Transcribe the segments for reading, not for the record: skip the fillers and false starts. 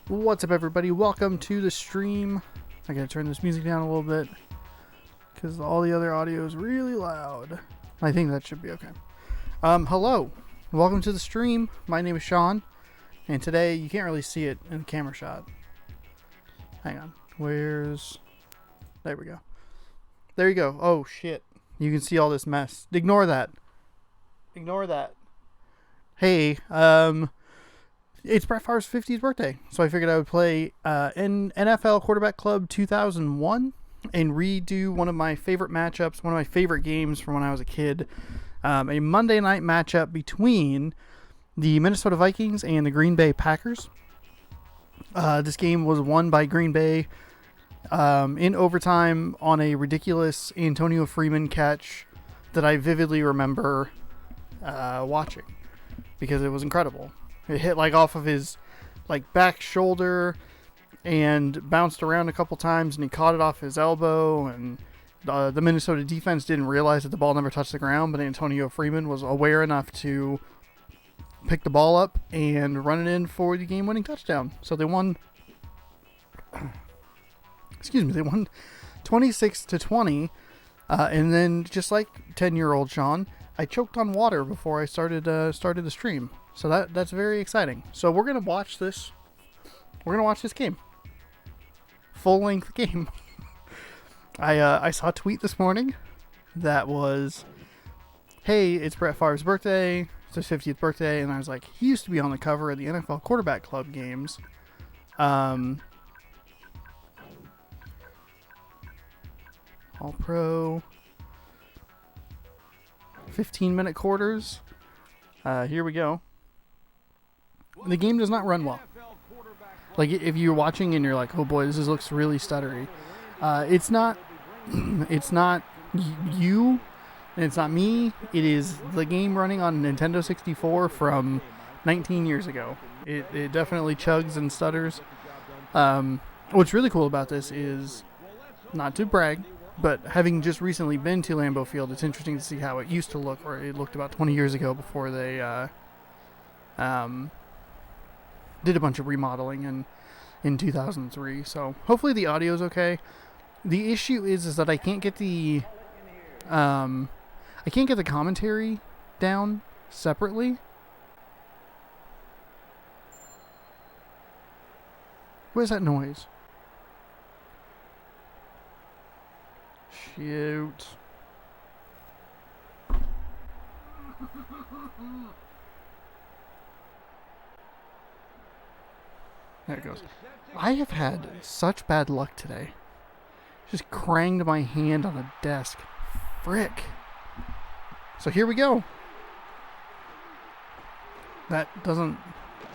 What's up, everybody? Welcome to the stream. I gotta turn this music down a little bit because all the other audio is really loud. I think that should be okay. Hello. Welcome to the stream. My name is Sean, and today you can't really see it in the camera shot. Hang on. There we go. There you go. Oh, shit. You can see all this mess. Ignore that. Ignore that. Hey, it's Brett Favre's 50th birthday, so I figured I would play NFL Quarterback Club 2001 and redo one of my favorite matchups, one of my favorite games from when I was a kid. A Monday night matchup between the Minnesota Vikings and the Green Bay Packers. This game was won by Green Bay in overtime on a ridiculous Antonio Freeman catch that I vividly remember watching because it was incredible. It hit like off of his like back shoulder and bounced around a couple times, and he caught it off his elbow, and the Minnesota defense didn't realize that the ball never touched the ground, but Antonio Freeman was aware enough to pick the ball up and run it in for the game-winning touchdown. So they won. They won 26-20, and then just like 10-year-old Sean, I choked on water before I started the stream. So that's very exciting. So we're gonna watch this. We're gonna watch this game. Full-length game. I saw a tweet this morning that was, "Hey, it's Brett Favre's birthday. It's his 50th birthday," and I was like, he used to be on the cover of the NFL Quarterback Club games. All Pro. 15-minute quarters. Here we go. The game does not run well. Like, if you're watching and you're like, oh boy, this looks really stuttery. It's not you, and it's not me. It is the game running on Nintendo 64 from 19 years ago. It definitely chugs and stutters. What's really cool about this is, not to brag, but having just recently been to Lambeau Field, it's interesting to see how it used to look, or it looked about 20 years ago before they did a bunch of remodeling in 2003. So hopefully the audio is okay. The issue is that I can't get the commentary down separately. Where's that noise? Shoot. There it goes. I have had such bad luck today. Just cranged my hand on a desk. Frick. So here we go. That doesn't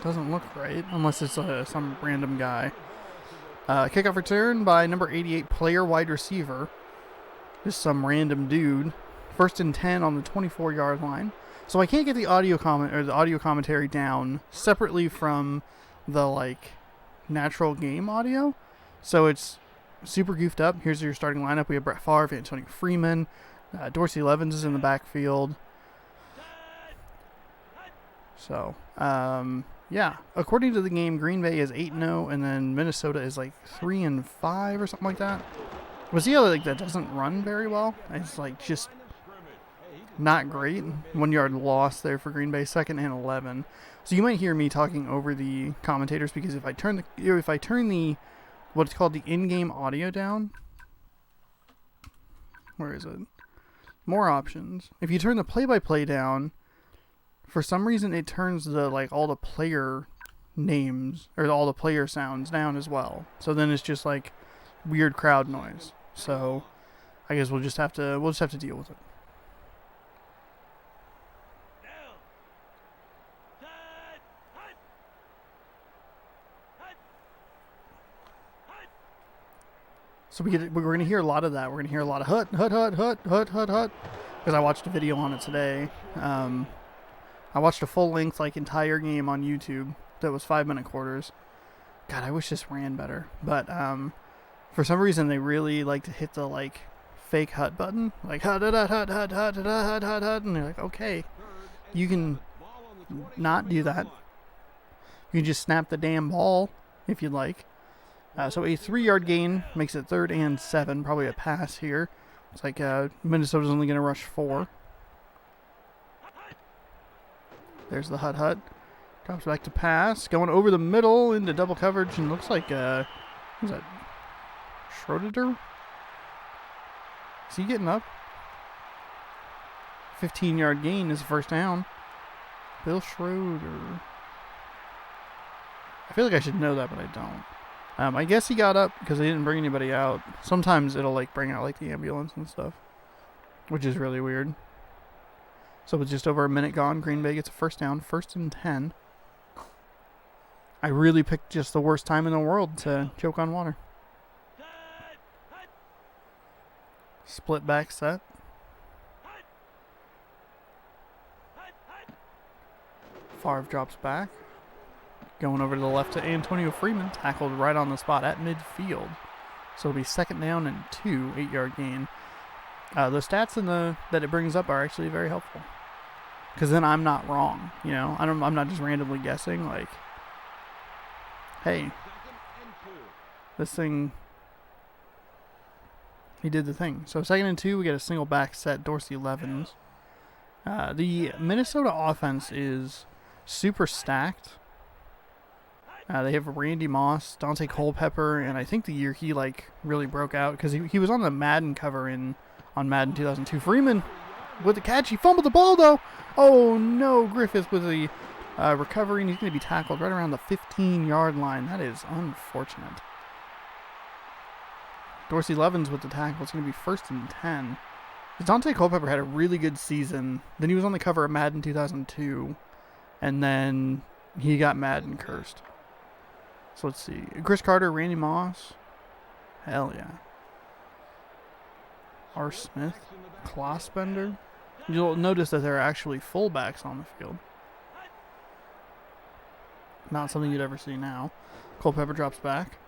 look right unless it's some random guy. Kickoff return by number 88 player wide receiver. Just some random dude. 1st and 10 on the 24-yard line. So I can't get the audio commentary down separately from the natural game audio. So it's super goofed up. Here's your starting lineup. We have Brett Favre, Antonio Freeman, Dorsey Levens is in the backfield. So, yeah. According to the game, Green Bay is 8-0, and then Minnesota is 3-5 or something like that. But see how that doesn't run very well? It's just not great. 1 yard loss there for Green Bay, 2nd and 11. So you might hear me talking over the commentators because if I turn the what's called the in-game audio down, where is it? More options. If you turn the play-by-play down, for some reason it turns the all the player names or all the player sounds down as well. So then it's just weird crowd noise. So I guess we'll just have to deal with it. So we're going to hear a lot of that. We're going to hear a lot of hut, because I watched a video on it today. I watched a full-length, entire game on YouTube that was 5-minute quarters. God, I wish this ran better. But for some reason, they really like to hit the, fake hut button. Hut, and they're like, okay, you can not do that. You can just snap the damn ball if you'd like. So a 3-yard gain makes it 3rd and 7. Probably a pass here. It's like Minnesota's only going to rush 4. There's the hut. Drops back to pass. Going over the middle into double coverage. And looks like, who's that? Schroeder? Is he getting up? 15-yard gain is the first down. Bill Schroeder. I feel like I should know that, but I don't. I guess he got up because they didn't bring anybody out. Sometimes it'll like bring out like the ambulance and stuff, which is really weird. So with just over a minute gone, Green Bay gets a first down, 1st and 10. I really picked just the worst time in the world to choke on water. Split back set. Favre drops back. Going over to the left to Antonio Freeman, tackled right on the spot at midfield. So it'll be 2nd down and 2, 8-yard gain. The stats that it brings up are actually very helpful. Because then I'm not wrong, you know. I'm not just randomly guessing, like, hey, this thing, he did the thing. So 2nd and 2, we get a single back set, Dorsey Levens. The Minnesota offense is super stacked. They have Randy Moss, Dante Culpepper, and I think the year he like really broke out because he was on the Madden cover on Madden 2002. Freeman with the catch. He fumbled the ball though. Oh no, Griffith with the recovery, and he's going to be tackled right around the 15-yard line. That is unfortunate. Dorsey Levens with the tackle. It's going to be 1st and 10. Dante Culpepper had a really good season. Then he was on the cover of Madden 2002, and then he got Madden cursed. So let's see. Chris Carter, Randy Moss. Hell yeah. R. Smith. Klossbender. You'll notice that there are actually fullbacks on the field. Not something you'd ever see now. Culpepper drops back.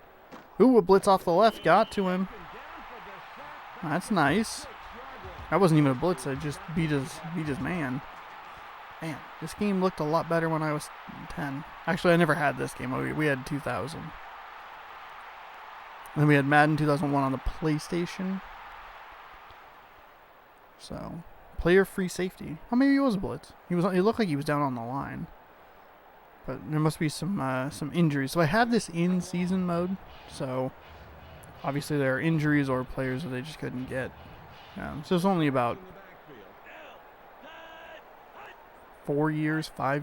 Ooh, a blitz off the left. Got to him. That's nice. That wasn't even a blitz. I just beat his man. Man, this game looked a lot better when I was 10. Actually, I never had this game. We had 2000. Then we had Madden 2001 on the PlayStation. So, player free safety. Oh, maybe he was a blitz. He looked like he was down on the line. But there must be some injuries. So I have this in season mode. So obviously there are injuries or players that they just couldn't get. So it's only about 5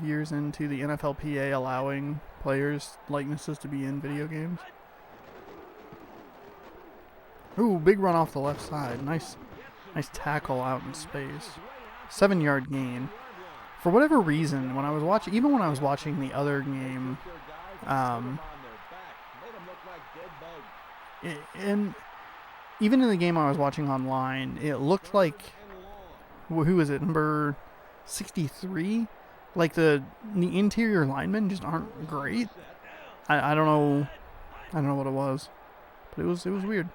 years into the NFLPA allowing players' likenesses to be in video games. Ooh, big run off the left side. Nice tackle out in space. 7-yard gain. For whatever reason, when I was watching the other game, and even in the game I was watching online, it looked like, who was it, number 63? Like the interior linemen just aren't great. I don't know what it was, but it was weird.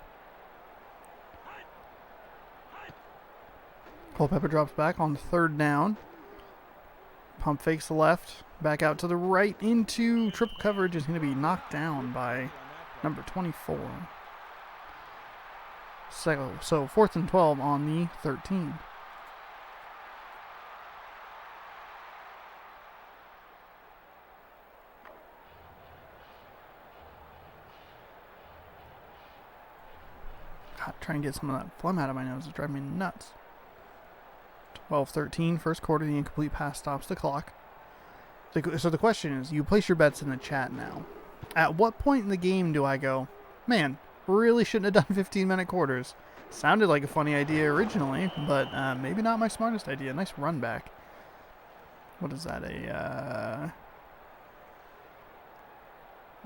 Culpepper drops back on 3rd down. Pump fakes the left, back out to the right into triple coverage. Is going to be knocked down by number 24. So 4th and 12 on the 13. God, try and get some of that phlegm out of my nose. It's driving me nuts. 12-13, first quarter, the incomplete pass stops the clock. So the question is, you place your bets in the chat now. At what point in the game do I go, man, really shouldn't have done 15-minute quarters? Sounded like a funny idea originally, but maybe not my smartest idea. Nice run back. What is that, a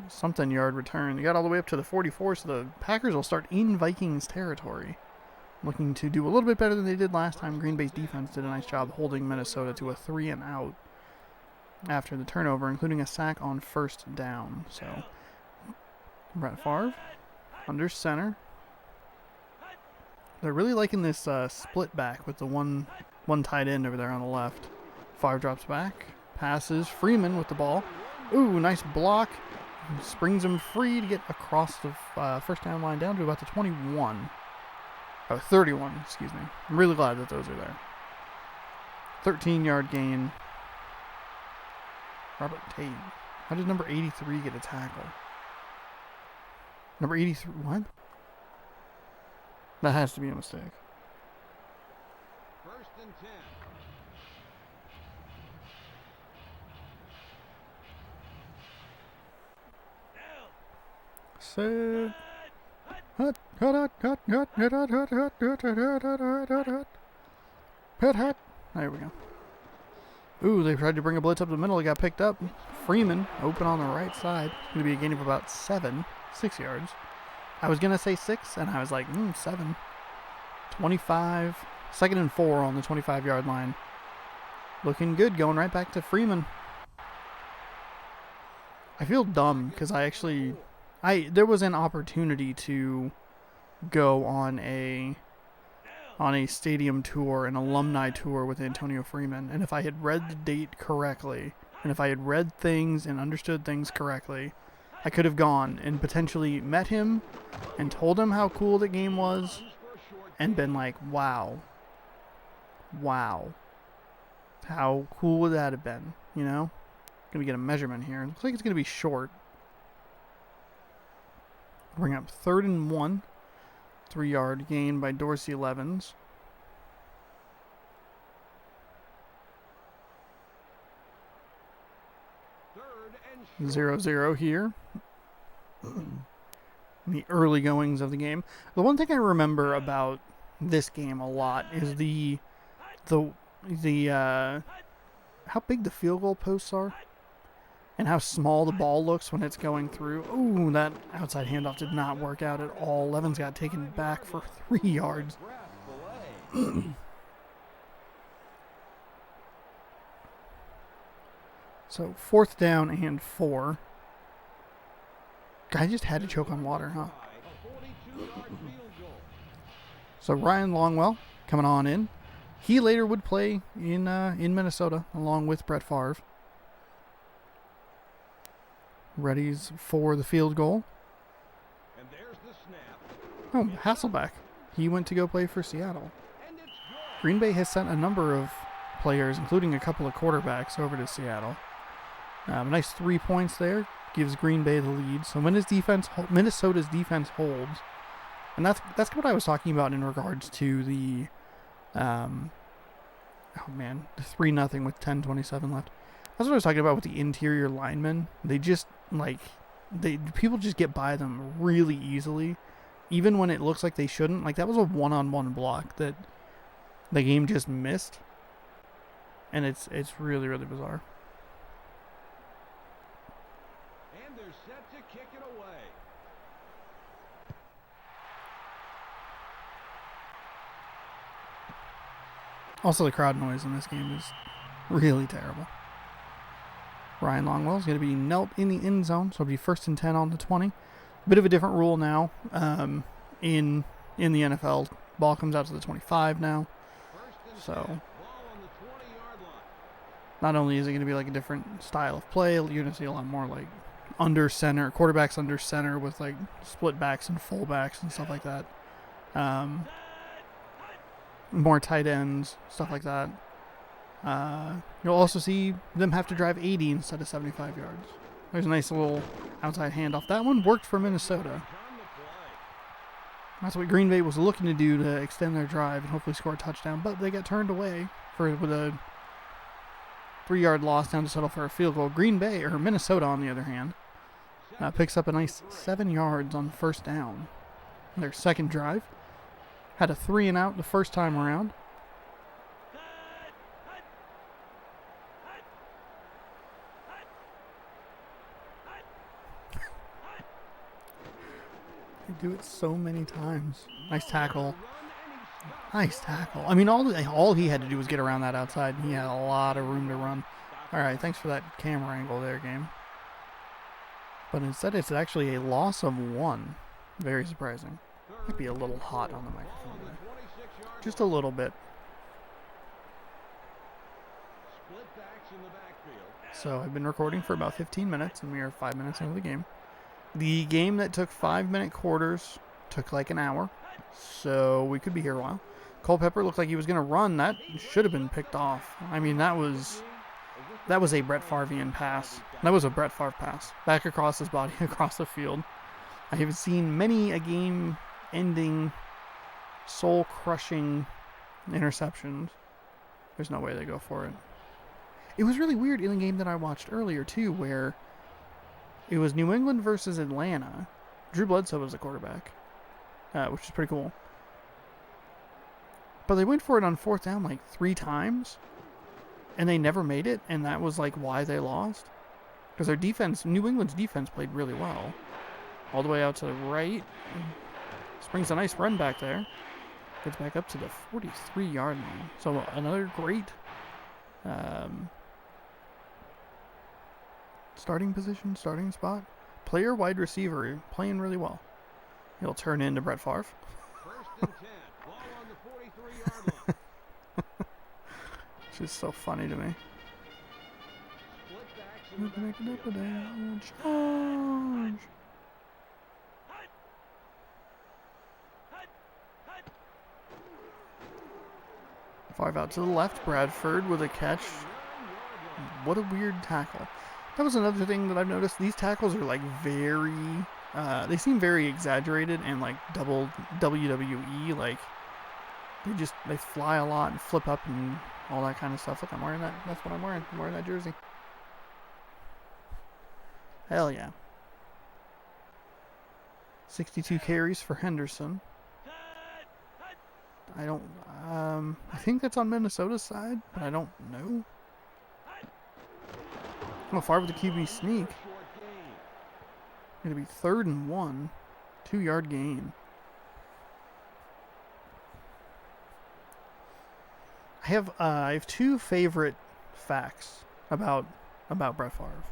something yard return? They got all the way up to the 44, so the Packers will start in Vikings territory. Looking to do a little bit better than they did last time. Green Bay's defense did a nice job holding Minnesota to a 3-and-out after the turnover, including a sack on 1st down. So, Brett Favre under center. They're really liking this split back with the one tight end over there on the left. Favre drops back, passes. Freeman with the ball. Ooh, nice block. springs him free to get across the first down line down to about the 21. Oh, 31, excuse me. I'm really glad that those are there. 13-yard gain. Robert Tate. How did number 83 get a tackle? Number 83, what? That has to be a mistake. First and 10. Set. Hut. There we go. Ooh, they tried to bring a blitz up the middle. It got picked up. Freeman open on the right side. Going to be a gain of about 6 yards. I was going to say 6, and I was like, 7. 25. 2nd and 4 on the 25-yard line. Looking good, going right back to Freeman. I feel dumb because there was an opportunity to go on a stadium tour, an alumni tour with Antonio Freeman, and if I had read the date correctly, and if I had read things and understood things correctly, I could have gone and potentially met him and told him how cool the game was and been like, wow, how cool would that have been, you know? Gonna get a measurement here. Looks like it's gonna be short. Bring up 3rd and 1. 3-yard gain by Dorsey Levens. 0-0 here. In the early goings of the game. The one thing I remember about this game a lot is the how big the field goal posts are and how small the ball looks when it's going through. Ooh, that outside handoff did not work out at all. Levens got taken back for 3 yards. So 4th down and 4. Guy just had to choke on water, huh? So Ryan Longwell coming on in. He later would play in Minnesota along with Brett Favre. Readies for the field goal. And there's the snap. Oh, Hasselbeck. He went to go play for Seattle. Green Bay has sent a number of players, including a couple of quarterbacks, over to Seattle. A nice 3 points there. Gives Green Bay the lead. So Minnesota's defense holds. And that's what I was talking about in regards to the the 3-0 with 10:27 left. That's what I was talking about with the interior linemen. They just people just get by them really easily, even when it looks like they shouldn't. Like that was a one-on-one block that the game just missed, and it's really, really bizarre. And they're set to kick it away. Also, the crowd noise in this game is really terrible. Ryan Longwell is going to be knelt in the end zone, so it'll be 1st and 10 on the 20. Bit of a different rule now in the NFL. Ball comes out to the 25 now. So not only is it going to be like a different style of play, you're going to see a lot more like under center, quarterbacks under center with like split backs and full backs and stuff like that. More tight ends, stuff like that. You'll also see them have to drive 80 instead of 75 yards. There's a nice little outside handoff. That one worked for Minnesota. That's what Green Bay was looking to do to extend their drive and hopefully score a touchdown, but they got turned away with a 3-yard loss down to settle for a field goal. Minnesota, on the other hand, picks up a nice 7 yards on 1st down. Their second drive. Had a 3-and-out the first time around. They do it so many times. Nice tackle. Nice tackle. I mean, all he had to do was get around that outside. He had a lot of room to run. All right, thanks for that camera angle there, game. But instead, it's actually a loss of 1. Very surprising. Might be a little hot on the microphone there. Just a little bit. So I've been recording for about 15 minutes, and we are 5 minutes into the game. The game that took 5-minute quarters took like an hour, so we could be here a while. Culpepper looked like he was going to run. That should have been picked off. I mean, that was a Brett Favrean pass. That was a Brett Favre pass. Back across his body, across the field. I have seen many a game-ending, soul-crushing interceptions. There's no way they go for it. It was really weird in the game that I watched earlier, too, where it was New England versus Atlanta. Drew Bledsoe was the quarterback, which is pretty cool. But they went for it on 4th down like 3 times, and they never made it, and that was like why they lost. Because their defense, New England's defense, played really well. All the way out to the right. Springs a nice run back there. Gets back up to the 43-yard line. So another great starting position, starting spot. Player wide receiver playing really well. He'll turn into Brett Favre. First and 10. Ball on the 43-yard line. Which is so funny to me. Split backs in the backfield. Charge! Favre out to the left. Bradford with a catch. What a weird tackle. That was another thing that I've noticed. These tackles are like very, they seem very exaggerated and like double WWE. Like they fly a lot and flip up and all that kind of stuff. Look, I'm wearing that. That's what I'm wearing. I'm wearing that jersey. Hell yeah. 62 carries for Henderson. I think that's on Minnesota's side, but I don't know. Oh, Favre with the QB sneak. Going to be 3rd and 1. 2-yard gain. I have 2 favorite facts about Brett Favre.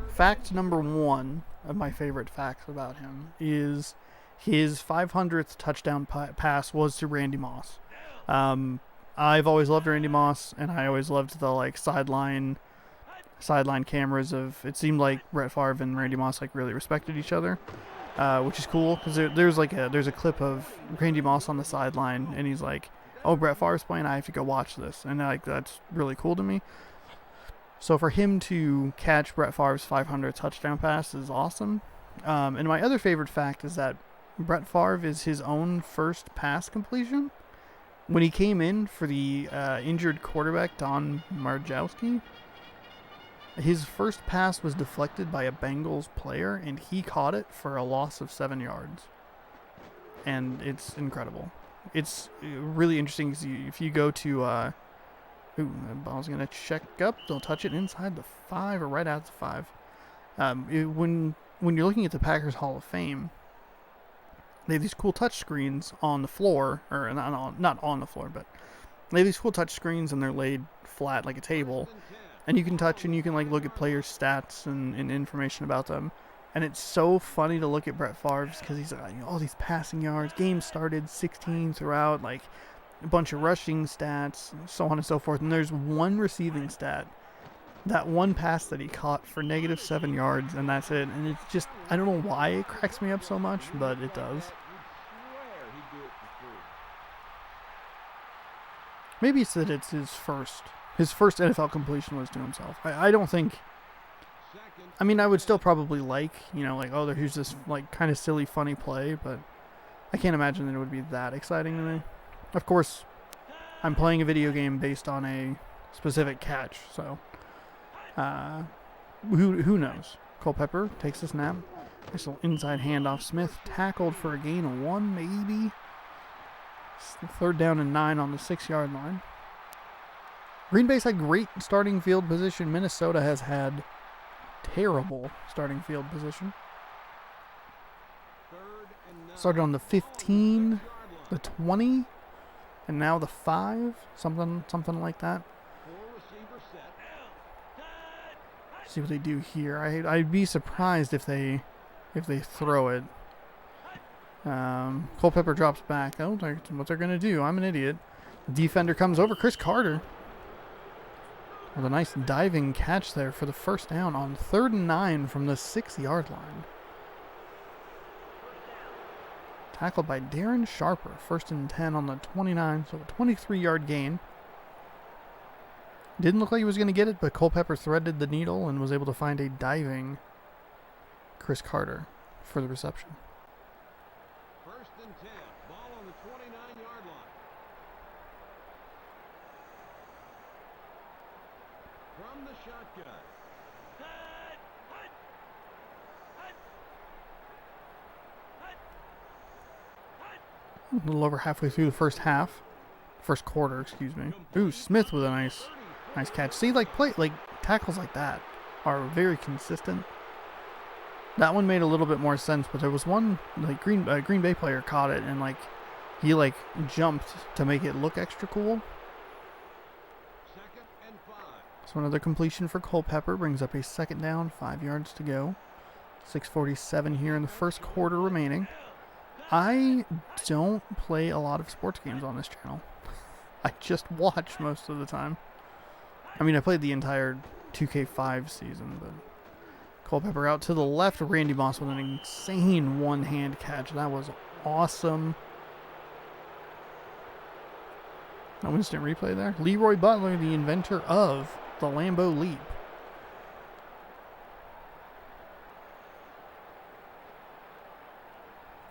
Fact number 1 of my favorite facts about him is his 500th touchdown pass was to Randy Moss. I've always loved Randy Moss, and I always loved the like sideline cameras of. It seemed like Brett Favre and Randy Moss like really respected each other, which is cool because there's a clip of Randy Moss on the sideline, and he's like, "Oh, Brett Favre's playing. I have to go watch this," and like that's really cool to me. So for him to catch Brett Favre's 500th touchdown pass is awesome. And my other favorite fact is that Brett Favre is his own first pass completion. When he came in for the injured quarterback, Don Marjowski, his first pass was deflected by a Bengals player, and he caught it for a loss of 7 yards. And it's incredible. It's really interesting because if you go to... the ball's going to check up. They'll touch it inside the 5 or right out the 5. When you're looking at the Packers Hall of Fame, they have these cool touch screens on the floor, or not on the floor, but they have these cool touch screens and they're laid flat like a table, and you can touch and you can like look at players' stats and information about them. And it's so funny to look at Brett Favre's because he's all these passing yards, games started 16 throughout, like a bunch of rushing stats, so on and so forth. And there's one receiving stat, that one pass that he caught for -7 yards, and that's it. And it's just, I don't know why it cracks me up so much, but it does. Maybe it's that it's his first NFL completion was to himself. I don't think, I mean, I would still probably like, oh, here's this like kind of silly, funny play, but I can't imagine that it would be that exciting to me. Of course, I'm playing a video game based on a specific catch, so who knows? Culpepper takes the snap. Nice little inside handoff. Smith tackled for a gain of 1, maybe. 3rd down and 9 on the 6-yard line. Green Bay's had great starting field position. Minnesota has had terrible starting field position. Started on the 15, the 20, and now the 5, something like that. See what they do here. I'd be surprised if they throw it. Culpepper drops back. Oh, what they're gonna do? I'm an idiot. Defender comes over. Chris Carter with a nice diving catch there for the first down on 3rd and 9 from the 6-yard line. Tackled by Darren Sharper. 1st and 10 on the 29, so a 23-yard gain. Didn't look like he was going to get it, but Culpepper threaded the needle and was able to find a diving Chris Carter for the reception. 1st and 10. Ball on the 29-yard line. From the shotgun. A little over halfway through the first quarter, excuse me. Ooh, Smith with a nice catch. See, like tackles like that are very consistent. That one made a little bit more sense, but there was one like Green Bay player caught it and he jumped to make it look extra cool. 2nd and 5. So another completion for Culpepper brings up a 2nd down, 5 yards to go. 6:47 here in the first quarter remaining. I don't play a lot of sports games on this channel. I just watch most of the time. I mean, I played the entire 2K5 season, but Culpepper out to the left. Randy Moss with an insane one-hand catch. That was awesome. No instant replay there. Leroy Butler, the inventor of the Lambeau Leap.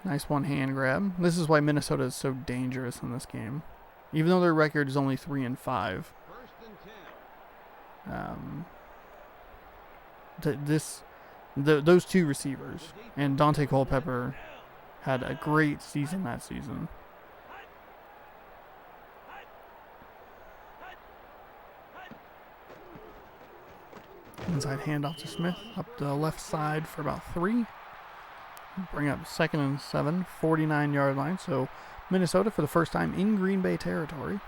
Nice one-hand grab. This is why Minnesota is so dangerous in this game. Even though their record is only 3-5. 1st and 10. Those two receivers and Dante Culpepper had a great season that season. Inside handoff to Smith up the left side for about 3. Bring up 2nd and 7, 49-yard line. So Minnesota for the first time in Green Bay territory.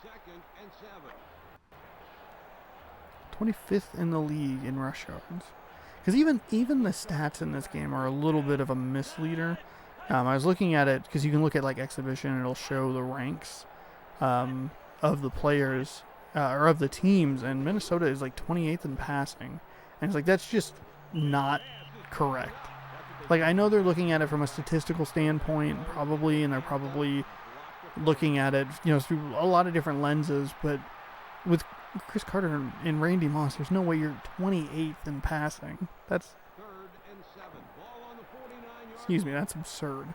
2nd and 7. 25th in the league in rush yards. Because even the stats in this game are a little bit of a misleader. I was looking at it because you can look at exhibition and it'll show the ranks of the players or of the teams, and Minnesota is 28th in passing, and it's that's just not correct. I know they're looking at it from a statistical standpoint probably, and they're probably looking at it through a lot of different lenses, but with Chris Carter and Randy Moss, there's no way you're 28th in passing. That's 3rd and 7. Ball on the 49-yard. Excuse me, that's absurd.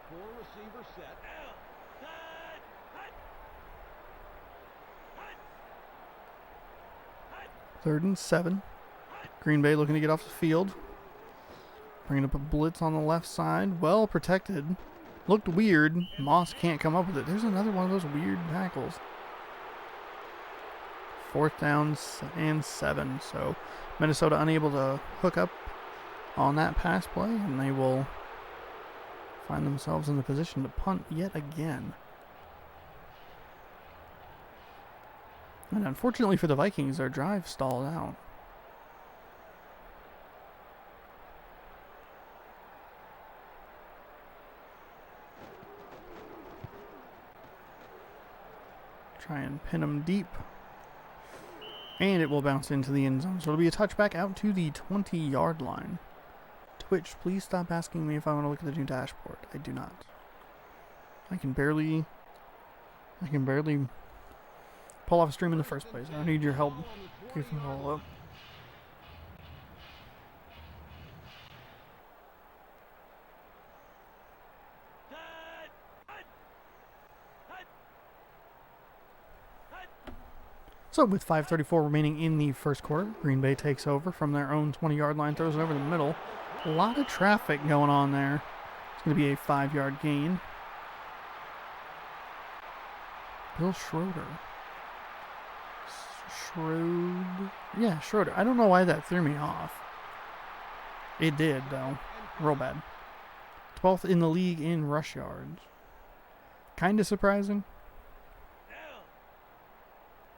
4 receiver set. 3rd and 7. Green Bay looking to get off the field. Bringing up a blitz on the left side. Well protected. Looked weird. Moss can't come up with it. There's another one of those weird tackles. 4th down and 7. So Minnesota unable to hook up on that pass play, and they will find themselves in the position to punt yet again. And unfortunately for the Vikings, their drive stalled out. Try and pin them deep. And it will bounce into the end zone. So it'll be a touchback out to the 20-yard line. Twitch, please stop asking me if I want to look at the new dashboard. I do not. I can barely pull off a stream in the first place. I need your help keeping it all up. So with 5:34 remaining in the first quarter, Green Bay takes over from their own 20-yard line, throws it over the middle. A lot of traffic going on there. It's going to be a 5-yard gain. Bill Schroeder. Schroeder. I don't know why that threw me off. It did, though. Real bad. 12th in the league in rush yards. Kind of surprising.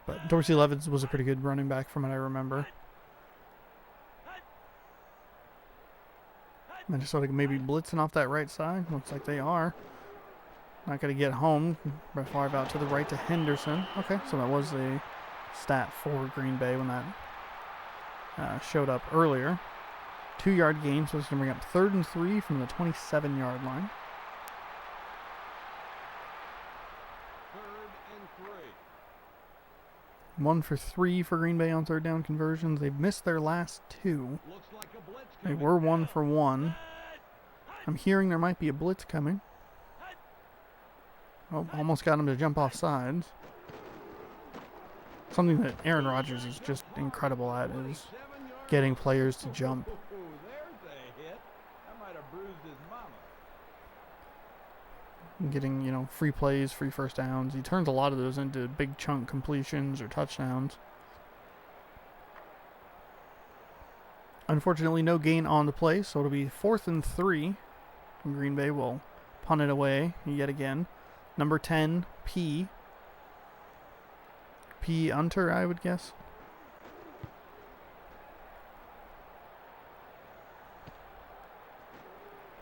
But Dorsey Levens was a pretty good running back from what I remember. Minnesota maybe blitzing off that right side. Looks like they are. Not going to get home. Brett Favre out to the right to Henderson. Okay, so that was a stat for Green Bay when that showed up earlier. 2-yard gain, so it's going to bring up 3rd and 3 from the 27-yard line. 3rd and 3. 1 for 3 for Green Bay on 3rd down conversions. They've missed their last 2. Looks like a blitz They coming. were 1 for 1. I'm hearing there might be a blitz coming. Oh, almost got him to jump off sides. Something that Aaron Rodgers is just incredible at is 7 yards. getting players to jump. There's a hit. That might have bruised his mama. Getting, you know, free plays, free first downs. He turns a lot of those into big chunk completions or touchdowns. Unfortunately, no gain on the play, so it'll be 4th and 3. And Green Bay will punt it away yet again. Number 10, P. P. Hunter, I would guess.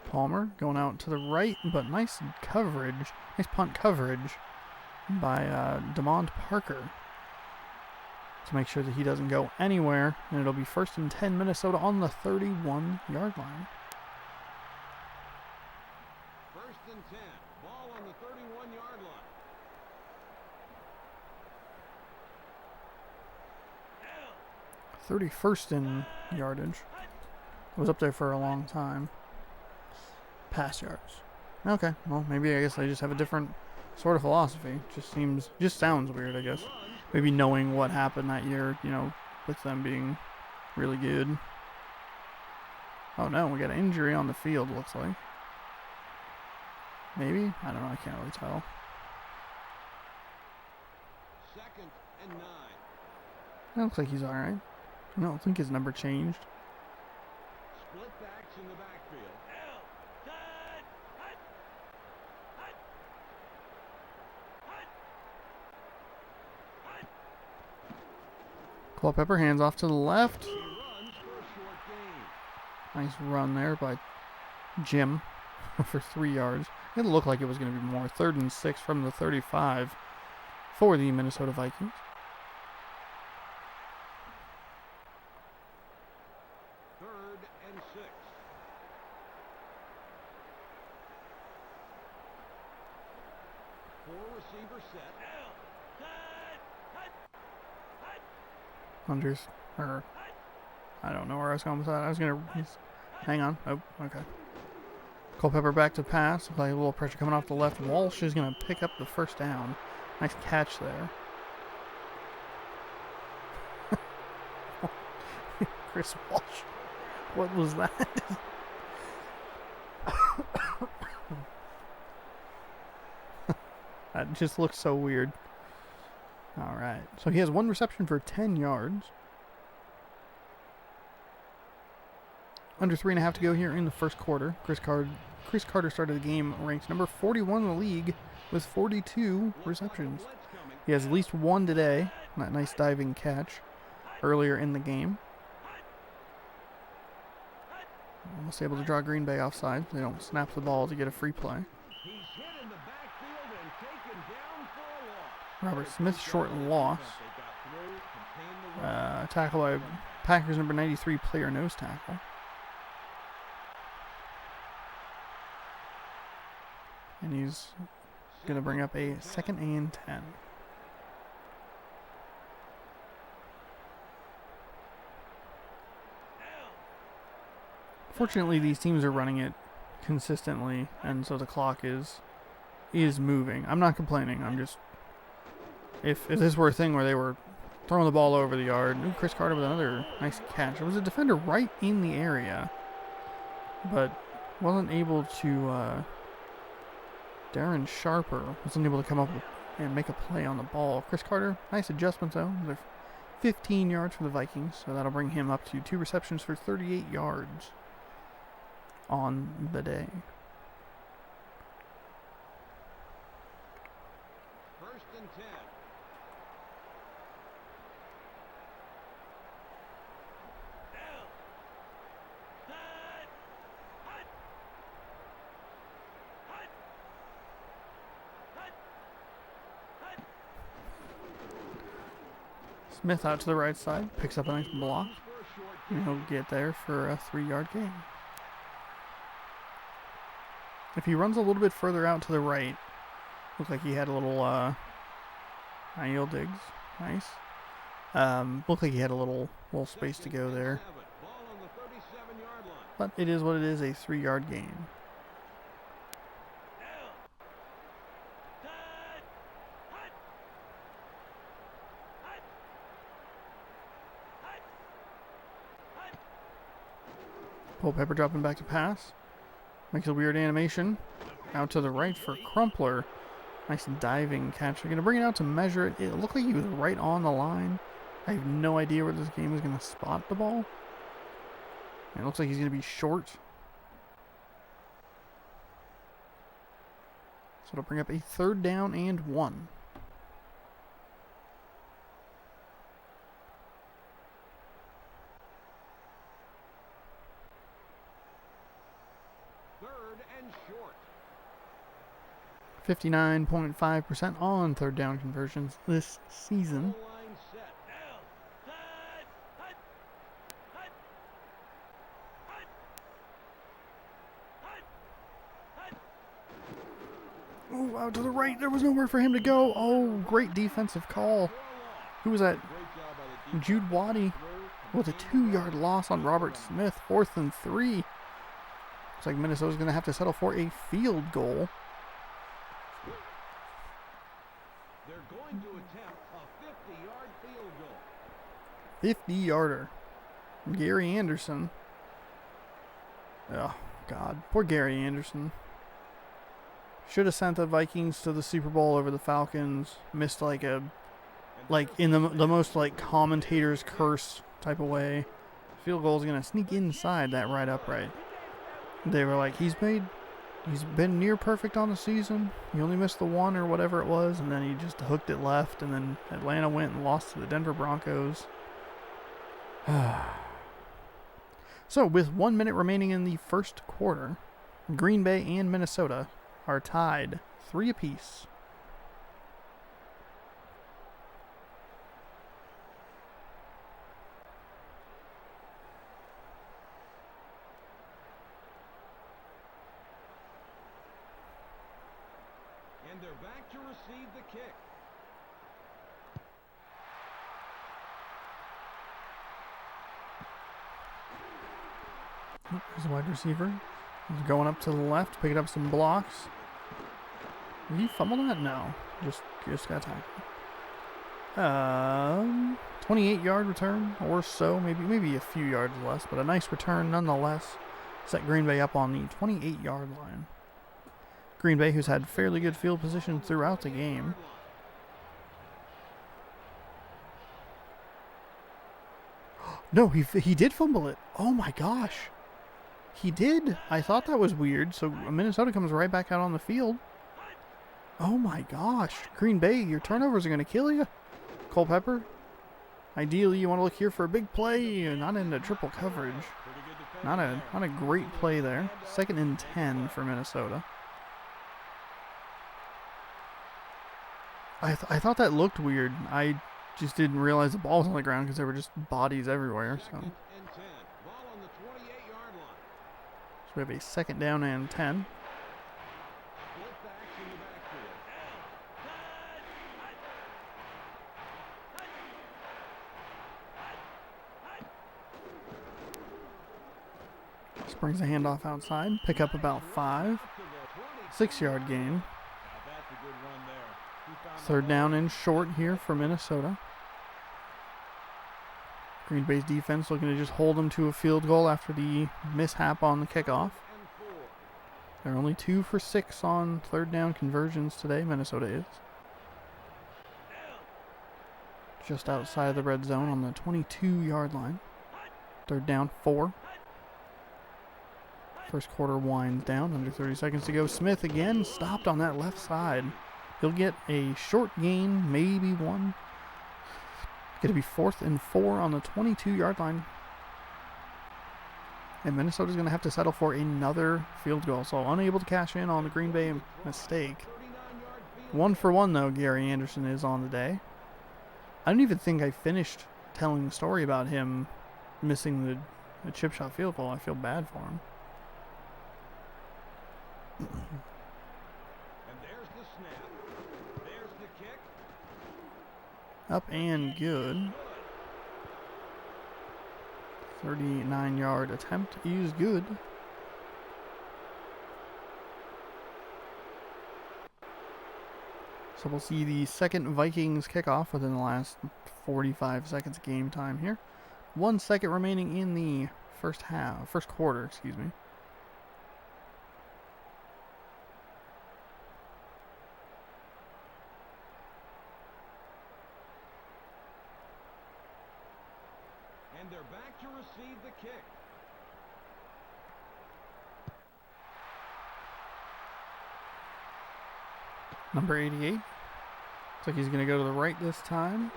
Palmer going out to the right, but nice coverage. Nice punt coverage by DeMond Parker to make sure that he doesn't go anywhere. And it'll be 1st and 10 Minnesota on the 31-yard line. 1st and 10. Ball on the 31-yard line. 31st in yardage. It was up there for a long time. Pass yards. Okay, well, maybe I guess they just have a different sort of philosophy. Just sounds weird, I guess. Maybe knowing what happened that year, you know, with them being really good. Oh no, we got an injury on the field, looks like. Maybe? I don't know, I can't really tell. 2nd and 9. It looks like he's alright. I don't think his number changed. Split backs in the backfield. Culpepper hands off to the left. He runs for a short gain. Nice run there by Jim for 3 yards. It looked like it was going to be more. 3rd and 6 from the 35 for the Minnesota Vikings. 3rd and 6. Four-receiver set. Hunters, or I don't know where I was going with that. I was going to hang on. Oh, okay. Culpepper back to pass. Like a little pressure coming off the left. Walsh is going to pick up the 1st down. Nice catch there. Chris Walsh. What was that? That just looks so weird. All right. So he has 1 reception for 10 yards. Under 3.5 to go here in the 1st quarter. Chris Carter started the game ranked number 41 in the league with 42 receptions. He has at least 1 today. That nice diving catch earlier in the game. Almost able to draw Green Bay offside. They don't snap the ball to get a free play. He's hit in the backfield and taken down for a loss. Robert Smith, short loss. They got through, contained the run. Tackle by Packers number 93, player nose tackle. And he's going to bring up a 2nd and 10. Fortunately, these teams are running it consistently, and so the clock is moving. I'm not complaining. I'm just, if this were a thing where they were throwing the ball over the yard, ooh, Chris Carter with another nice catch. It was a defender right in the area, but wasn't able to. Darren Sharper wasn't able to come up and make a play on the ball. Chris Carter, nice adjustment though. They're 15 yards for the Vikings, so that'll bring him up to 2 receptions for 38 yards on the day. 1st and 10. Smith out to the right side, picks up a nice block, and he'll get there for a 3-yard gain. If he runs a little bit further out to the right, looked like he had a little high-yield digs, nice. Looked like he had a little space to go there. But it is what it is, a 3-yard gain. Culpepper dropping back to pass. Makes a weird animation. Out to the right for Crumpler. Nice diving catch. They're going to bring it out to measure it. It looked like he was right on the line. I have no idea where this game is going to spot the ball. It looks like he's going to be short. So it'll bring up a 3rd down and 1. Third and short. 59.5% on 3rd down conversions this season. Goal line set. Oh, out to the right. There was nowhere for him to go. Oh, great defensive call. Who was that? Jude Waddy with a 2-yard loss on Robert Smith. 4th and 3. Looks like Minnesota's going to have to settle for a field goal. They're going to attempt a 50-yard field goal. 50-yarder. Gary Anderson. Oh, God. Poor Gary Anderson. Should have sent the Vikings to the Super Bowl over the Falcons. Missed like in the most like commentator's curse type of way. Field goal is going to sneak inside that right upright. They were like, he's been near perfect on the season. He only missed the one or whatever it was, and then he just hooked it left, and then Atlanta went and lost to the Denver Broncos. So, with 1 minute remaining in the first quarter, Green Bay and Minnesota are tied 3 apiece. And they're back to receive the kick. There's a wide receiver. He's going up to the left, picking up some blocks. Did he fumble that? No. Just got tackled. 28-yard return or so. Maybe a few yards less, but a nice return nonetheless. Set Green Bay up on the 28-yard line. Green Bay, who's had fairly good field position throughout the game. No, he did fumble it. Oh my gosh. He did. I thought that was weird. So Minnesota comes right back out on the field. Oh my gosh. Green Bay, your turnovers are going to kill you. Culpepper. Ideally, you want to look here for a big play, not into triple coverage. Not a great play there. 2nd and 10 for Minnesota. I thought that looked weird. I just didn't realize the ball was on the ground because there were just bodies everywhere. So we have a 2nd down and 10. Brings the handoff outside. Pick up about 5. 6-yard gain. 3rd down and short here for Minnesota. Green Bay's defense looking to just hold them to a field goal after the mishap on the kickoff. They're only 2 for 6 on 3rd down conversions today, Minnesota is. Just outside the red zone on the 22-yard line. 3rd down, 4. First quarter winds down, under 30 seconds to go. Smith again stopped on that left side. He'll get a short gain, maybe 1. Going to be 4th and 4 on the 22-yard line. And Minnesota's going to have to settle for another field goal. So unable to cash in on the Green Bay mistake. 1 for 1 though, Gary Anderson is on the day. I don't even think I finished telling the story about him missing the chip shot field goal. I feel bad for him. And there's the snap. There's the kick. Up and good. 39-yard attempt is good. So we'll see the second Vikings kickoff within the last 45 seconds of game time here. 1 second remaining in the first quarter, excuse me. And they're back to receive the kick. Number 88. Looks like he's going to go to the right this time.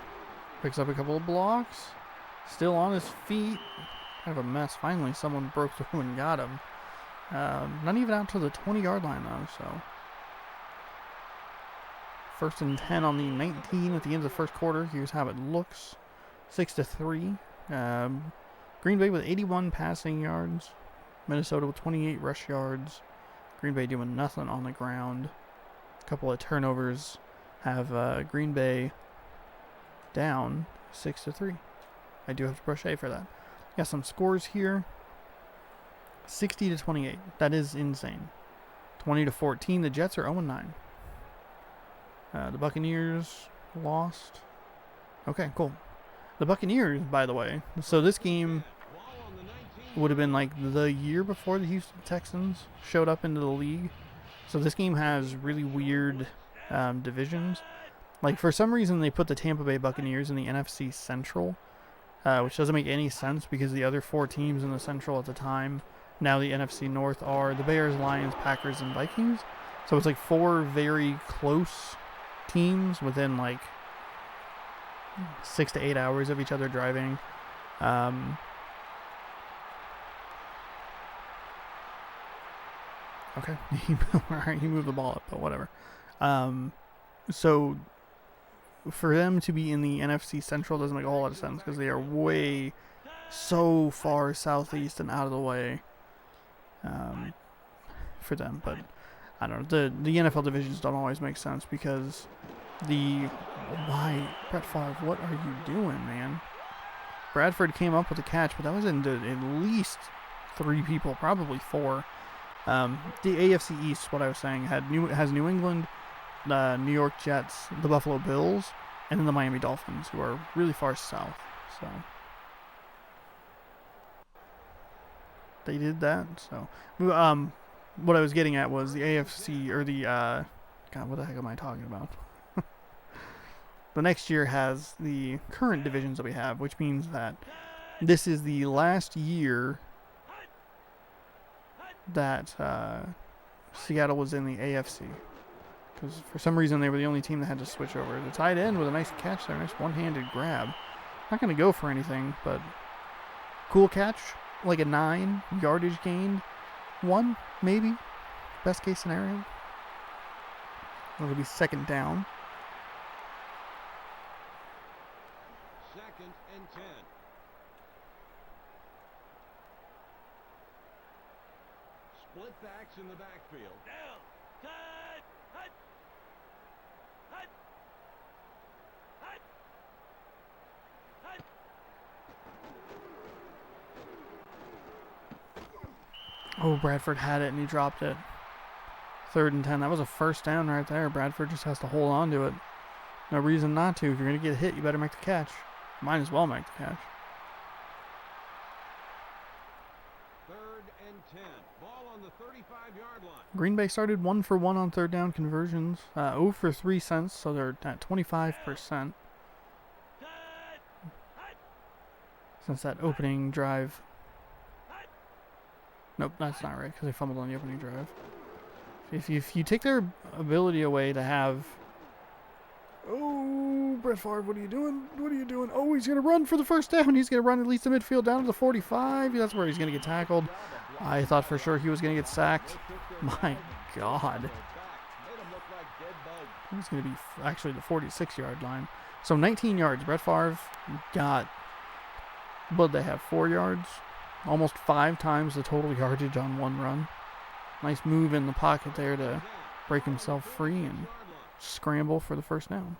Picks up a couple of blocks. Still on his feet. Kind of a mess. Finally, someone broke through and got him. Not even out to the 20-yard line, though, so. 1st and 10 on the 19 at the end of the first quarter. Here's how it looks. 6-3. Green Bay with 81 passing yards. Minnesota with 28 rush yards. Green Bay doing nothing on the ground. A couple of turnovers have Green Bay down 6-3. I do have to brush A for that. Got some scores here. 60-28. That is insane. 20-14. The Jets are 0-9. The Buccaneers lost. Okay, cool. The Buccaneers, by the way. So this game would have been like the year before the Houston Texans showed up into the league. So this game has really weird divisions. Like, for some reason, they put the Tampa Bay Buccaneers in the NFC Central, which doesn't make any sense because the other 4 teams in the Central at the time, now the NFC North, are the Bears, Lions, Packers, and Vikings. So it's like 4 very close teams within like 6 to 8 hours of each other driving. Okay, he moved the ball up, but whatever. So for them to be in the NFC Central doesn't make a whole lot of sense because they are so far southeast and out of the way for them. But I don't know. The NFL divisions don't always make sense because why, Brett Favre, what are you doing, man? Bradford came up with a catch, but that was into at least 3 people, probably 4. The AFC East, what I was saying, has New England, New York Jets, the Buffalo Bills, and then the Miami Dolphins, who are really far south. So they did that. So what I was getting at was the AFC, or the God, what the heck am I talking about? The next year has the current divisions that we have, which means that this is the last year that Seattle was in the AFC. Because for some reason they were the only team that had to switch over. The tight end with a nice catch there, nice one-handed grab. Not going to go for anything, but cool catch. Like a 9, yardage gained. 1, maybe. Best case scenario. It'll be 2nd down. 2nd and 10. Split backs in the backfield. Down. Cut. Hut. Hut. Hut. Hut. Oh, Bradford had it and he dropped it. 3rd and 10. That was a 1st down right there. Bradford just has to hold on to it. No reason not to. If you're going to get hit, you better make the catch. Might as well make the catch. 3rd and 10. Ball on the 35-yard line. Green Bay started 1 for 1 on 3rd down conversions. 0 for 3 cents, so they're at 25%. Since that opening drive. Nope, that's not right, because they fumbled on the opening drive. If you take their ability away to have... Oh, Brett Favre, what are you doing? What are you doing? Oh, he's going to run for the 1st down. He's going to run at least the midfield down to the 45. That's where he's going to get tackled. I thought for sure he was going to get sacked. My God. He's going to be actually the 46-yard line. So 19 yards. Brett Favre got, what did they have, 4 yards? Almost 5 times the total yardage on one run. Nice move in the pocket there to break himself free and scramble for the first down.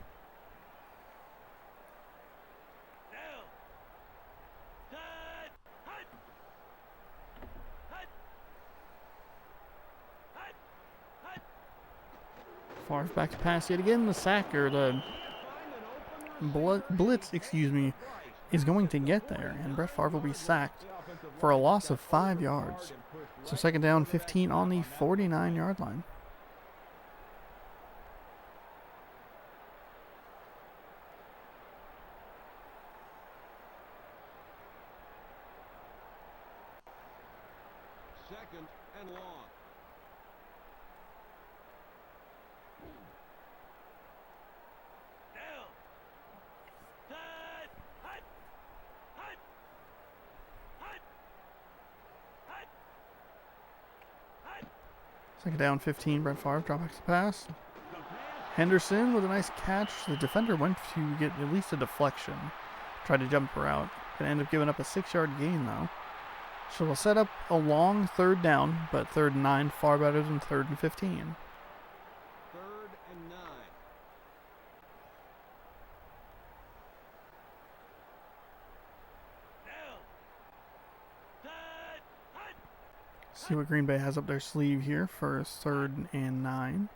Favre back to pass yet again. The sack, or the blitz, is going to get there, and Brett Favre will be sacked for a loss of 5 yards. So second down, 15 on the 49-yard line. Second and long. Second down, 15. Brett Favre drop back to pass. Henderson with a nice catch. The defender went to get at least a deflection. Tried to jump her out. Gonna end up giving up a 6-yard gain though. So we'll set up a long third down, but 3rd and 9 far better than 3rd and 15. 3rd and 9. See what Green Bay has up their sleeve here for 3rd and 9.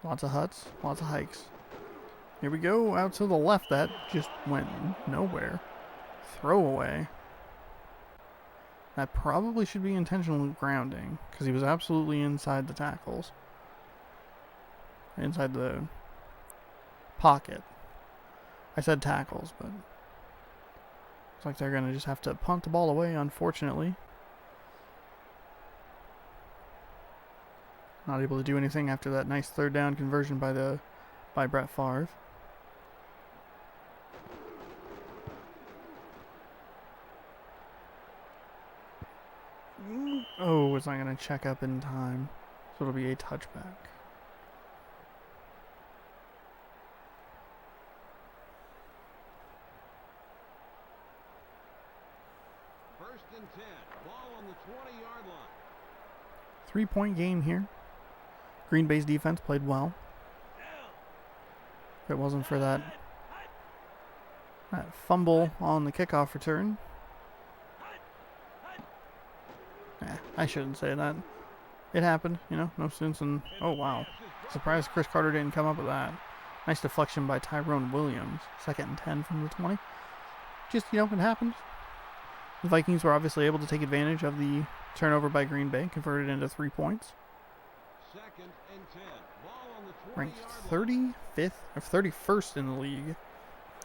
Lots of huts, lots of hikes. Here we go, out to the left. That just went nowhere. Throwaway. That probably should be intentional grounding, because he was absolutely inside the tackles. Inside the pocket. I said tackles, but looks like they're going to just have to punt the ball away, unfortunately. Not able to do anything after that nice 3rd down conversion by Brett Favre. Oh, it's not going to check up in time. So it'll be a touchback. First and 10. Ball on the 20-yard line. 3-point game here. Green Bay's defense played well. If it wasn't for that fumble on the kickoff return. I shouldn't say that. It happened, you know, no sense in... Oh, wow. Surprised Chris Carter didn't come up with that. Nice deflection by Tyrone Williams. 2nd and 10 from the 20. Just, you know, it happens. The Vikings were obviously able to take advantage of the turnover by Green Bay, converted into 3 points. 2nd and 10. Ball on the 20-yard Ranked 35th or 31st in the league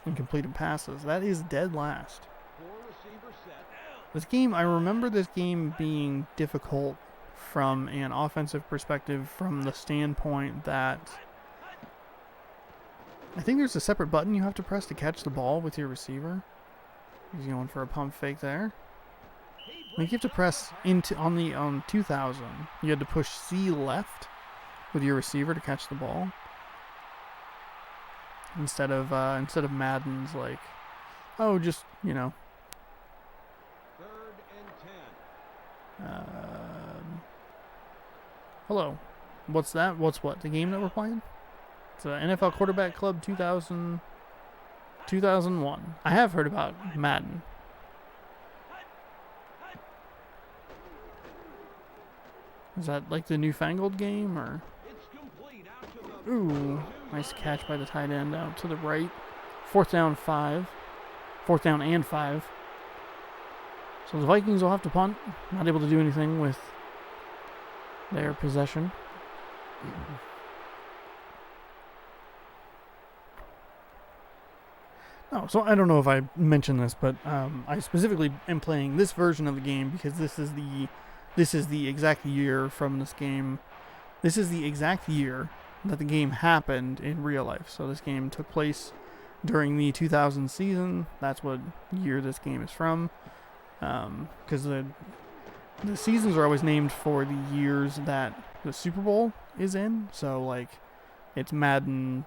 in completed passes. That is dead last. 4-receiver set. This game, I remember this game being difficult from an offensive perspective, from the standpoint that I think there's a separate button you have to press to catch the ball with your receiver. He's going for a pump fake there. I think you have to press into on 2000. You had to push C left with your receiver to catch the ball instead of Madden's like, oh, just, you know. 3rd and 10. Hello. What's that? What's what? The game that we're playing? It's NFL Quarterback Club 2001. I have heard about Madden. Is that like the newfangled game, or? It's complete out to the Ooh, nice catch by the tight end out to the right. 4th down 5. 4th down and 5. So the Vikings will have to punt. Not able to do anything with their possession. Oh, so I don't know if I mentioned this, but I specifically am playing this version of the game because this is the exact year from this game. This is the exact year that the game happened in real life. So this game took place during the 2000 season. That's what year this game is from. Because the seasons are always named for the years that the Super Bowl is in. So, like, it's Madden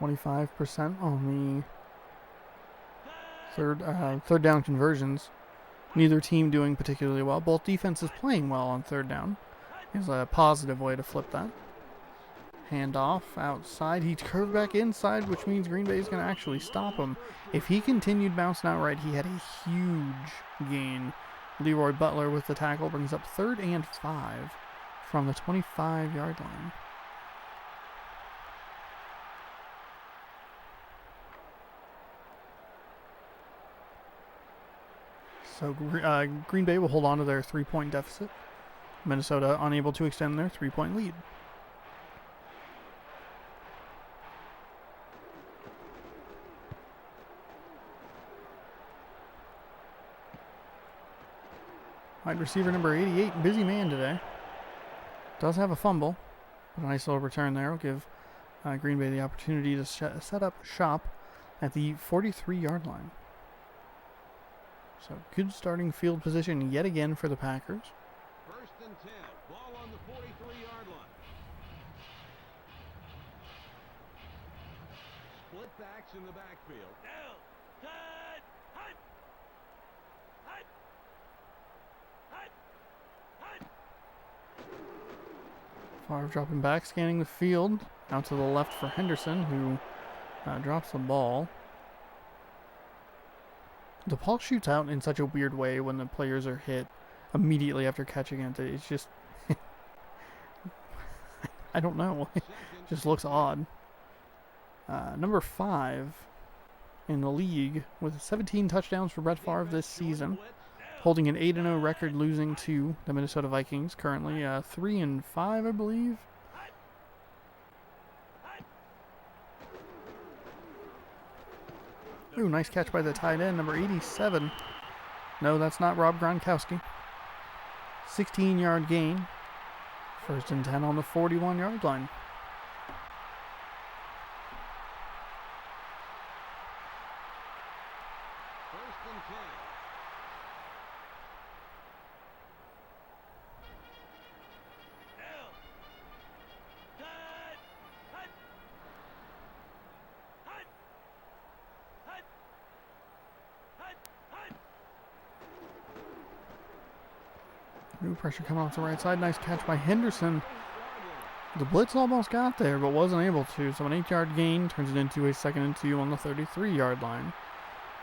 25% on the third down conversions. Neither team doing particularly well. Both defenses playing well on third down. Is a positive way to flip that. Handoff outside. He curved back inside, which means Green Bay is going to actually stop him. If he continued bouncing out right, he had a huge gain. Leroy Butler with the tackle brings up 3rd and 5 from the 25-yard line. So Green Bay will hold on to their 3-point deficit. Minnesota unable to extend their 3-point lead. Wide receiver number 88, busy man today. Does have a fumble, but a nice little return there will give Green Bay the opportunity to set up shop at the 43-yard line. So good starting field position yet again for the Packers. 1st and 10. Ball on the 43-yard line. Split backs in the backfield. Down. Cut. Hut. Hut. Hut. Hut. Favre dropping back, scanning the field. Out to the left for Henderson, who drops the ball. The ball shoots out in such a weird way when the players are hit immediately after catching it. It's just... I don't know. It just looks odd. Number 5 in the league with 17 touchdowns for Brett Favre this season. Holding an 8-0 record, losing to the Minnesota Vikings. Currently 3-5, I believe. Ooh, nice catch by the tight end, number 87. No, that's not Rob Gronkowski. 16-yard gain. 1st and 10 on the 41-yard line. New pressure coming off the right side. Nice catch by Henderson. The blitz almost got there, but wasn't able to. So an 8-yard gain turns it into a 2nd and 2 on the 33-yard line.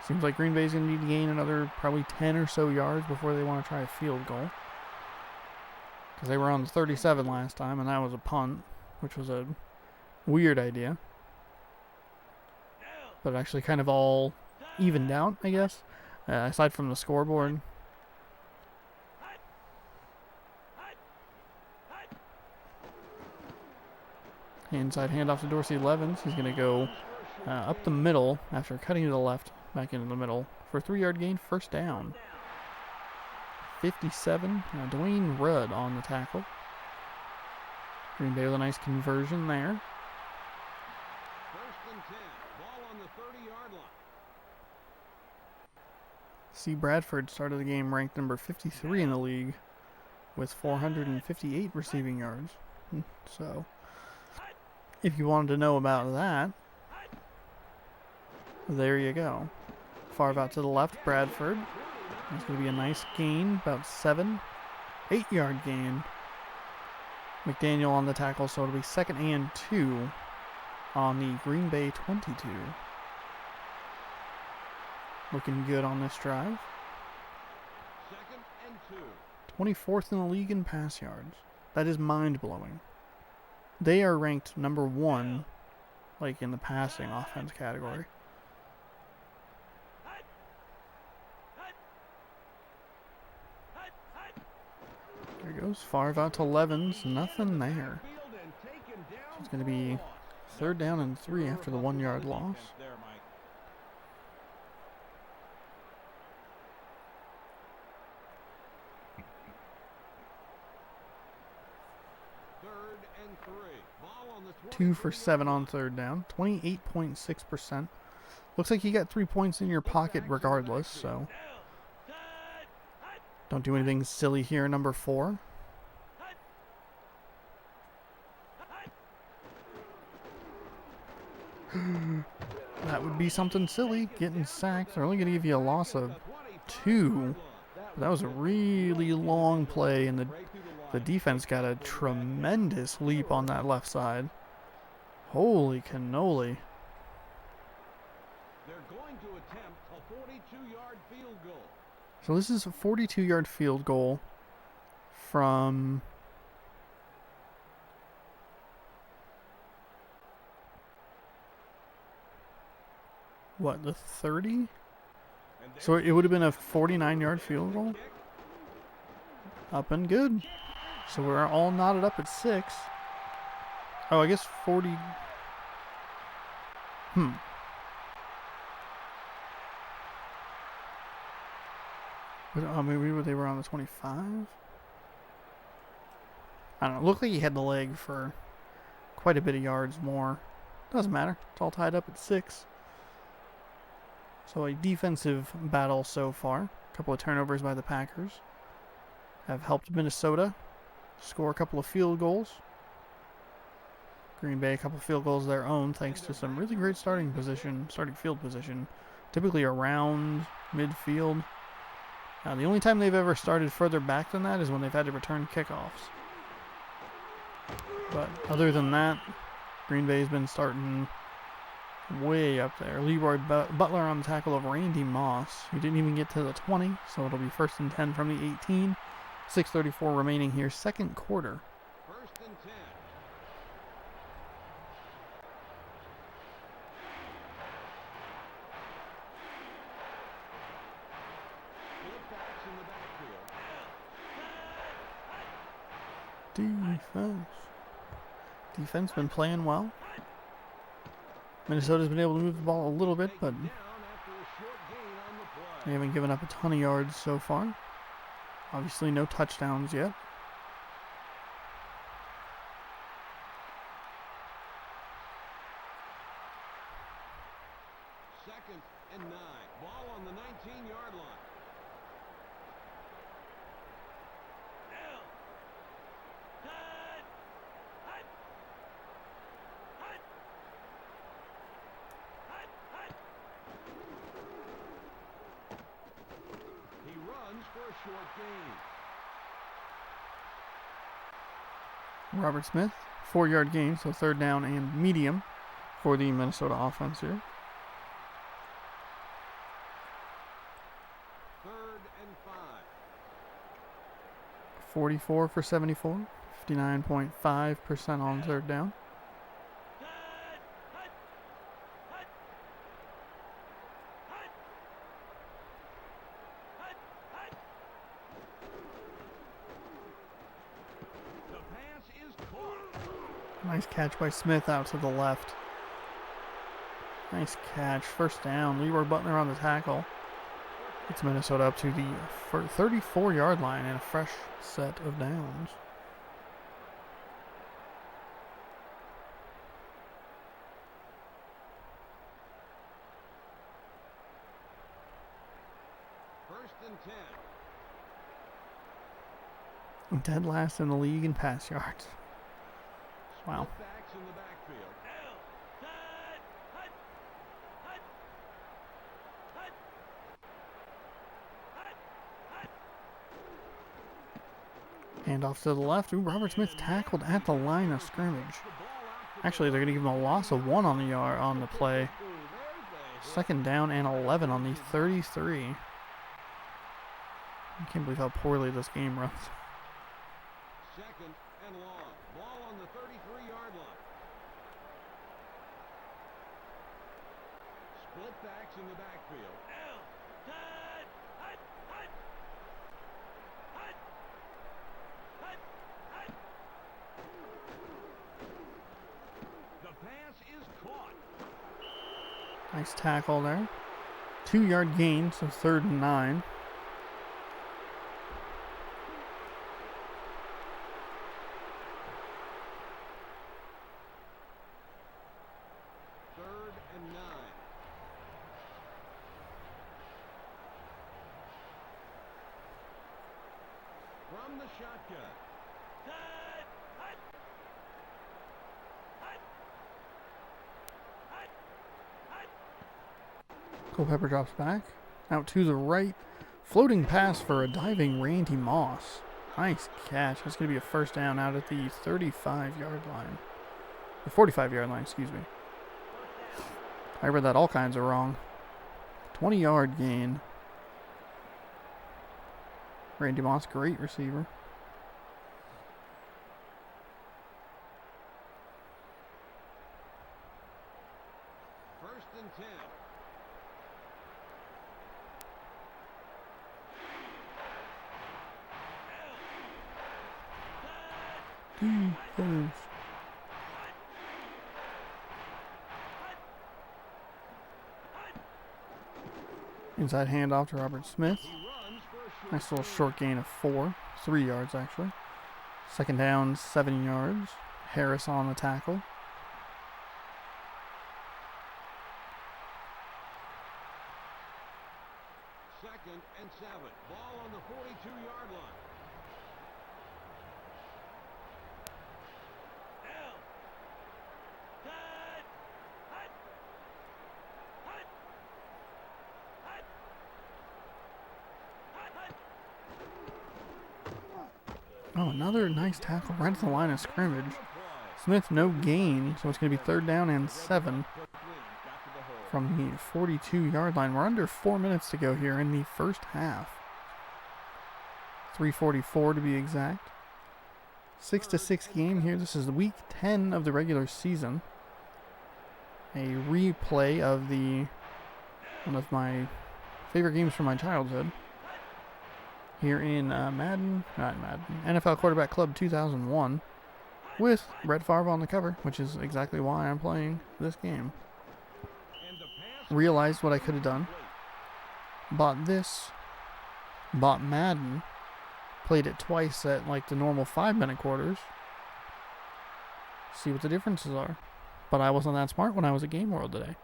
Seems like Green Bay's going to need to gain another probably 10 or so yards before they want to try a field goal. Because they were on the 37 last time, and that was a punt, which was a weird idea. But actually kind of all evened out, I guess, aside from the scoreboard. Inside handoff to Dorsey Levens. He's going to go up the middle after cutting to the left, back into the middle for a 3-yard gain, 1st down. 57. Dwayne Rudd on the tackle. Green Bay with a nice conversion there. 1st and 10. Ball on the 30-yard line. C. Bradford started the game ranked number 53 in the league with 458 receiving yards. So, if you wanted to know about that, there you go. Favre out to the left, Bradford. That's going to be a nice gain, about 8-yard gain. McDaniel on the tackle, so it'll be 2nd and 2 on the Green Bay 22. Looking good on this drive. 2nd and 2. 24th in the league in pass yards. That is mind-blowing. They are ranked number 1, like in the passing offense category. There goes Favre out to Levens. Nothing there. So it's going to be 3rd down and 3 after the 1-yard loss. Two for 7 on 3rd down. 28.6%. Looks like you got 3 points in your pocket regardless, so don't do anything silly here. Number 4. That would be something silly, getting sacked. They're only going to give you a loss of 2. That was a really long play, and the defense got a tremendous leap on that left side. Holy cannoli. They're going to attempt a 42-yard field goal. So this is a 42-yard field goal from... what, the 30? So it would have been a 49-yard field goal. Up and good. So we're all knotted up at 6. Oh, I guess 40... Oh, maybe they were on the 25? I don't know. Looked like he had the leg for quite a bit of yards more. Doesn't matter. It's all tied up at 6. So a defensive battle so far. A couple of turnovers by the Packers have helped Minnesota score a couple of field goals. Green Bay a couple of field goals of their own thanks to some really great starting field position. Typically around midfield. The only time they've ever started further back than that is when they've had to return kickoffs. But other than that, Green Bay's been starting way up there. Leroy Butler on the tackle of Randy Moss. He didn't even get to the 20, so it'll be 1st and 10 from the 18. 6:34 remaining here, second quarter. 1st and 10. Split backs in the backfield. Defense been playing well. Minnesota's been able to move the ball a little bit, but they haven't given up a ton of yards so far. Obviously no touchdowns yet. Second and 9. Ball on the 19-yard line. He runs for a short gain. Robert Smith, 4-yard gain, so 3rd down and medium for the Minnesota offense here. 3rd and 5. 44 for 74, 59.5% on 3rd down. Nice catch by Smith out to the left. Nice catch. 1st down. Leroy Butler on the tackle. It's Minnesota up to the 34-yard line and a fresh set of downs. First and 10. Dead last in the league in pass yards. Wow. Backs in the backfield. And off to the left. Ooh, Robert Smith tackled at the line of scrimmage. Actually, they're going to give him a loss of 1 on the play. 2nd down and 11 on the 33. I can't believe how poorly this game runs. 2nd and long. Ball on the 33-yard line. Split backs in the backfield. The pass is caught. Nice tackle there. 2-yard gain, so 3rd and 9. From the shotgun. Culpepper drops back. Out to the right. Floating pass for a diving Randy Moss. Nice catch. That's going to be a first down out at the 35-yard line. The 45-yard line, excuse me. I read that all kinds of wrong. 20-yard gain. Randy Moss, great receiver. First and 10. Defense. Inside handoff to Robert Smith. He runs for a short Nice little short gain of 4. 3 yards, actually. Second down, 7 yards. Harris on the tackle. Second and 7. Ball on the 42-yard line. Oh, another nice tackle right at the line of scrimmage. Smith, no gain, so it's going to be third down and 7 from the 42-yard line. We're under 4 minutes to go here in the first half. 3:44 to be exact. 6-6 game here. This is week 10 of the regular season. A replay of one of my favorite games from my childhood. Here in NFL Quarterback Club 2001 with Brett Favre on the cover, which is exactly why I'm playing this game. Realized what I could have done. Bought this. Bought Madden. Played it twice at like the normal 5-minute quarters. See what the differences are. But I wasn't that smart when I was at Game World today.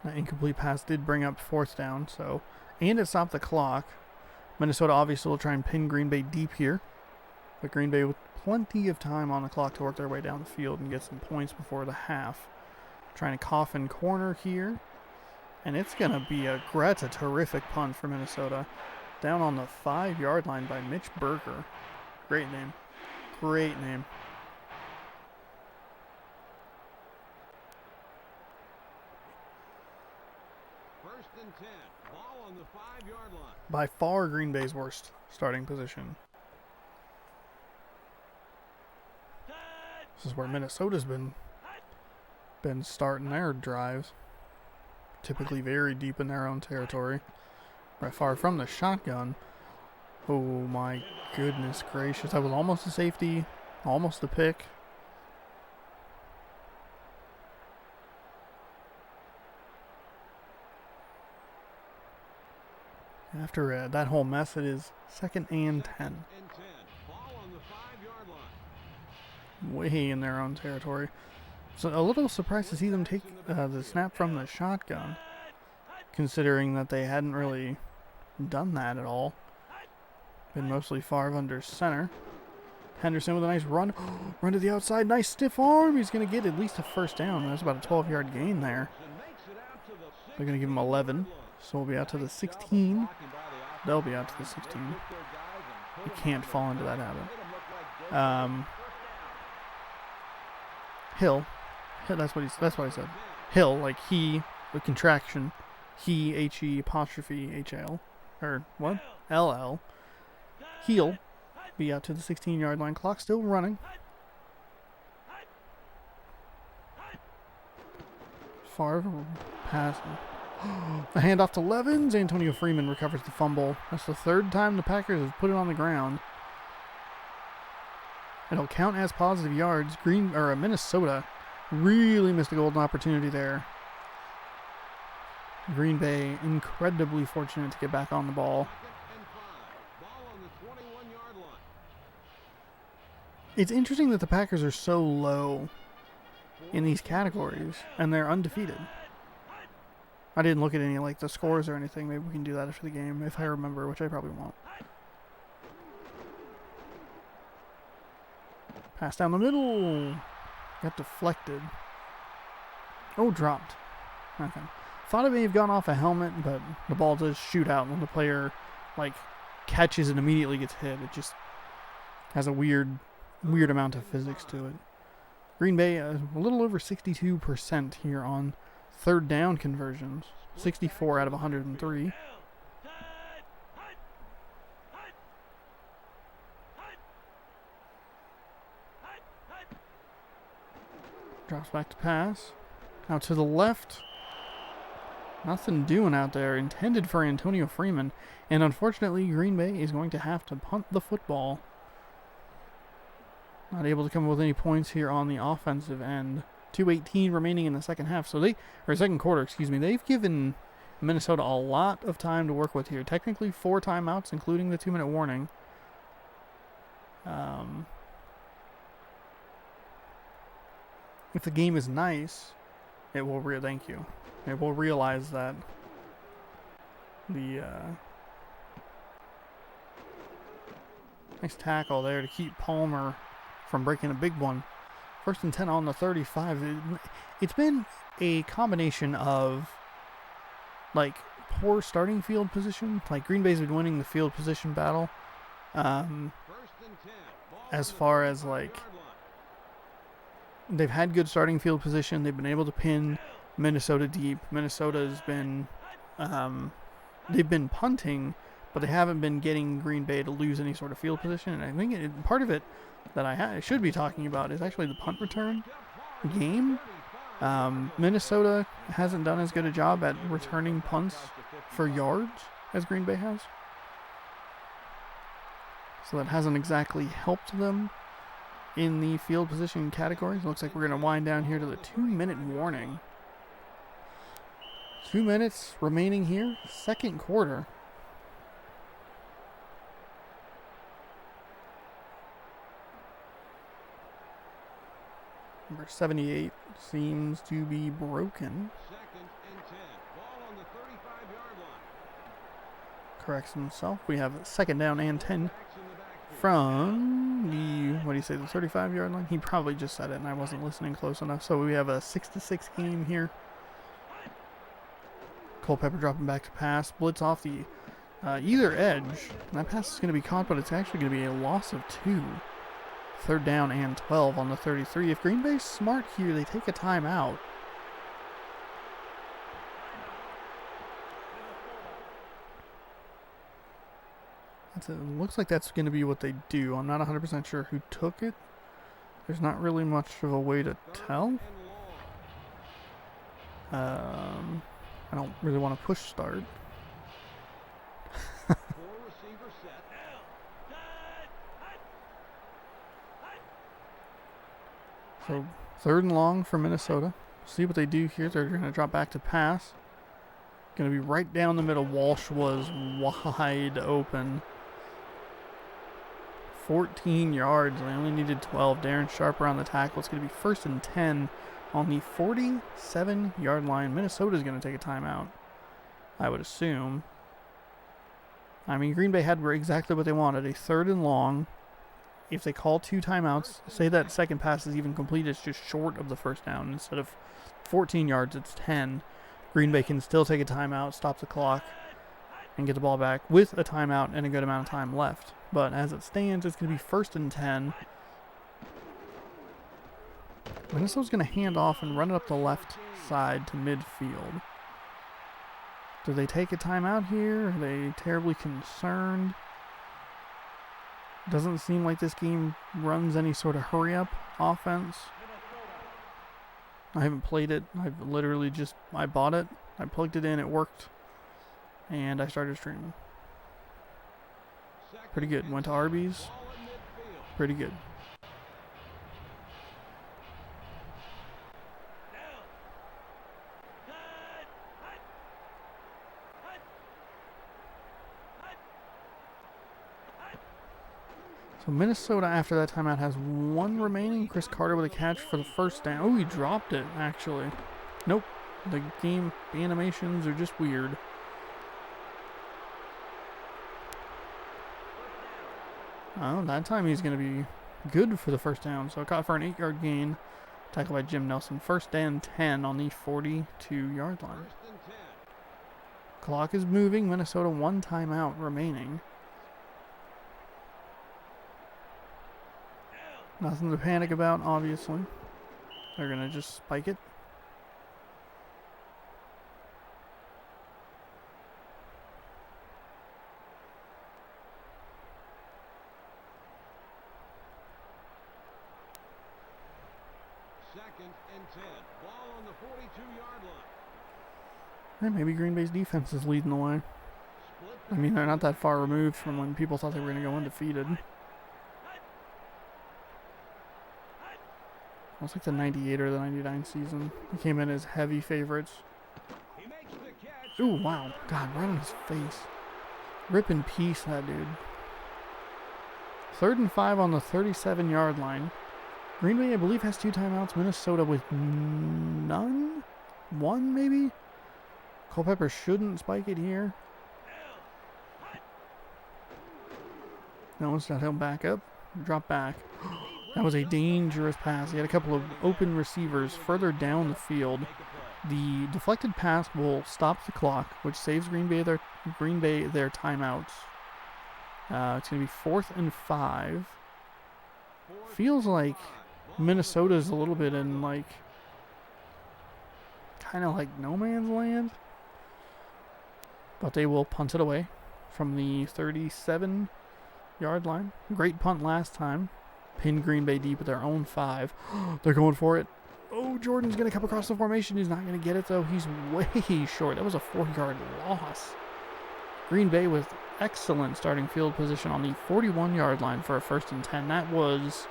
That incomplete pass did bring up fourth down, and it stopped the clock. Minnesota obviously will try and pin Green Bay deep here, but Green Bay with plenty of time on the clock to work their way down the field and get some points before the half. Trying to coffin corner here, and it's going to be a terrific punt for Minnesota. Down on the 5-yard line by Mitch Berger. Great name. Great name. First and 10. Ball on the 5-yard line. By far Green Bay's worst starting position. This is where Minnesota's been starting their drives. Typically very deep in their own territory. Brett Favre from the shotgun. Oh my goodness gracious. That was almost a safety. Almost a pick. After that whole mess, it is second and 10. Ball on the 5-yard line. Way in their own territory. So a little surprised to see them take the snap from the shotgun, considering that they hadn't really done that at all. Been mostly Favre under center. Henderson with a nice run. Run to the outside. Nice stiff arm. He's going to get at least a first down. That's about a 12-yard gain there. They're going to give him 11. So we'll be out to the 16. They'll be out to the 16. You can't fall into that habit. Hill. That's what I said. Hill, like he, with contraction. He, H-E, apostrophe, H-L. Or what? L-L. Heel. Be out to the 16-yard line. Clock still running. Favre passing. A handoff to Levins. Antonio Freeman recovers the fumble. That's the third time the Packers have put it on the ground. It'll count as positive yards. Minnesota really missed a golden opportunity there. Green Bay incredibly fortunate to get back on the ball. It's interesting that the Packers are so low in these categories, and they're undefeated. I didn't look at any like the scores or anything. Maybe we can do that after the game if I remember, which I probably won't. Pass down the middle. Got deflected. Oh, dropped. Okay. Thought it may have gone off a helmet, but the ball does shoot out when the player, like, catches and immediately gets hit. It just has a weird amount of physics to it. Green Bay, a little over 62% here on third down conversions. 64 out of 103. Drops back to pass. Out to the left. Nothing doing out there. Intended for Antonio Freeman. And unfortunately, Green Bay is going to have to punt the football. Not able to come up with any points here on the offensive end. 2:18 remaining in the second half. Second quarter, excuse me. They've given Minnesota a lot of time to work with here. Technically 4 timeouts, including the 2-minute warning. If the game is nice, it will thank you. It will realize that the nice tackle there to keep Palmer from breaking a big one. 1st and 10 on the 35. It's been a combination of like poor starting field position. Like Green Bay's been winning the field position battle. As far as like they've had good starting field position. They've been able to pin Minnesota deep. Minnesota's been they've been punting, but they haven't been getting Green Bay to lose any sort of field position. And I think part of it that I should be talking about is actually the punt return game. Minnesota hasn't done as good a job at returning punts for yards as Green Bay has. So that hasn't exactly helped them in the field position categories. Looks like we're going to wind down here to the 2-minute warning. 2 minutes remaining here, second quarter. Number 78 seems to be broken. 2nd and 10. Ball on the 35-yard line. Corrects himself. We have 2nd down and 10 Backs in the backfield. from the 35-yard line? He probably just said it and I wasn't listening close enough. So we have a 6-6 game here. Culpepper dropping back to pass. Blitz off the either edge. And that pass is going to be caught, but it's actually going to be a loss of 2. 3rd down and 12 on the 33. If Green Bay's smart here, they take a timeout. Looks like that's going to be what they do. I'm not 100% sure who took it. There's not really much of a way to tell. I don't really want to push start. Four-receiver set. So 3rd and long for Minnesota. See what they do here. They're going to drop back to pass. Going to be right down the middle. Walsh was wide open. 14 yards. They only needed 12. Darren Sharp around the tackle. It's going to be 1st and 10 on the 47-yard line. Minnesota's going to take a timeout, I would assume. I mean, Green Bay had exactly what they wanted. A 3rd and long. If they call 2 timeouts, say that second pass is even complete, it's just short of the 1st down. Instead of 14 yards, it's 10. Green Bay can still take a timeout, stop the clock, and get the ball back with a timeout and a good amount of time left. But as it stands, it's going to be 1st and 10. Minnesota's going to hand off and run it up the left side to midfield. Do they take a timeout here? Are they terribly concerned? Doesn't seem like this game runs any sort of hurry-up offense. I haven't played it. I bought it. I plugged it in. It worked. And I started streaming. Pretty good. Went to Arby's. Pretty good. So Minnesota, after that timeout, has 1 remaining. Chris Carter with a catch for the 1st down. Oh, he dropped it, actually. Nope. The animations are just weird. Oh, that time he's going to be good for the 1st down. So caught for an 8-yard gain. Tackle by Jim Nelson. First and 10 on the 42-yard line. First and 10. Clock is moving. Minnesota 1 timeout remaining. Nothing to panic about, obviously. They're going to just spike it. Second and 10. Ball on the 42-yard line. And maybe Green Bay's defense is leading the way. I mean, they're not that far removed from when people thought they were going to go undefeated. It was like the 98 or the 99 season. They came in as heavy favorites. He makes the catch. Ooh, wow. God, right on his face. Rip in peace, that dude. 3rd and 5 on the 37-yard line. Green Bay, I believe, has 2 timeouts. Minnesota with none? 1, maybe? Culpepper shouldn't spike it here. No, it's not held back up. Drop back. That was a dangerous pass. He had a couple of open receivers further down the field. The deflected pass will stop the clock, which saves Green Bay their timeouts. It's going to be 4th and 5. Feels like Minnesota's a little bit in like kind of like no man's land. But they will punt it away from the 37-yard line. Great punt last time. Pinned Green Bay deep at their own 5. They're going for it. Oh, Jordan's going to come across the formation. He's not going to get it, though. He's way short. That was a 4-yard loss. Green Bay with excellent starting field position on the 41-yard line for a 1st and 10. That was...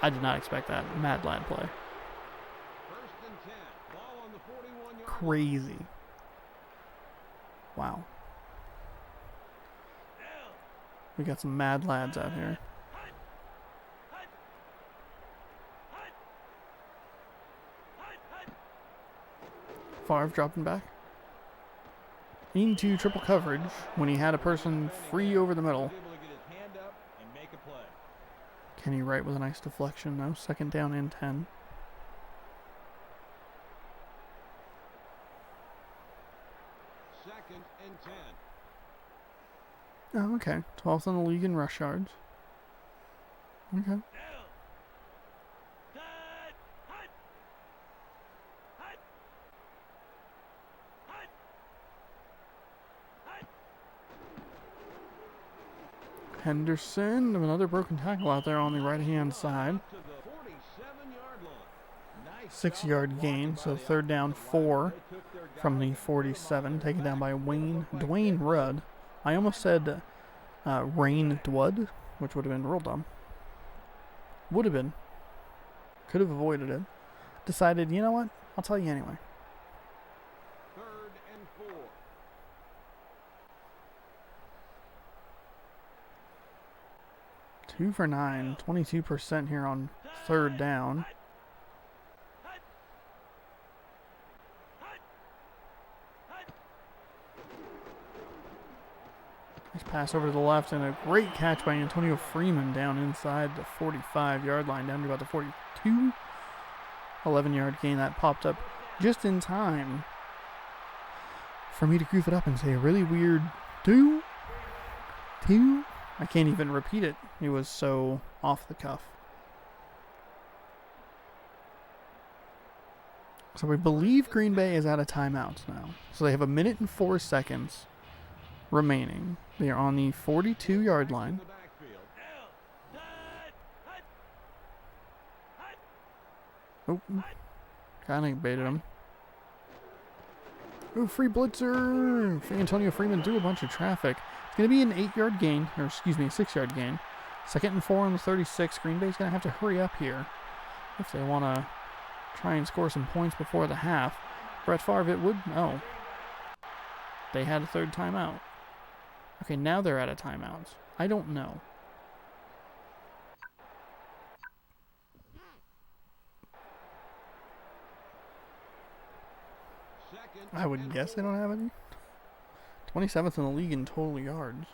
I did not expect that. Mad lad play. First and 10. Ball on the 41-yard line. Crazy. Wow. We got some mad lads out here. Favre dropping back into triple coverage when he had a person free over the middle. Able to get his hand up and make a play. Kenny Wright with a nice deflection though. 2nd down and 10. Second and 10. Oh, okay. 12th in the league in rush yards. Okay. Henderson, another broken tackle out there on the right-hand side. To the 47-yard line. Nice 6-yard gain, so 3rd down 4 from the 47, taken down by Dwayne Rudd. I almost said Rain Dwud, which would have been real dumb. Would have been. Could have avoided it. Decided, you know what? I'll tell you anyway. 3rd and 4. 2 for 9, 22% here on 3rd down. Nice pass over to the left and a great catch by Antonio Freeman down inside the 45-yard line, down to about the 42. 11-yard gain that popped up just in time for me to goof it up and say a really weird 2. I can't even repeat it. It was so off the cuff. So we believe Green Bay is out of timeouts now. So they have 1 minute and 4 seconds remaining. They are on the 42-yard line. Oh, kind of baited him. Oh, free blitzer! Antonio Freeman threw a bunch of traffic. It's going to be an 8-yard gain, or excuse me, a 6-yard gain. 2nd and 4 on the 36. Green Bay's going to have to hurry up here if they want to try and score some points before the half. Brett Favre, it would... Oh. They had a 3rd timeout. Okay, now they're out of timeouts. I don't know. I would guess they don't have any. 27th in the league in total yards.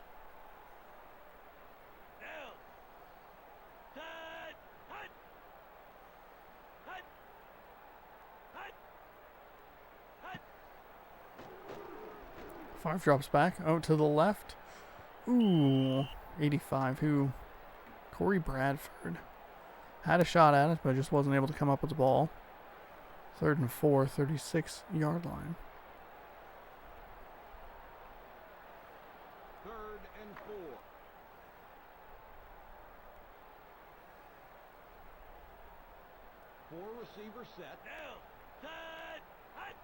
Favre drops back. Oh, to the left. Ooh, 85. Who? Corey Bradford. Had a shot at it, but just wasn't able to come up with the ball. 3rd and 4, 36-yard line. 3rd and 4. Four receiver set. Now, cut, hut,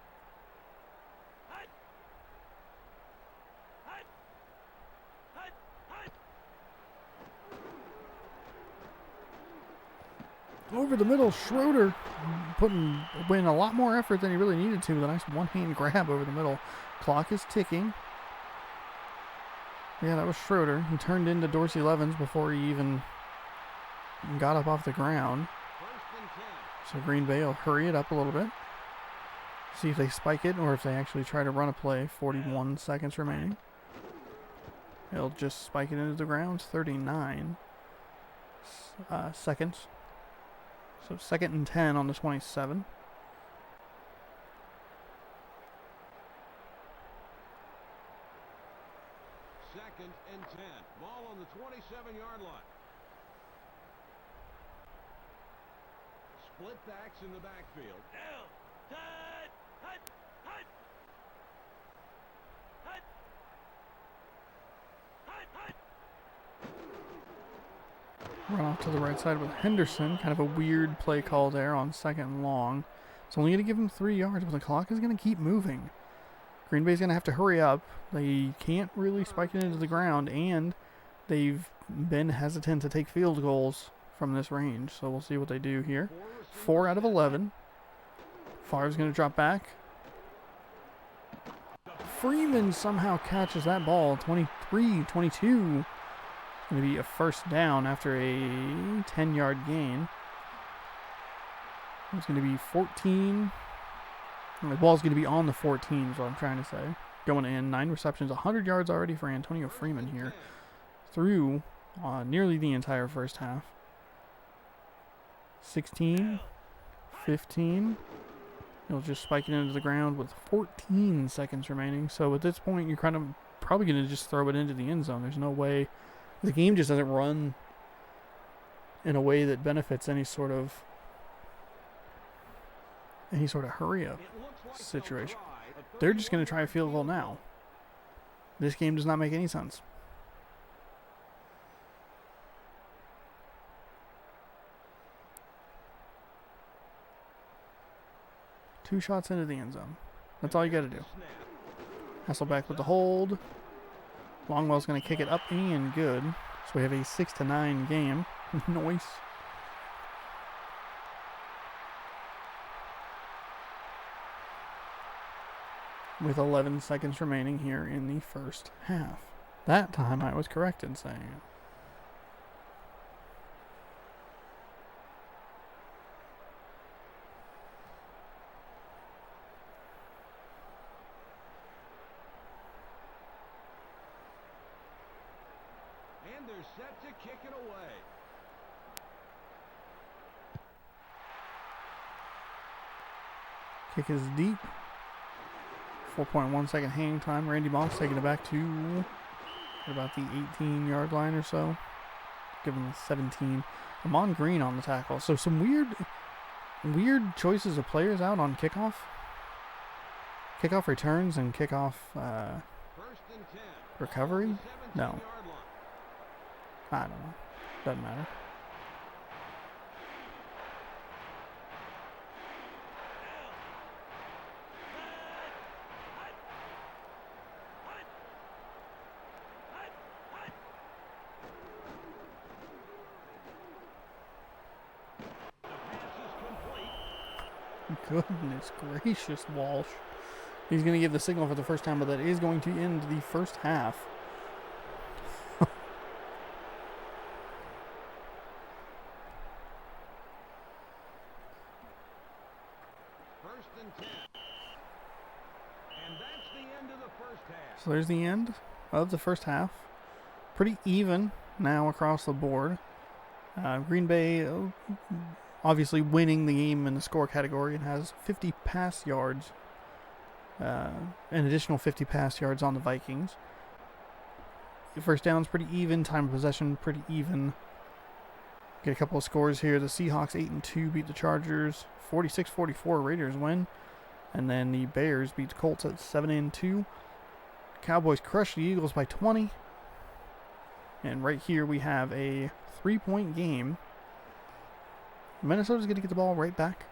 hut, hut, hut, hut. Over the middle, Schroeder putting in a lot more effort than he really needed to with a nice one-hand grab over the middle. Clock is ticking. Yeah, that was Schroeder. He turned into Dorsey Levens before he even got up off the ground. So Green Bay will hurry it up a little bit. See if they spike it or if they actually try to run a play. 41 seconds remaining. They'll just spike it into the ground. 39 seconds. So 2nd and 10 on the 27. Second and 10. Ball on the 27-yard line. Split backs in the backfield. Now, cut, hut, hut, hut, hut, hut. Run off to the right side with Henderson. Kind of a weird play call there on 2nd and long. It's only going to give him 3 yards, but the clock is going to keep moving. Green Bay's going to have to hurry up. They can't really spike it into the ground, and they've been hesitant to take field goals from this range. So we'll see what they do here. 4 out of 11. Favre's going to drop back. Freeman somehow catches that ball. 23-22. Going to be a first down after a 10-yard gain. It's going to be 14. The ball's going to be on the 14 is what I'm trying to say. Going in. 9 receptions. 100 yards already for Antonio Freeman here. Through nearly the entire first half. 16. 15. He'll just spike it into the ground with 14 seconds remaining. So at this point, you're kind of probably going to just throw it into the end zone. There's no way. The game just doesn't run in a way that benefits any sort of hurry up situation. They're just going to try a field goal now. This game does not make any sense. Two shots into the end zone. That's all you got to do. Hasselback with the hold. Longwell's going to kick it up and good. So we have a 6-9 game. Nice. With 11 seconds remaining here in the first half. That time I was correct in saying it. And they're set to kick it away. Kick is deep. 4.1 second hang time. Randy Moss taking it back to about the 18-yard line or so. Giving the 17. Amon Green on the tackle. So some weird choices of players out on kickoff. Kickoff returns and kickoff recovery? No. I don't know. Doesn't matter. Goodness gracious, Walsh. He's going to give the signal for the first time, but that is going to end the first half. First and 10. And that's the end of the first half. So there's the end of the first half. Pretty even now across the board. Green Bay obviously winning the game in the score category and has 50 pass yards An additional 50 pass yards on the Vikings. The first down's pretty even. Time of possession pretty even. Get a couple of scores here. The Seahawks 8-2 beat the Chargers. 46-44 Raiders win. And then the Bears beat the Colts at 7-2. Cowboys crushed the Eagles by 20. And right here we have a 3-point game. Minnesota's going to get the ball right back.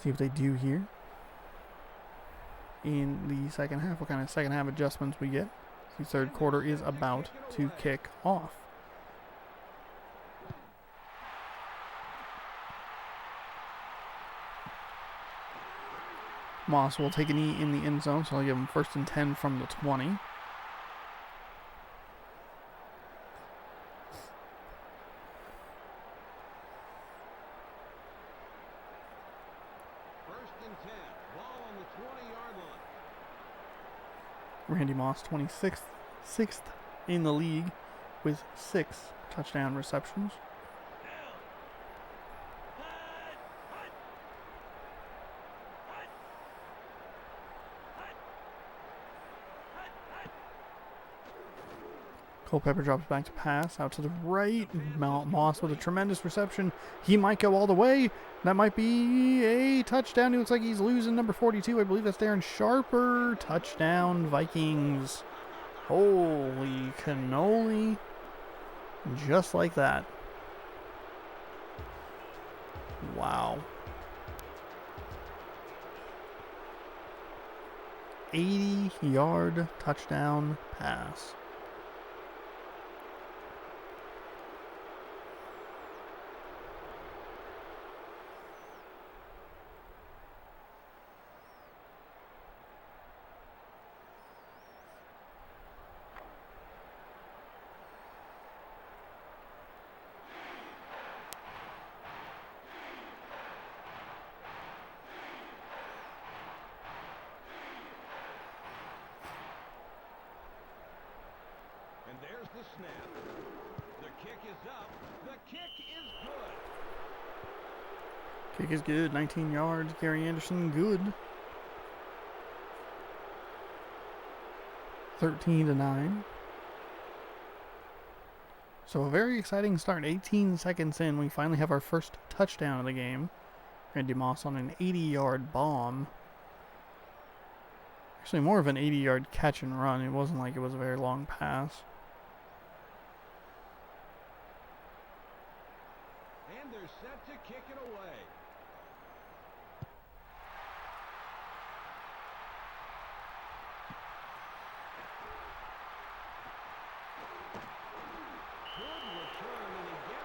See what they do here in the second half. What kind of second half adjustments we get. The third quarter is about to kick off. Moss will take a knee in the end zone, so I'll give him 1st and 10 from the 20. Randy Moss, 6th in the league with 6 touchdown receptions. Culpepper drops back to pass, out to the right. Moss with a tremendous reception. He might go all the way. That might be a touchdown. It looks like he's losing number 42. I believe that's Darren Sharper. Touchdown, Vikings. Holy cannoli. Just like that. Wow. 80-yard touchdown pass. There's the snap. The kick is up. The kick is good. Kick is good. 19 yards. Gary Anderson, good. 13-9. So a very exciting start. 18 seconds in, we finally have our first touchdown of the game. Randy Moss on an 80-yard bomb. Actually, more of an 80-yard catch and run. It wasn't like it was a very long pass. And they're set to kick it away.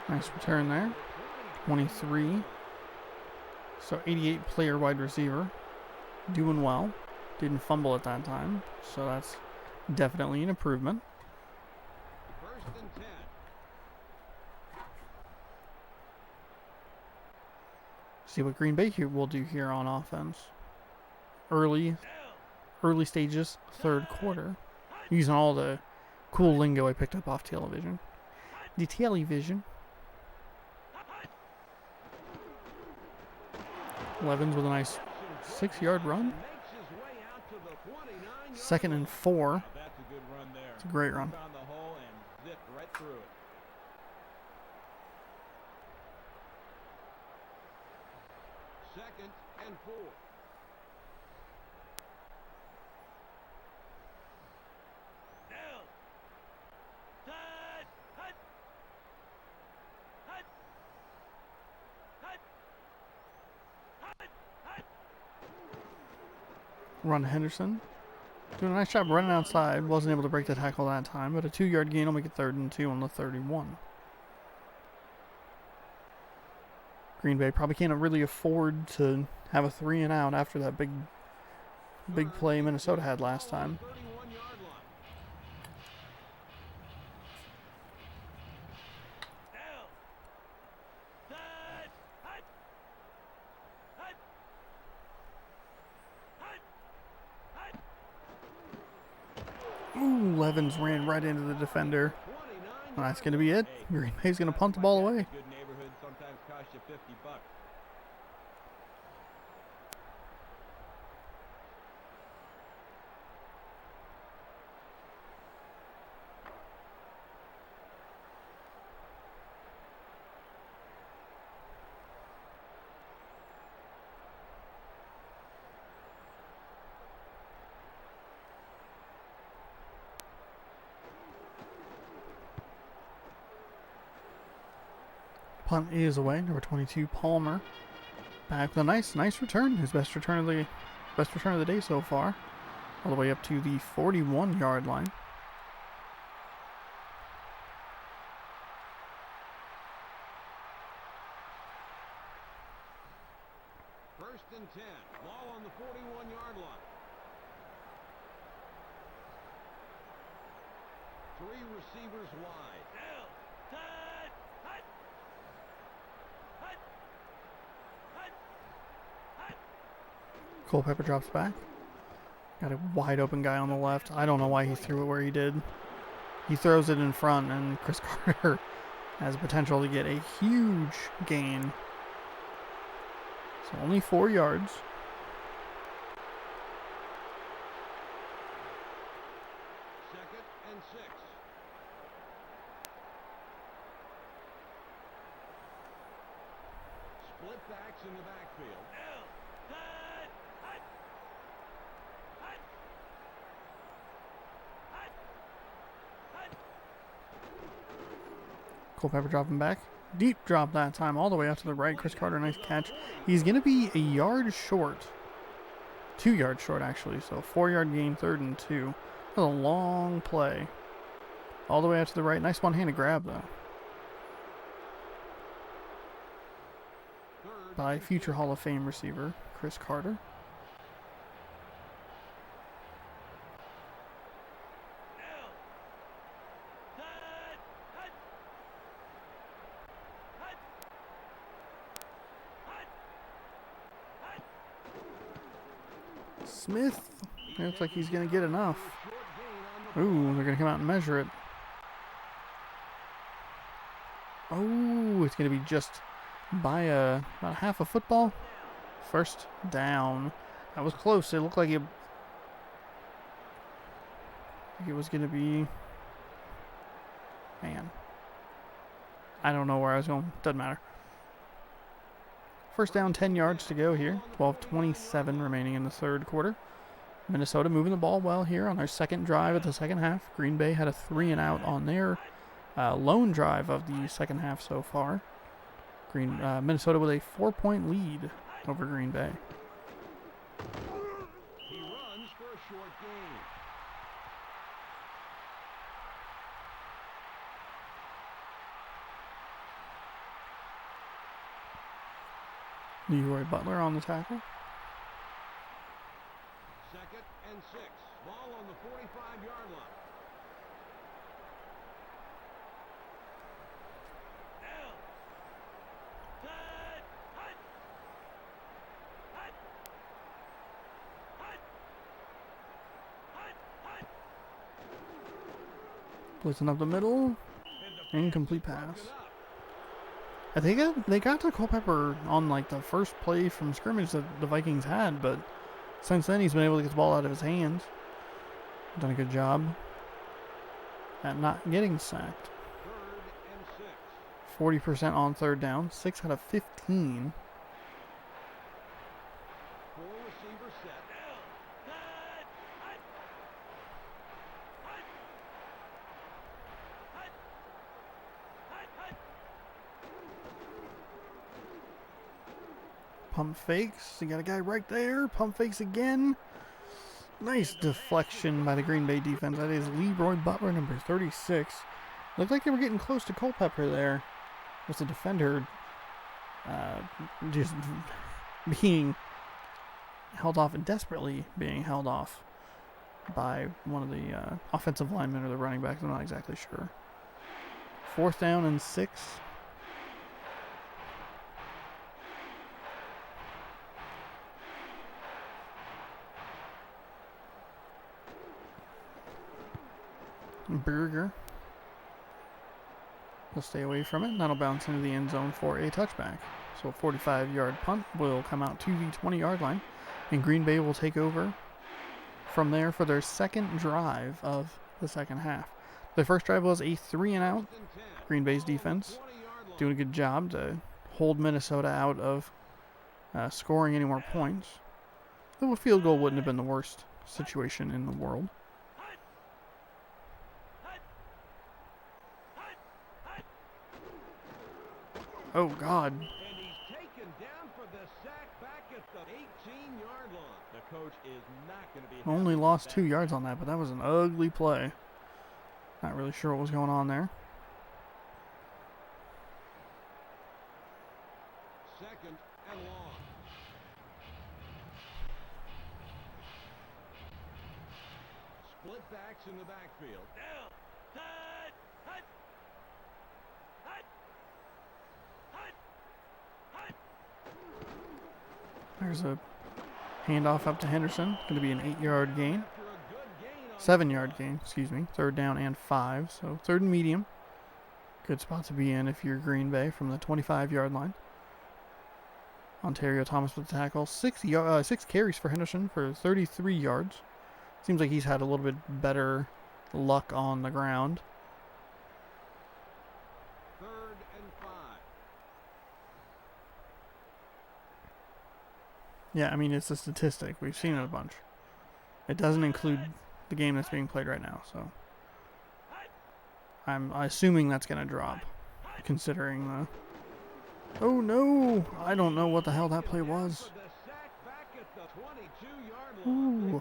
Nice return there. 23. So 88 player wide receiver. Doing well. Didn't fumble at that time. So that's definitely an improvement. 1st and 10. See what Green Bay will do here on offense. Early stages, third quarter. Using all the cool lingo I picked up off television. The television. Levens with a nice 6-yard run. 2nd and 4. That's a good run there. It's a great run. Found the hole and zipped right through it. Second and 4. Run Henderson. Doing a nice job running outside. Wasn't able to break the tackle that time, but a 2-yard gain will make it 3rd and 2 on the 31. Green Bay probably can't really afford to have a 3 and out after that big play Minnesota had last time. 31-yard line. Ooh, Levens ran right into the defender. Well, that's going to be it. Green Bay's going to punt the ball away. Good neighborhood sometimes costs you $50. Punt is away. Number 22, Palmer, back with a nice return. His best return of the day so far, all the way up to the 41-yard line. First and 10. Ball on the 41-yard line. 3 receivers wide. Now, touch, hut, hut, hut, hut. Culpepper drops back. Got a wide open guy on the left. I don't know why he threw it where he did. He throws it in front, and Chris Carter has potential to get a huge gain. So only 4 yards. Second and 6. Split backs in the backfield. Now, touch, hut, hut, hut, hut. Culpepper dropping back. Deep drop that time, all the way out to the right. Chris Carter, nice catch. He's going to be a yard short. 2 yards short, actually. So 4-yard gain, 3rd and 2. That's a long play. All the way out to the right. Nice one-handed grab, though, by future Hall of Fame receiver Chris Carter. Smith, looks like he's going to get enough. Ooh, they're going to come out and measure it. Oh, it's going to be just by about half a football. First down. That was close. It looked like it was going to be... Man. I don't know where I was going. Doesn't matter. First down, 10 yards to go here. 12:27 remaining in the 3rd quarter. Minnesota moving the ball well here on their second drive of the second half. Green Bay had a 3-and-out on their lone drive of the second half so far. Minnesota with a 4-point lead over Green Bay. He runs for a short gain. Leroy Butler on the tackle. Second and 6. Ball on the 45-yard line. Now, touch, hut, hut, hut, hut, hut. Blitzing up the middle. Incomplete pass. I think they got to Culpepper on like the first play from scrimmage that the Vikings had, but since then he's been able to get the ball out of his hands. Done a good job at not getting sacked. 40% on 3rd down, 6 out of 15. 4 receiver set. Pump fakes. You got a guy right there. Pump fakes again. Nice deflection by the Green Bay defense. That is Leroy Butler, number 36. Looked like they were getting close to Culpepper there. Was the defender just being held off and desperately being held off by one of the offensive linemen or the running backs. I'm not exactly sure. 4th down and 6. Berger will stay away from it, and that'll bounce into the end zone for a touchback. So a 45-yard punt will come out to the 20-yard line, and Green Bay will take over from there for their second drive of the second half. The first drive was a 3-and-out. Green Bay's defense doing a good job to hold Minnesota out of scoring any more points. Though a field goal wouldn't have been the worst situation in the world. Oh, God. And he's taken down for the sack back at the 18-yard line. The coach is not going to be Only happy with lost that. 2 yards on that, but that was an ugly play. Not really sure what was going on there. Second and long. Split backs in the backfield. Down. Hut. Hut. Hut. Hut. Hut. There's a handoff up to Henderson. Going to be an 8-yard gain. After a good gain on 7-yard gain, excuse me. 3rd down and 5. So 3rd and medium. Good spot to be in if you're Green Bay from the 25-yard line. Ontario Thomas with the tackle. 6 carries for Henderson for 33 yards. Seems like he's had a little bit better luck on the ground. 3rd and 5. Yeah, I mean, it's a statistic. We've seen it a bunch. It doesn't include the game that's being played right now, so I'm assuming that's going to drop, considering the... Oh, no! I don't know what the hell that play was. Ooh.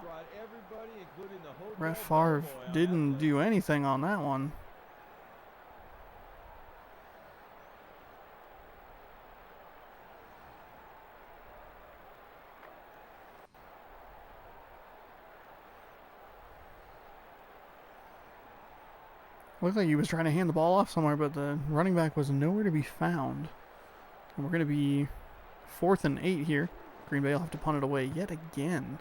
Brett Favre didn't do anything on that one. Looked like he was trying to hand the ball off somewhere, but the running back was nowhere to be found. And we're going to be 4th and 8 here. Green Bay will have to punt it away yet again.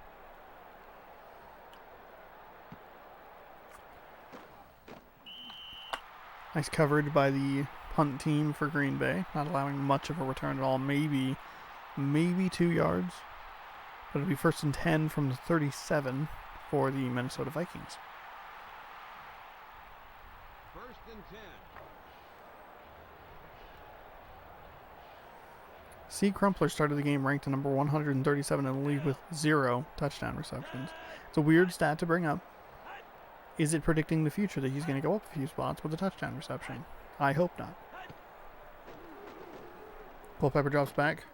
Nice coverage by the punt team for Green Bay, not allowing much of a return at all. Maybe 2 yards. But it'll be 1st and 10 from the 37 for the Minnesota Vikings. 1st and 10. C. Crumpler started the game ranked at number 137 in the league with 0 touchdown receptions. It's a weird stat to bring up. Is it predicting the future that he's going to go up a few spots with a touchdown reception? I hope not. Culpepper drops back.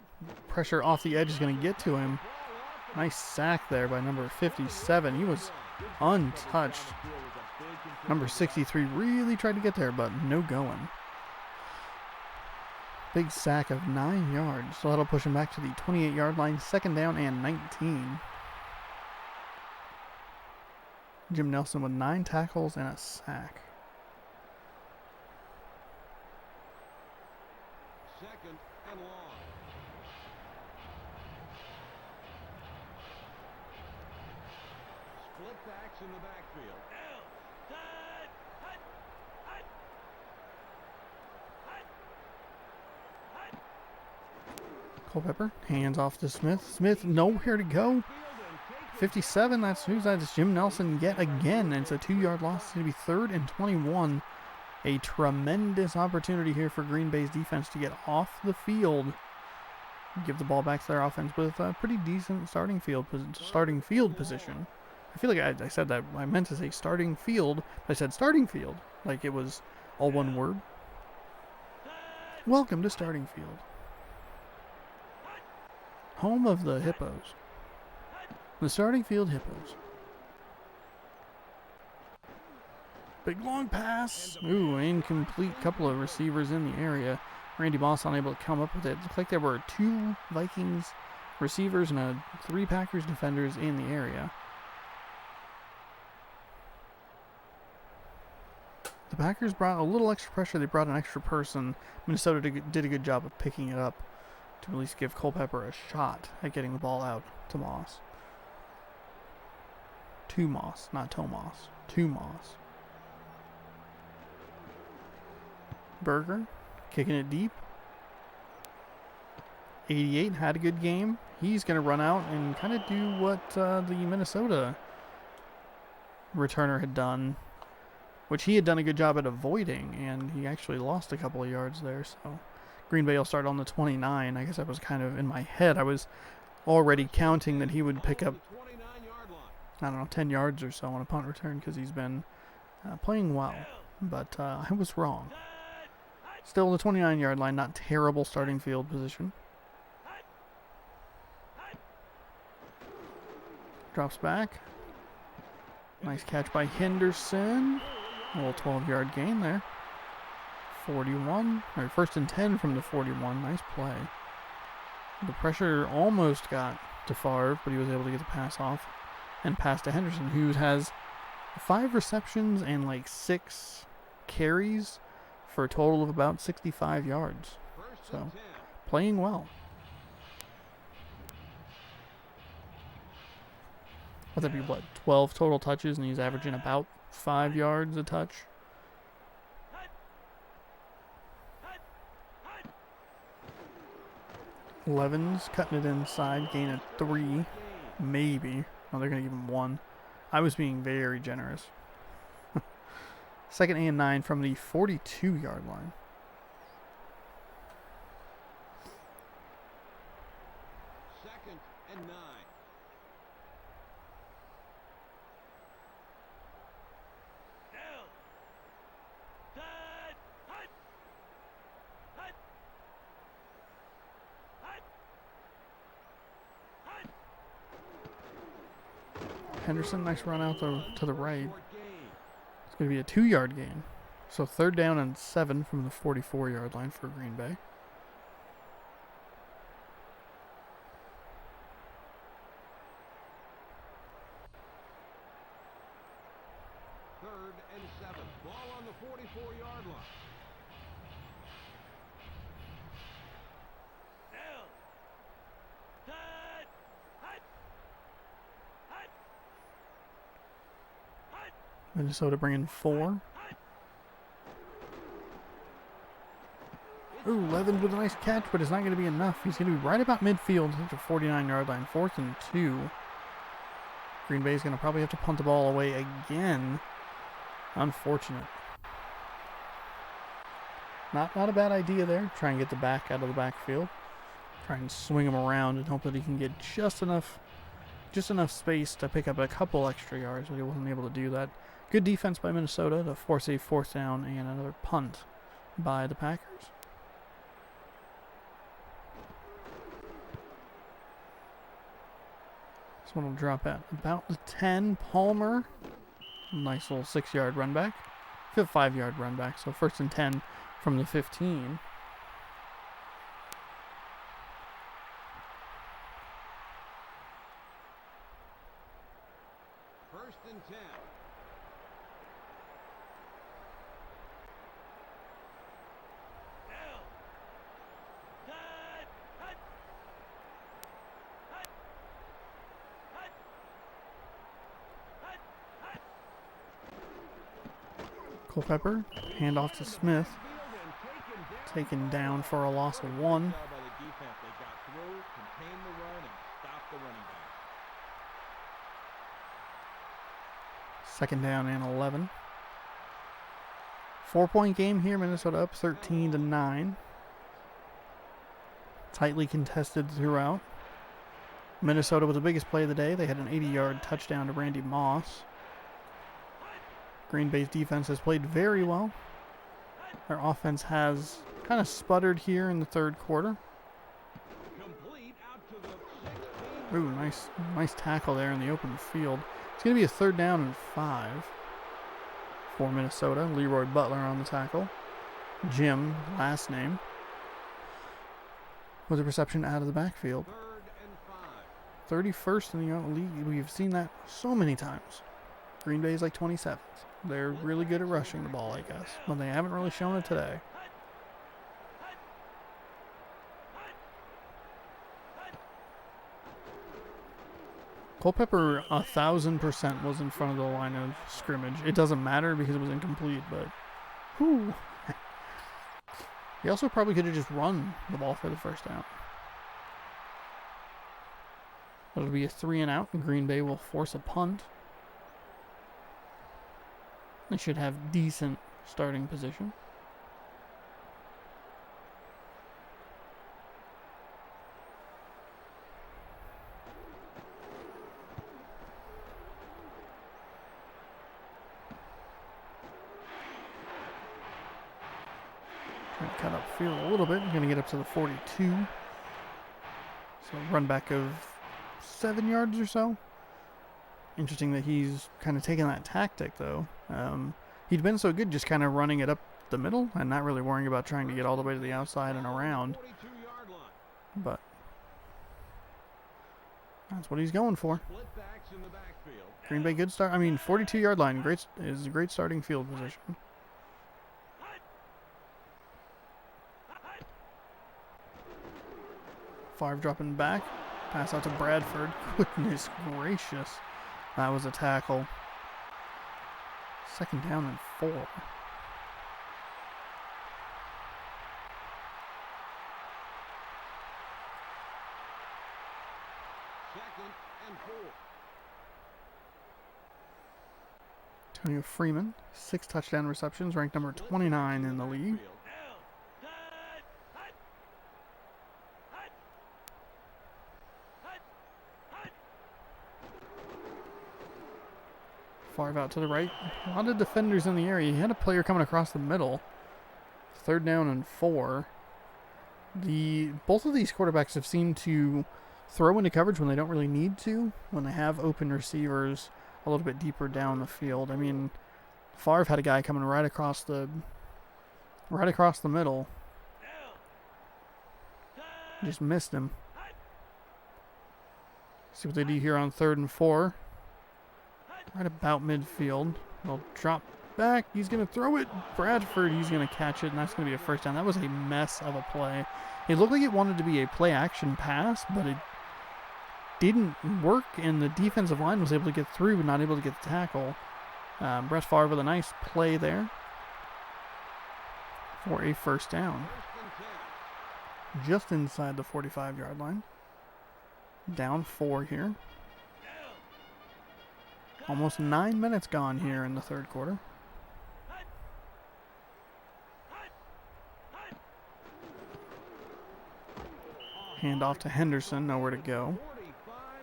Pressure off the edge is going to get to him. Nice sack there by number 57. He was untouched. Number 63 really tried to get there, but no going. Big sack of 9 yards. So that'll push him back to the 28-yard line. 2nd down and 19. Jim Nelson with 9 tackles and a sack. 2nd and long. Split backs in the backfield. Down. Hut. Hut. Hut. Hut. Hut. Culpepper hands off to Smith. Smith nowhere to go. 57, that's who's that? It's Jim Nelson yet again. It's a 2-yard loss. It's going to be 3rd and 21. A tremendous opportunity here for Green Bay's defense to get off the field. Give the ball back to their offense with a pretty decent starting field position. I feel like I said that. I meant to say starting field, but I said starting field. Like it was all one word. Welcome to Starting Field. Home of the Hippos. The Starting Field Hippos. Big long pass. Ooh, incomplete. Couple of receivers in the area. Randy Moss unable to come up with it. Looked like there were 2 Vikings receivers and 3 Packers defenders in the area. The Packers brought a little extra pressure. They brought an extra person. Minnesota did a good job of picking it up to at least give Culpepper a shot at getting the ball out to Moss. To Moss, not Tomas. To Moss. Berger, kicking it deep. 88 had a good game. He's going to run out and kind of do what the Minnesota returner had done, which he had done a good job at avoiding, and he actually lost a couple of yards there. So Green Bay will start on the 29. I guess that was kind of in my head. I was already counting that he would pick up, I don't know, 10 yards or so on a punt return because he's been playing well. But I was wrong. Still the 29-yard line, not terrible starting field position. Drops back. Nice catch by Henderson. A little 12-yard gain there. 41. Or 1st and 10 from the 41. Nice play. The pressure almost got to Favre, but he was able to get the pass off and pass to Henderson, who has 5 receptions and like 6 carries for a total of about 65 yards. So, playing well. Would that be, what, 12 total touches, and he's averaging about 5 yards a touch? Levin's cutting it inside, gain of 3, maybe. No, they're going to give him 1. I was being very generous. 2nd and 9 from the 42-yard line. Second and 9. Henderson, nice run out to the right. It's going to be a 2-yard gain. So 3rd down and 7 from the 44-yard line for Green Bay. Third and 7. Ball on the 44-yard line. Minnesota bringing 4. Ooh, Levin with a nice catch, but it's not going to be enough. He's going to be right about midfield at the 49-yard line. 4th and 2. Green Bay's going to probably have to punt the ball away again. Unfortunate. Not a bad idea there. Try and get the back out of the backfield. Try and swing him around and hope that he can get just enough space to pick up a couple extra yards, but he wasn't able to do that. Good defense by Minnesota to force a 4th down and another punt by the Packers. This one will drop at about the 10. Palmer, nice little 6-yard run back. 5-yard run back, so 1st and 10 from the 15. First and 10. Culpepper, handoff to Smith. Taken down for a loss of 1. Second down and 11. 4-point game here. Minnesota up 13-9. Tightly contested throughout. Minnesota was the biggest play of the day. They had an 80-yard touchdown to Randy Moss. Green Bay's defense has played very well. Their offense has kind of sputtered here in the 3rd quarter. Ooh, nice tackle there in the open field. It's going to be a 3rd down and 5 for Minnesota. Leroy Butler on the tackle. Jim, last name, with a reception out of the backfield. 31st in the league. We've seen that so many times. Green Bay is like 27th. They're really good at rushing the ball, I guess, but they haven't really shown it today. Culpepper 1,000% was in front of the line of scrimmage. It doesn't matter because it was incomplete, but whew. He also probably could have just run the ball for the 1st down. It'll be a 3 and out, and Green Bay will force a punt. They should have decent starting position. Trying to cut up field a little bit. Going to get up to the 42. So run back of 7 yards or so. Interesting that he's kind of taking that tactic, though. He'd been so good just kind of running it up the middle and not really worrying about trying to get all the way to the outside and around. But that's what he's going for. Green Bay, good start. I mean, 42-yard line, is a great starting field position. Favre dropping back. Pass out to Bradford. Goodness gracious. That was a tackle. 2nd down and 4. Antonio Freeman, 6 touchdown receptions, ranked number 29 in the league. Favre out to the right. A lot of defenders in the area. He had a player coming across the middle. 3rd down and 4. Both of these quarterbacks have seemed to throw into coverage when they don't really need to, when they have open receivers a little bit deeper down the field. I mean, Favre had a guy coming right across the middle. Just missed him. See what they do here on 3rd and 4. Right about midfield. They'll drop back. He's going to throw it. Bradford, he's going to catch it, and that's going to be a 1st down. That was a mess of a play. It looked like it wanted to be a play-action pass, but it didn't work, and the defensive line was able to get through, but not able to get the tackle. Brett Favre with a nice play there for a 1st down. Just inside the 45-yard line. Down 4 here. Almost 9 minutes gone here in the 3rd quarter. Hand off to Henderson, nowhere to go.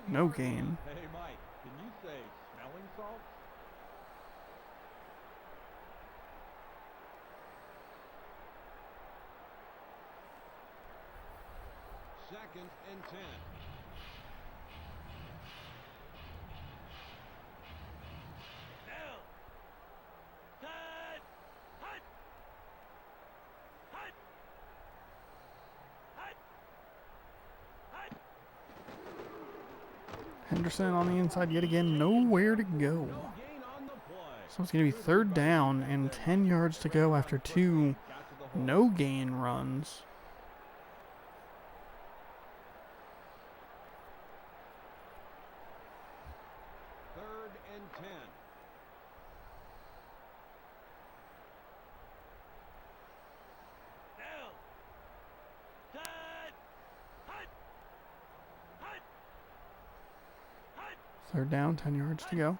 No gain. Hey, Mike, can you say smelling salts? 2nd and 10. Henderson on the inside yet again, nowhere to go. So it's going to be 3rd down and 10 yards to go after 2 no gain runs. Third and 10. Third down, 10 yards to go.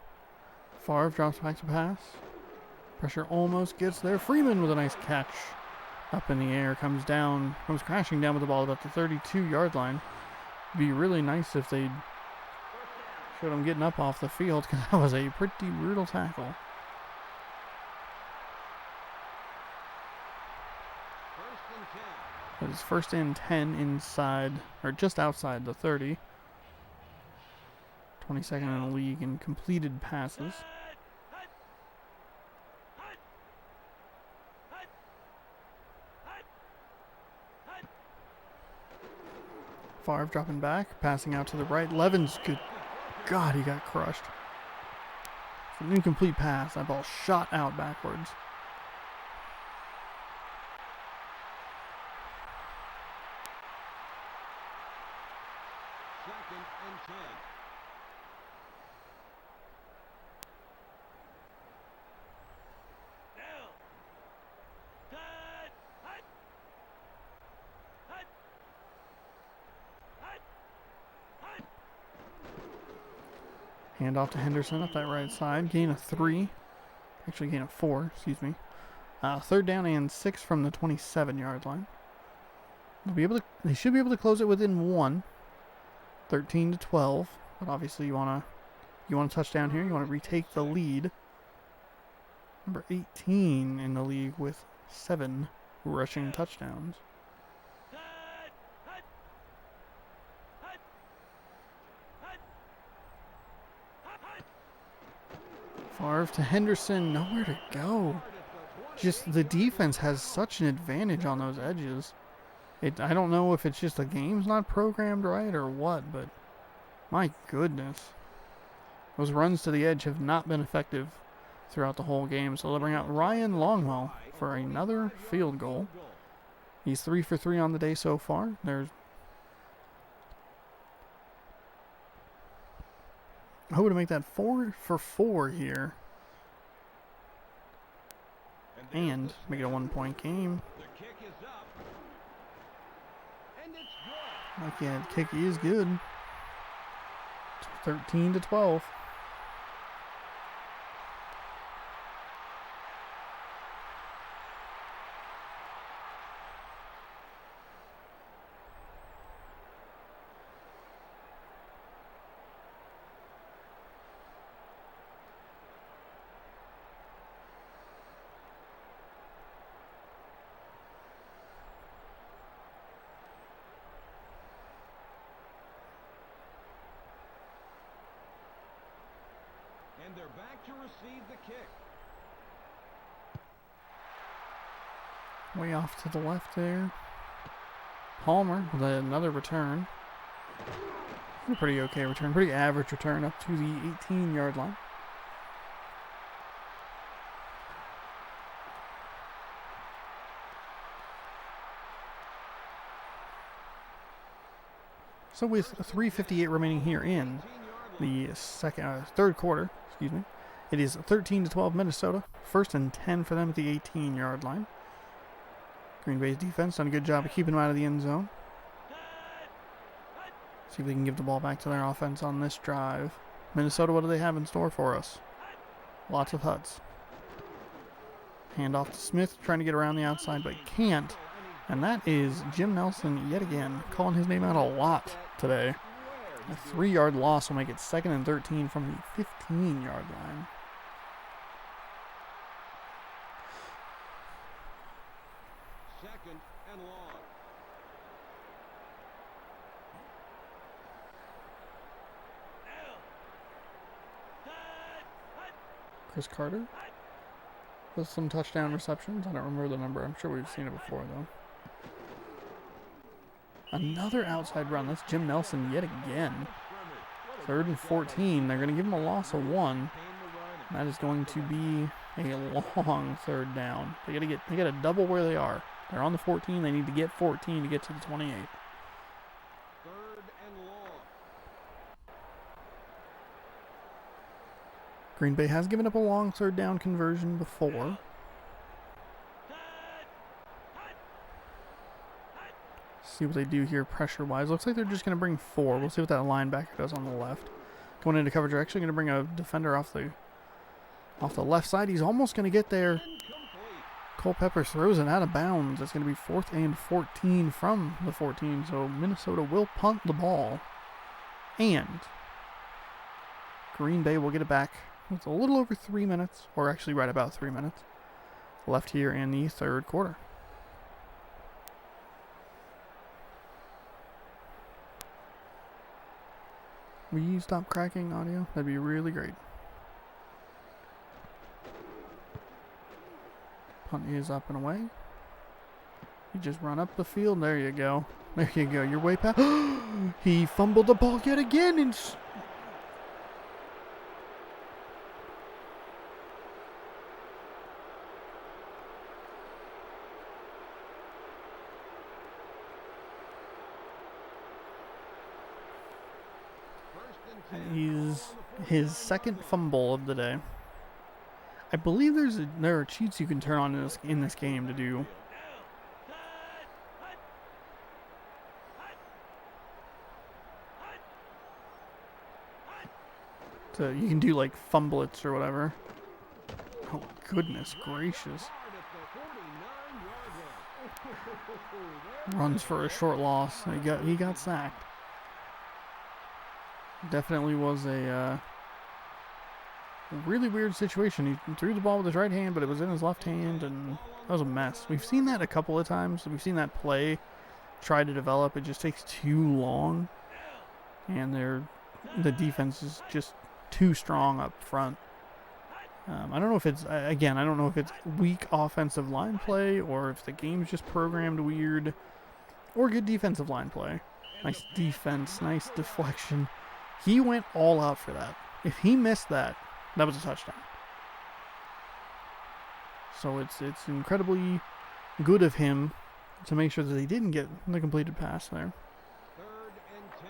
Favre drops back to pass. Pressure almost gets there. Freeman with a nice catch. Up in the air, comes crashing down with the ball about the 32-yard line. Be really nice if they showed him getting up off the field, because that was a pretty brutal tackle. That is 1st and 10 inside, or just outside the 30. 22nd in the league in completed passes. Favre dropping back, passing out to the right. Levens, good God, he got crushed. It's an incomplete pass. That ball shot out backwards. Hand off to Henderson up that right side. Gain of 3. Actually, gain of 4, excuse me. 3rd down and 6 from the 27-yard line. They should be able to close it within 1. 13-12. But obviously you want a touchdown here. You want to retake the lead. Number 18 in the league with 7 rushing touchdowns. Favre to Henderson, nowhere to go. Just the defense has such an advantage on those edges. I don't know if it's just the game's not programmed right or what, but my goodness. Those runs to the edge have not been effective throughout the whole game, so they'll bring out Ryan Longwell for another field goal. He's 3 for 3 on the day so far. I hope to make that 4 for 4 here. And make it a 1-point game. Yeah, the kick is good. 13-12. And they're back to receive the kick. Way off to the left there. Palmer with another return. A pretty okay return. Pretty average return up to the 18-yard line. So with 3:58 remaining here in the third quarter, it is 13-12 Minnesota. 1st and 10 for them at the 18-yard line. Green Bay's defense done a good job of keeping them out of the end zone. See if they can give the ball back to their offense on this drive. Minnesota, what do they have in store for us? Lots of huts. Hand off to Smith, trying to get around the outside, but can't. And that is Jim Nelson yet again, calling his name out a lot today. A 3-yard loss will make it 2nd and 13 from the 15-yard line. Second and long. Chris Carter with some touchdown receptions. I don't remember the number. I'm sure we've seen it before, though. Another outside run. That's Jim Nelson yet again. 3rd and 14. They're going to give him a loss of 1. That is going to be a long 3rd down. They got to double where they are. They're on the 14. They need to get 14 to get to the 28. 3rd and long. Green Bay has given up a long 3rd down conversion before. See what they do here pressure-wise. Looks like they're just going to bring 4. We'll see what that linebacker does on the left. Going into coverage, they're actually going to bring a defender off the left side. He's almost going to get there. Culpepper throws it out of bounds. It's going to be 4th and 14 from the 14. So Minnesota will punt the ball. And Green Bay will get it back with a little over 3 minutes, or actually right about 3 minutes, left here in the 3rd quarter. Will you stop cracking audio? That'd be really great. Punt is up and away. You just run up the field. There you go. There you go. You're way past. He fumbled the ball yet again. And he's his 2nd fumble of the day. I believe there are cheats you can turn on in this game to do. So you can do like fumblets or whatever. Oh goodness gracious! Runs for a short loss. He got sacked. Definitely was a really weird situation. He threw the ball with his right hand, but it was in his left hand, and that was a mess. We've seen that a couple of times. We've seen that play try to develop. It just takes too long, and the defense is just too strong up front. I don't know if it's, again, I don't know if it's weak offensive line play or if the game's just programmed weird, or good defensive line play. Nice defense, nice deflection. He went all out for that. If he missed that, that was a touchdown. So it's incredibly good of him to make sure that they didn't get the completed pass there. Third and 10.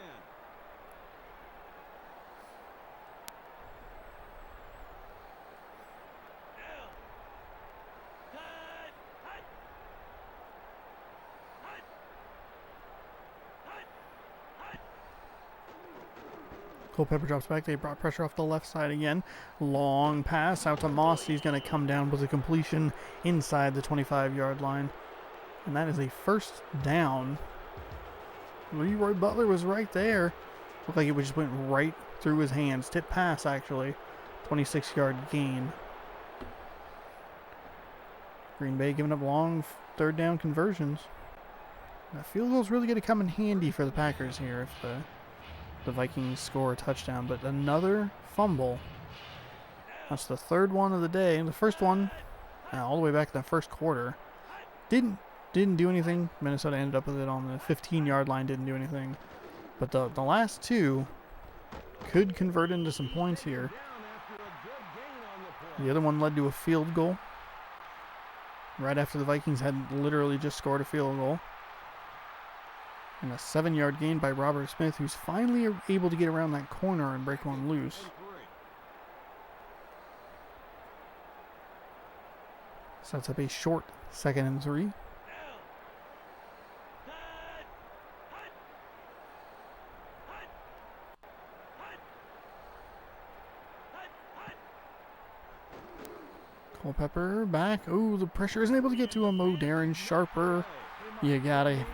Culpepper drops back. They brought pressure off the left side again. Long pass out to Moss. He's going to come down with a completion inside the 25-yard line. And that is a first down. Leroy Butler was right there. Looked like it just went right through his hands. Tip pass, actually. 26-yard gain. Green Bay giving up long third down conversions. That field goal's really going to come in handy for the Packers here if the Vikings score a touchdown. But another fumble. That's the third one of the day. The first one, all the way back in the first quarter, didn't do anything. Minnesota ended up with it on the 15-yard line. Didn't do anything. But the last two could convert into some points here. The other one led to a field goal right after the Vikings had literally just scored a field goal. And a 7-yard gain by Robert Smith, who's finally able to get around that corner and break one loose. Sets up a short 2nd and 3. Culpepper back. Oh, the pressure isn't able to get to him. Oh, Darren Sharper. You gotta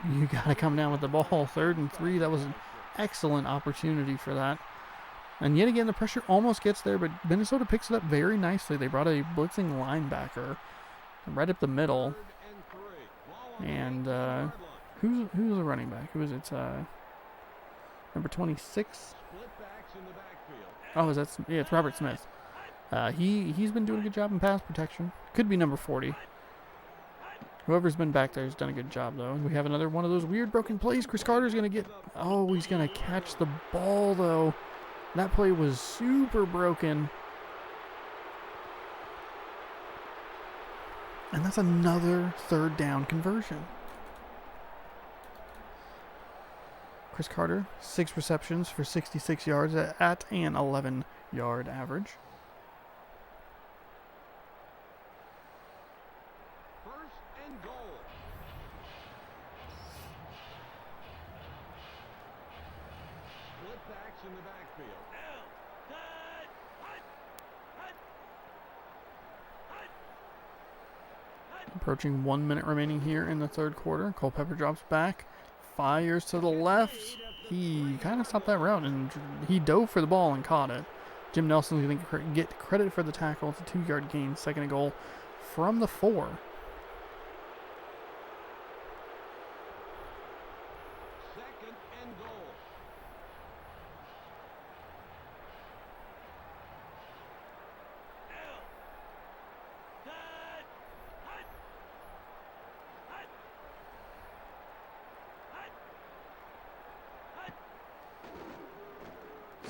come down with the ball. 3rd and 3. That was an excellent opportunity for that. And yet again, the pressure almost gets there, but Minnesota picks it up very nicely. They brought a blitzing linebacker right up the middle. And who's the running back? Who is it? Number 26. Oh, it's Robert Smith. He's been doing a good job in pass protection. Could be number 40. Whoever's been back there has done a good job, though. And we have another one of those weird broken plays. Chris Carter's going to get... Oh, he's going to catch the ball, though. That play was super broken. And that's another 3rd down conversion. Chris Carter, 6 receptions for 66 yards at an 11-yard average. Approaching 1 minute remaining here in the 3rd quarter. Culpepper drops back, fires to the left. He kind of stopped that route, and he dove for the ball and caught it. Jim Nelson's going to get credit for the tackle. It's a 2-yard gain, 2nd and goal from the 4.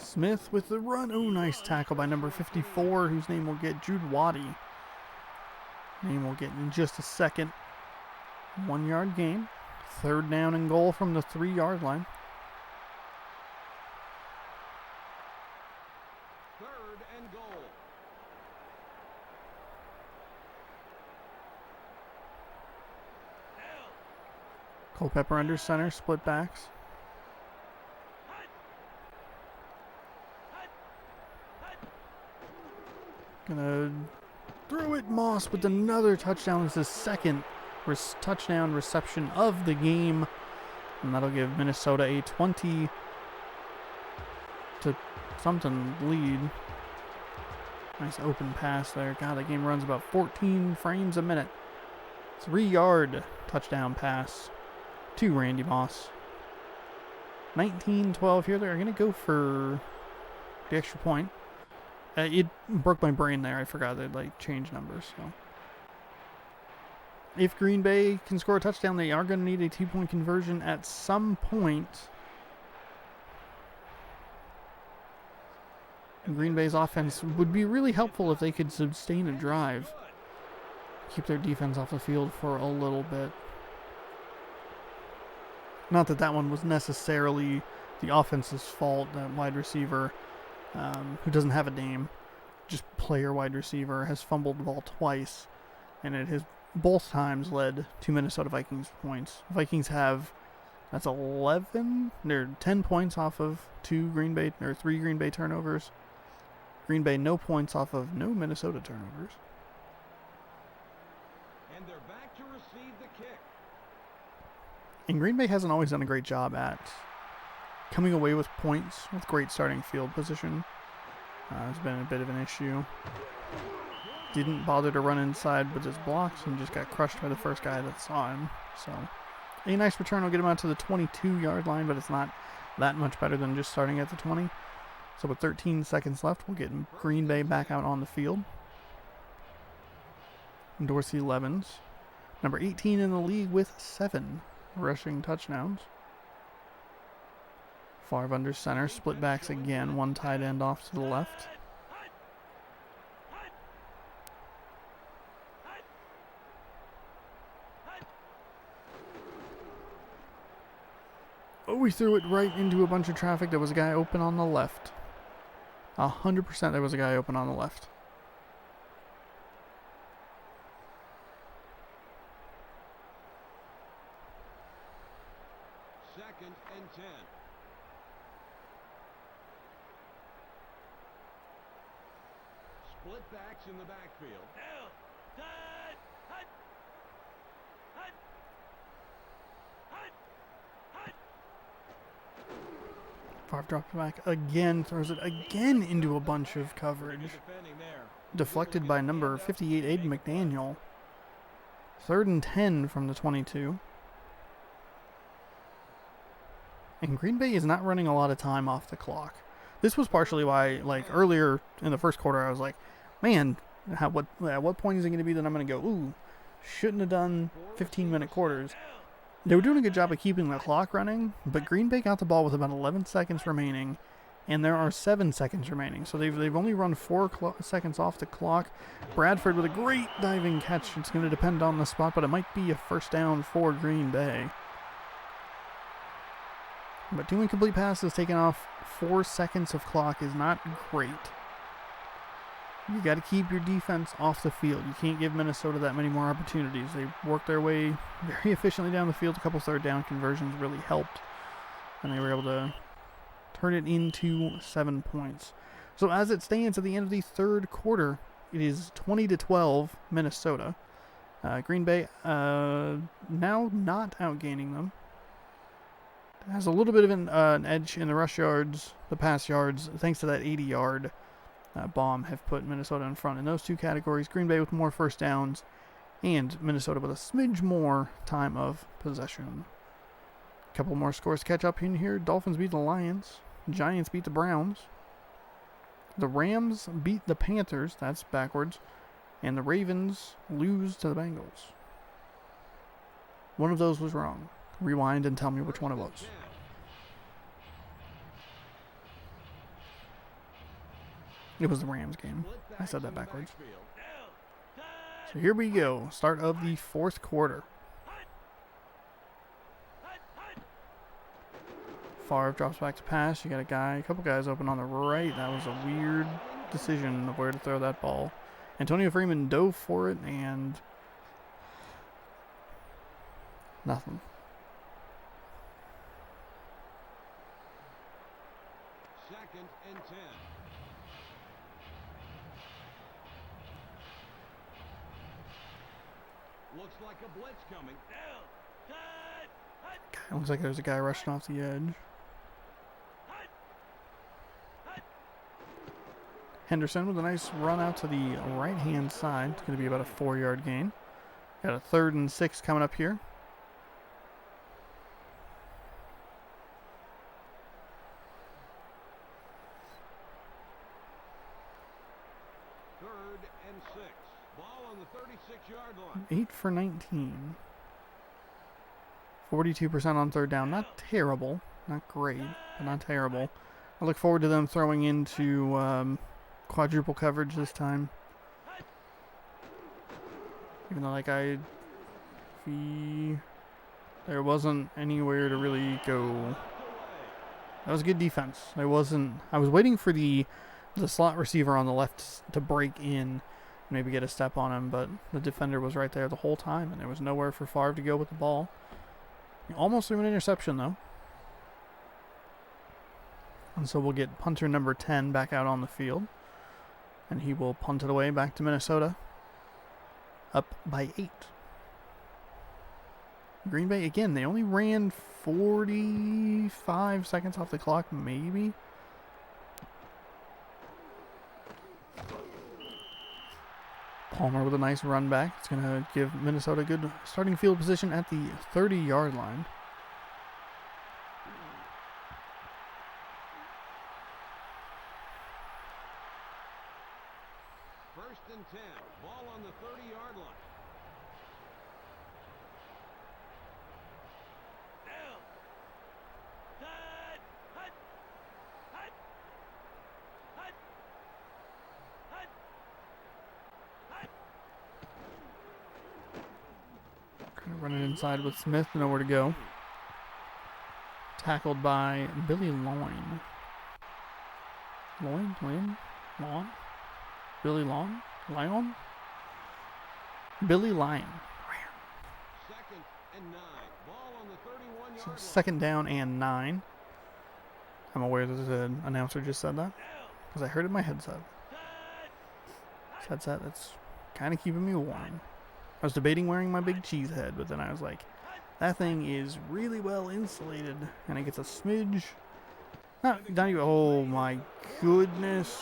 Smith with the run. Oh, nice tackle by number 54, whose name will get Jude Waddy. Name will get in just a second. 1-yard gain. 3rd down and goal from the 3-yard line. 3rd and goal. Culpepper under center, split backs. Gonna throw it. Moss with another touchdown. This is his 2nd touchdown reception of the game. And that'll give Minnesota a 20-something lead. Nice open pass there. God, that game runs about 14 frames a minute. 3-yard touchdown pass to Randy Moss. 19-12 here. They're going to go for the extra point. It broke my brain there. I forgot they'd like change numbers. So, if Green Bay can score a touchdown, they are going to need a 2-point conversion at some point. And Green Bay's offense would be really helpful if they could sustain a drive. Keep their defense off the field for a little bit. Not that that one was necessarily the offense's fault. That wide receiver, who doesn't have a name, just player wide receiver, has fumbled the ball twice. And it has both times led to Minnesota Vikings points. Vikings have, that's 11, they're 10 points off of 3 Green Bay turnovers. Green Bay no points off of no Minnesota turnovers. And they're back to receive the kick. And Green Bay hasn't always done a great job at coming away with points with great starting field position. It's been a bit of an issue. Didn't bother to run inside with his blocks and just got crushed by the first guy that saw him. So a nice return will get him out to the 22-yard line, but it's not that much better than just starting at the 20. So with 13 seconds left, we'll get Green Bay back out on the field. Dorsey Levens, number 18 in the league with 7 rushing touchdowns. Favre under center, split backs again, one tight end off to the left. Oh, we threw it right into a bunch of traffic. There was a guy open on the left. 100% there was a guy open on the left. Second and 10. Split backs in the backfield. Favre drops back again, throws it again into a bunch of coverage. Deflected by number 58, Aiden McDaniel. 3rd and 10 from the 22. And Green Bay is not running a lot of time off the clock. This was partially why, like, earlier in the first quarter, I was like, man, at what point is it going to be that I'm going to go, ooh, shouldn't have done 15-minute quarters. They were doing a good job of keeping the clock running, but Green Bay got the ball with about 11 seconds remaining, and there are 7 seconds remaining. So they've only run 4 seconds off the clock. Bradford with a great diving catch. It's going to depend on the spot, but it might be a first down for Green Bay. But 2 incomplete passes taken off 4 seconds of clock is not great. You got to keep your defense off the field. You can't give Minnesota that many more opportunities. They worked their way very efficiently down the field. A couple third down conversions really helped, and they were able to turn it into 7 points. So as it stands at the end of the third quarter, it is 20-12 Minnesota. Green Bay now not outgaining them. Has a little bit of an edge in the rush yards, the pass yards, thanks to that 80-yard bomb have put Minnesota in front in those 2 categories. Green Bay with more first downs, and Minnesota with a smidge more time of possession. A couple more scores to catch up in here. Dolphins beat the Lions. Giants beat the Browns. The Rams beat the Panthers. That's backwards. And the Ravens lose to the Bengals. One of those was wrong. Rewind and tell me which one it was. It was the Rams game. I said that backwards. So here we go. Start of the fourth quarter. Favre drops back to pass. You got a couple guys open on the right. That was a weird decision of where to throw that ball. Antonio Freeman dove for it and nothing. Second and 10. Looks like a blitz coming. Looks like there's a guy rushing off the edge. Henderson with a nice run out to the right-hand side. It's going to be about a 4-yard gain. Got a 3rd and 6 coming up here. Third and 6. Ball on the 36-yard line. 8 for 19. 42% on 3rd down. Not terrible. Not great, but not terrible. I look forward to them throwing into quadruple coverage this time. Even though, like, there wasn't anywhere to really go. That was good defense. I was waiting for the slot receiver on the left to break in, maybe get a step on him, but the defender was right there the whole time, and there was nowhere for Favre to go with the ball. He almost threw an interception, though. And so we'll get punter number 10 back out on the field. And he will punt it away back to Minnesota. Up by 8. Green Bay, again, they only ran 45 seconds off the clock, maybe. Palmer with a nice run back. It's going to give Minnesota a good starting field position at the 30-yard line. First and 10. Ball on the 30-yard line. Kind of running inside with Smith, nowhere to go. Tackled by Billy Loin. Lawn? Billy Long? Lion? Billy Lion. Second and 9. Ball on the 31-yard So line. 2nd down and 9. I'm aware that the announcer just said that because I heard it in my headset. This headset that's kind of keeping me warm. I was debating wearing my big cheese head, but then I was like, that thing is really well insulated, and it gets a smidge. Not even, oh my goodness.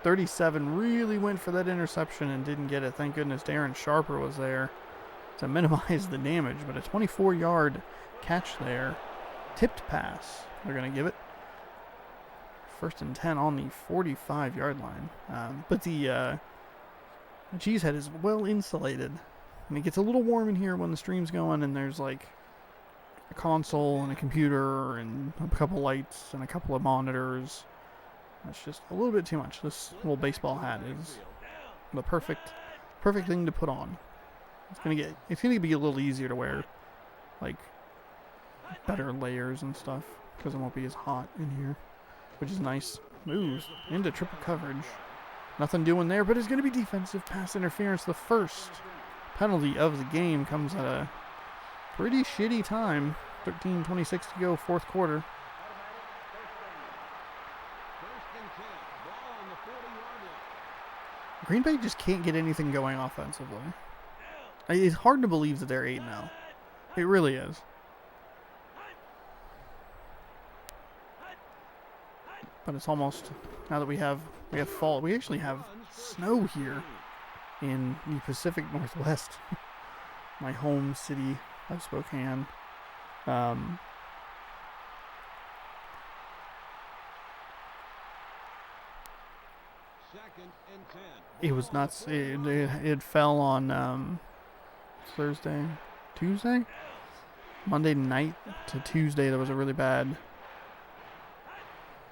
37 really went for that interception and didn't get it. Thank goodness Darren Sharper was there to minimize the damage, but a 24-yard catch there. Tipped pass, they're going to give it. 1st and 10 on the 45-yard line. But the cheesehead is well insulated, and it gets a little warm in here when the stream's going, and there's like a console and a computer and a couple lights and a couple of monitors. That's just a little bit too much. This little baseball hat is the perfect thing to put on. It's gonna be a little easier to wear, like better layers and stuff, because it won't be as hot in here, which is nice. Moves into triple coverage. Nothing doing there, but it's going to be defensive pass interference. The first penalty of the game comes at a pretty shitty time. 13:26 to go, 4th quarter. First and 10. Ball on the 40-yard line. Green Bay just can't get anything going offensively. It's hard to believe that they're 8-0. It really is. But it's almost, now that we have fall, we actually have snow here in the Pacific Northwest. My home city of Spokane. Second and 10. It was nuts. It fell on Tuesday? Monday night to Tuesday, there was a really bad...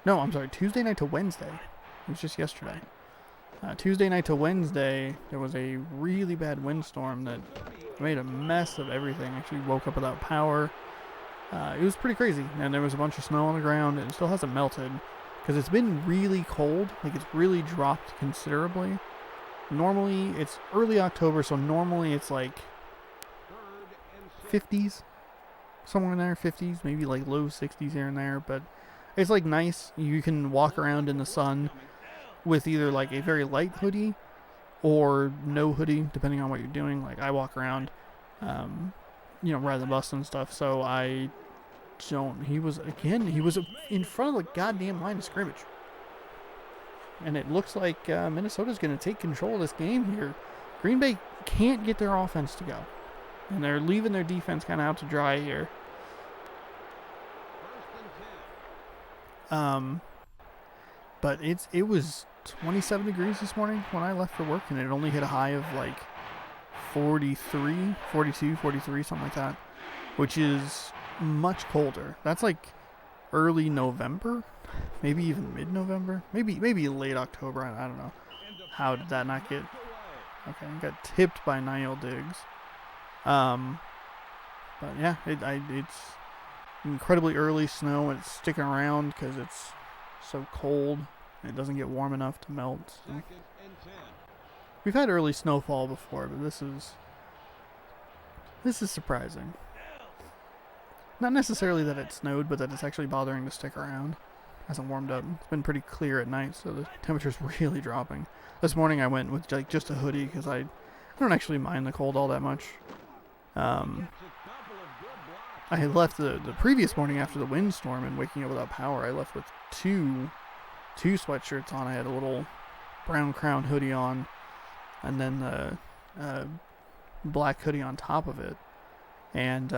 No, I'm sorry, Tuesday night to Wednesday. It was just yesterday. Tuesday night to Wednesday, there was a really bad windstorm that made a mess of everything. Actually woke up without power. It was pretty crazy, and there was a bunch of snow on the ground, and it still hasn't melted because it's been really cold. Like, it's really dropped considerably. Normally, it's early October, so normally it's like 50s, somewhere in there, 50s, maybe like low 60s here and there, but it's like nice. You can walk around in the sun with either like a very light hoodie or no hoodie, depending on what you're doing. Like, I walk around, riding the bus and stuff, so I don't. He was in front of the goddamn line of scrimmage. and it looks like Minnesota's going to take control of this game here. Green Bay can't get their offense to go, and they're leaving their defense kind of out to dry here. But it was 27 degrees this morning when I left for work, and it only hit a high of like 43, 42, 43, something like that, which is much colder. That's like early November, maybe even mid-November, maybe late October. I don't know. How did that not get? Okay, got tipped by Niall Diggs. But yeah, it's incredibly early snow, and it's sticking around because it's so cold. It doesn't get warm enough to melt. So. We've had early snowfall before, but this is surprising. Not necessarily that it snowed, but that it's actually bothering to stick around. Hasn't warmed up. It's been pretty clear at night, so the temperature's really dropping. This morning I went with like just a hoodie because I don't actually mind the cold all that much. I had left the previous morning after the windstorm and waking up without power. I left with two sweatshirts on. I had a little brown crown hoodie on, and then the black hoodie on top of it. And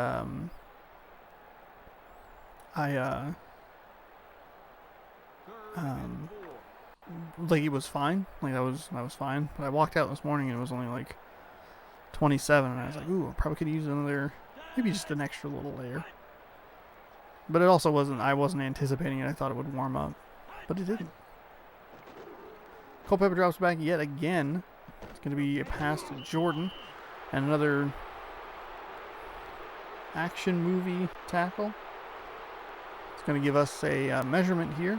like it was fine. Like I was fine. But I walked out this morning and it was only like 27, and I was like, ooh, I probably could use another, maybe just an extra little layer. But it also I wasn't anticipating it. I thought it would warm up, but it didn't. Culpepper drops back yet again. It's going to be a pass to Jordan, and another action movie tackle. It's going to give us a measurement here.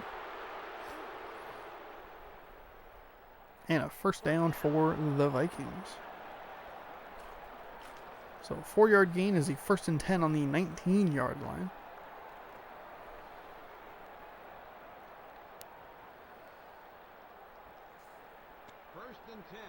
And a first down for the Vikings. So 4-yard gain is the 1st and 10 on the 19-yard line. First and 10.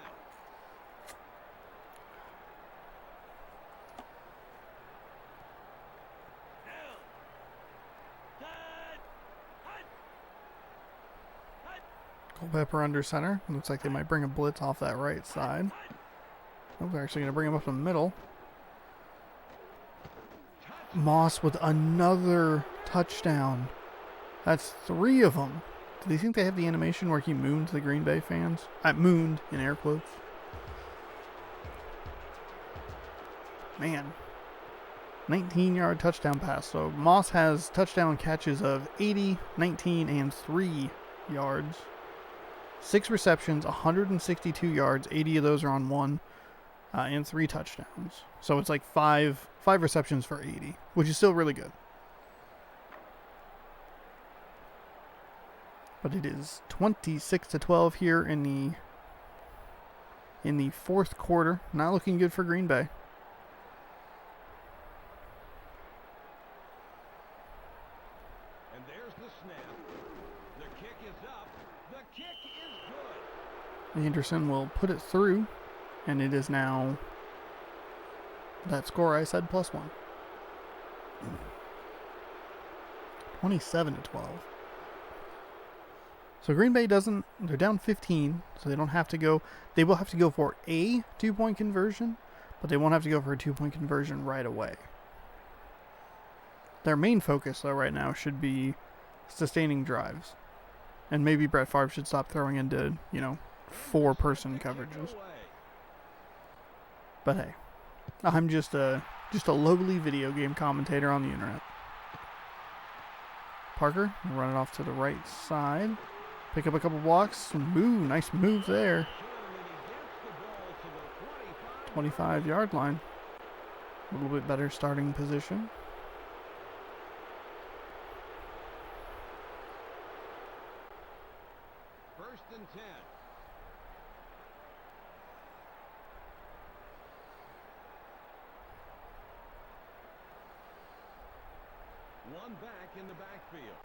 Culpepper under center. Looks like they might bring a blitz off that right side. Oh, they're actually going to bring him up the middle. Moss with another touchdown. That's 3 of them. Do they think they have the animation where he mooned the Green Bay fans? Mooned, in air quotes. Man. 19-yard touchdown pass. So Moss has touchdown catches of 80, 19, and 3 yards. 6 receptions, 162 yards. 80 of those are on 1. And 3 touchdowns. So it's like 5 receptions for 80, which is still really good. But it is 26-12 here in the 4th quarter. Not looking good for Green Bay. And there's the snap. The kick is up. The kick is good. Anderson will put it through. And it is now that score I said +1. 27-12. So Green Bay they're down 15, so they don't have to go. They will have to go for a 2-point conversion, but they won't have to go for a 2-point conversion right away. Their main focus, though, right now should be sustaining drives. And maybe Brett Favre should stop throwing into, 4-person coverages. But hey, I'm just a lowly video game commentator on the internet. Parker will run it off to the right side. Pick up a couple blocks. Ooh, nice move there. 25-yard line. A little bit better starting position. First and 10. One back in the backfield.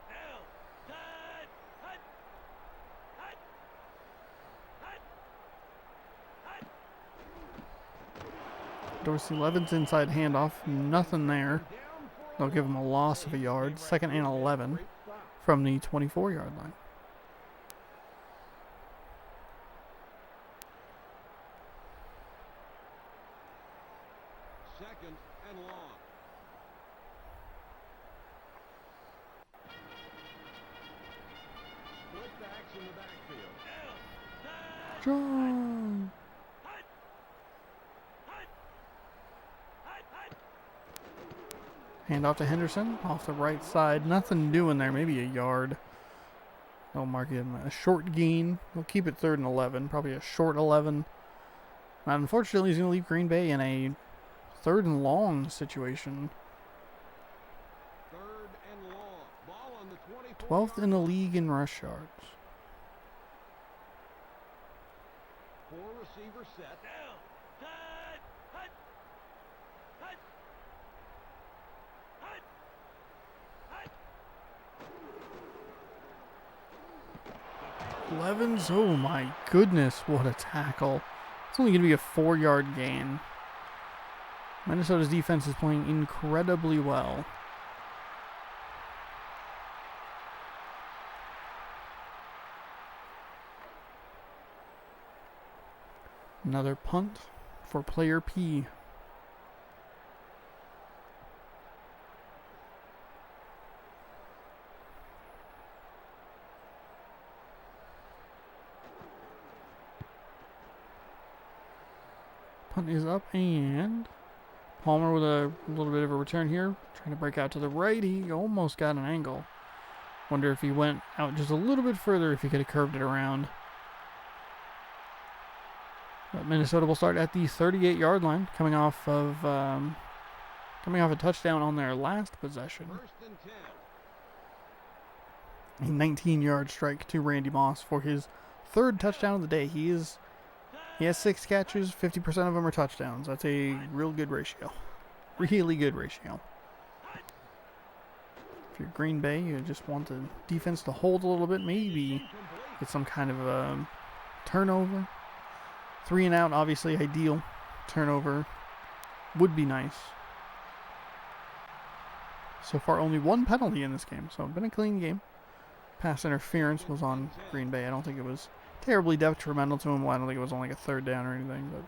Dorsey Levin's inside handoff. Nothing there. They'll give him a loss of a yard. 2nd and 11 from the 24-yard line. John. Hand off to Henderson, off the right side. Nothing doing there, maybe a yard. They'll mark him a short gain. We'll keep it 3rd and 11, probably a short 11. Now, unfortunately, he's going to leave Green Bay in a 3rd and long situation. 3rd and long. Ball on the 12th in the league in rush yards. 4 receiver set. Down. Hut. Hut. Hut. Hut. Levens, oh my goodness, what a tackle. It's only going to be a 4-yard gain. Minnesota's defense is playing incredibly well. Another punt for player P. Punt is up, and Palmer with a little bit of a return here. Trying to break out to the right. He almost got an angle. Wonder if he went out just a little bit further, if he could have curved it around. But Minnesota will start at the 38-yard line, coming off a touchdown on their last possession. 1st and 10. A 19-yard strike to Randy Moss for his 3rd touchdown of the day. He has 6 catches, 50% of them are touchdowns. That's a real good ratio. Really good ratio. If you're Green Bay, you just want the defense to hold a little bit, maybe get some kind of a turnover. 3 and out, obviously ideal. Turnover would be nice. So far, only 1 penalty in this game, so it's been a clean game. Pass interference was on Green Bay. I don't think it was terribly detrimental to him. Well, I don't think it was only like a 3rd down or anything, but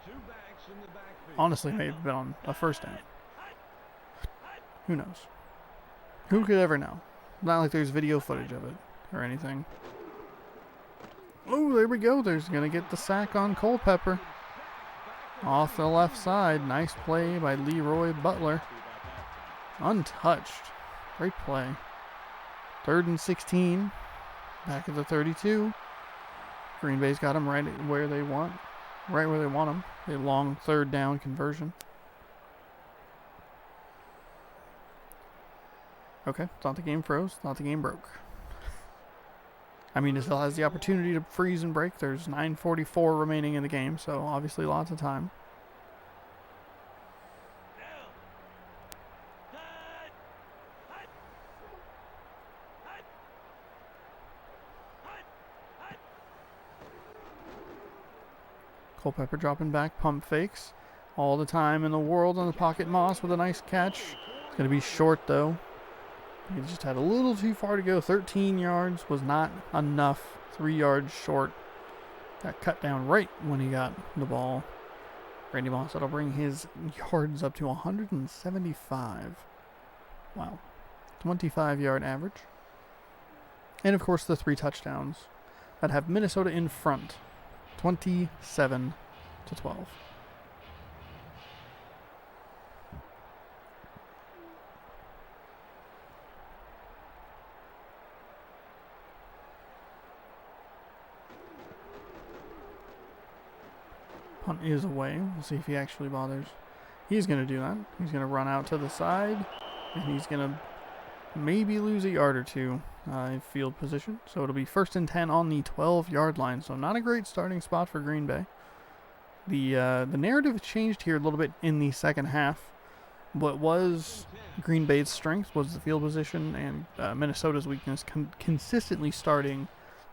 2 backs in the backfield. honestly, may have been on a 1st down. Who knows? Who could ever know? Not like there's video footage of it or anything. Oh, there we go. There's going to get the sack on Culpepper. Off the left side. Nice play by Leroy Butler. Untouched. Great play. 3rd and 16. Back at the 32. Green Bay's got him right where they want. Right where they want him. A long 3rd down conversion. Okay, thought the game froze. Thought the game broke. I mean, it still has the opportunity to freeze and break. There's 9:44 remaining in the game, so obviously lots of time. Culpepper dropping back, pump fakes. All the time in the world on the pocket. Moss with a nice catch. It's going to be short, though. He just had a little too far to go. 13 yards was not enough. 3 yards short. Got cut down right when he got the ball. Randy Moss, that'll bring his yards up to 175. Wow. 25-yard average. And, of course, the 3 touchdowns that have Minnesota in front. 27-12. Punt is away. We'll see if he actually bothers. He's going to do that. He's going to run out to the side, and he's going to maybe lose a yard or two in field position. So it'll be 1st and 10 on the 12-yard line. So not a great starting spot for Green Bay. The narrative changed here a little bit in the second half. What was Green Bay's strength was the field position, and Minnesota's weakness consistently starting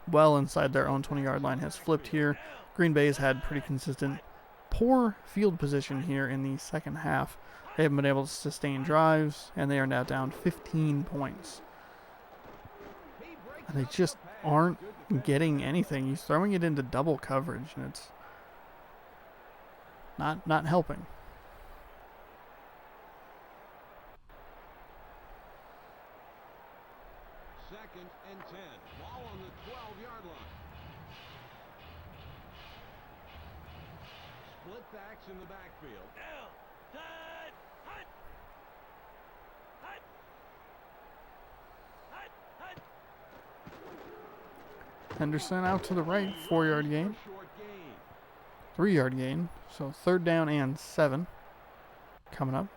well inside their own 20-yard line has flipped here. Green Bay has had pretty consistent poor field position here in the second half. They haven't been able to sustain drives, and they are now down 15 points. And they just aren't getting anything. He's throwing it into double coverage, and it's not helping. Second and 10. Ball on the 12-yard line. split backs in the backfield. Henderson out to the right, 4-yard gain. Short gain. 3-yard gain. So 3rd down and 7 coming up.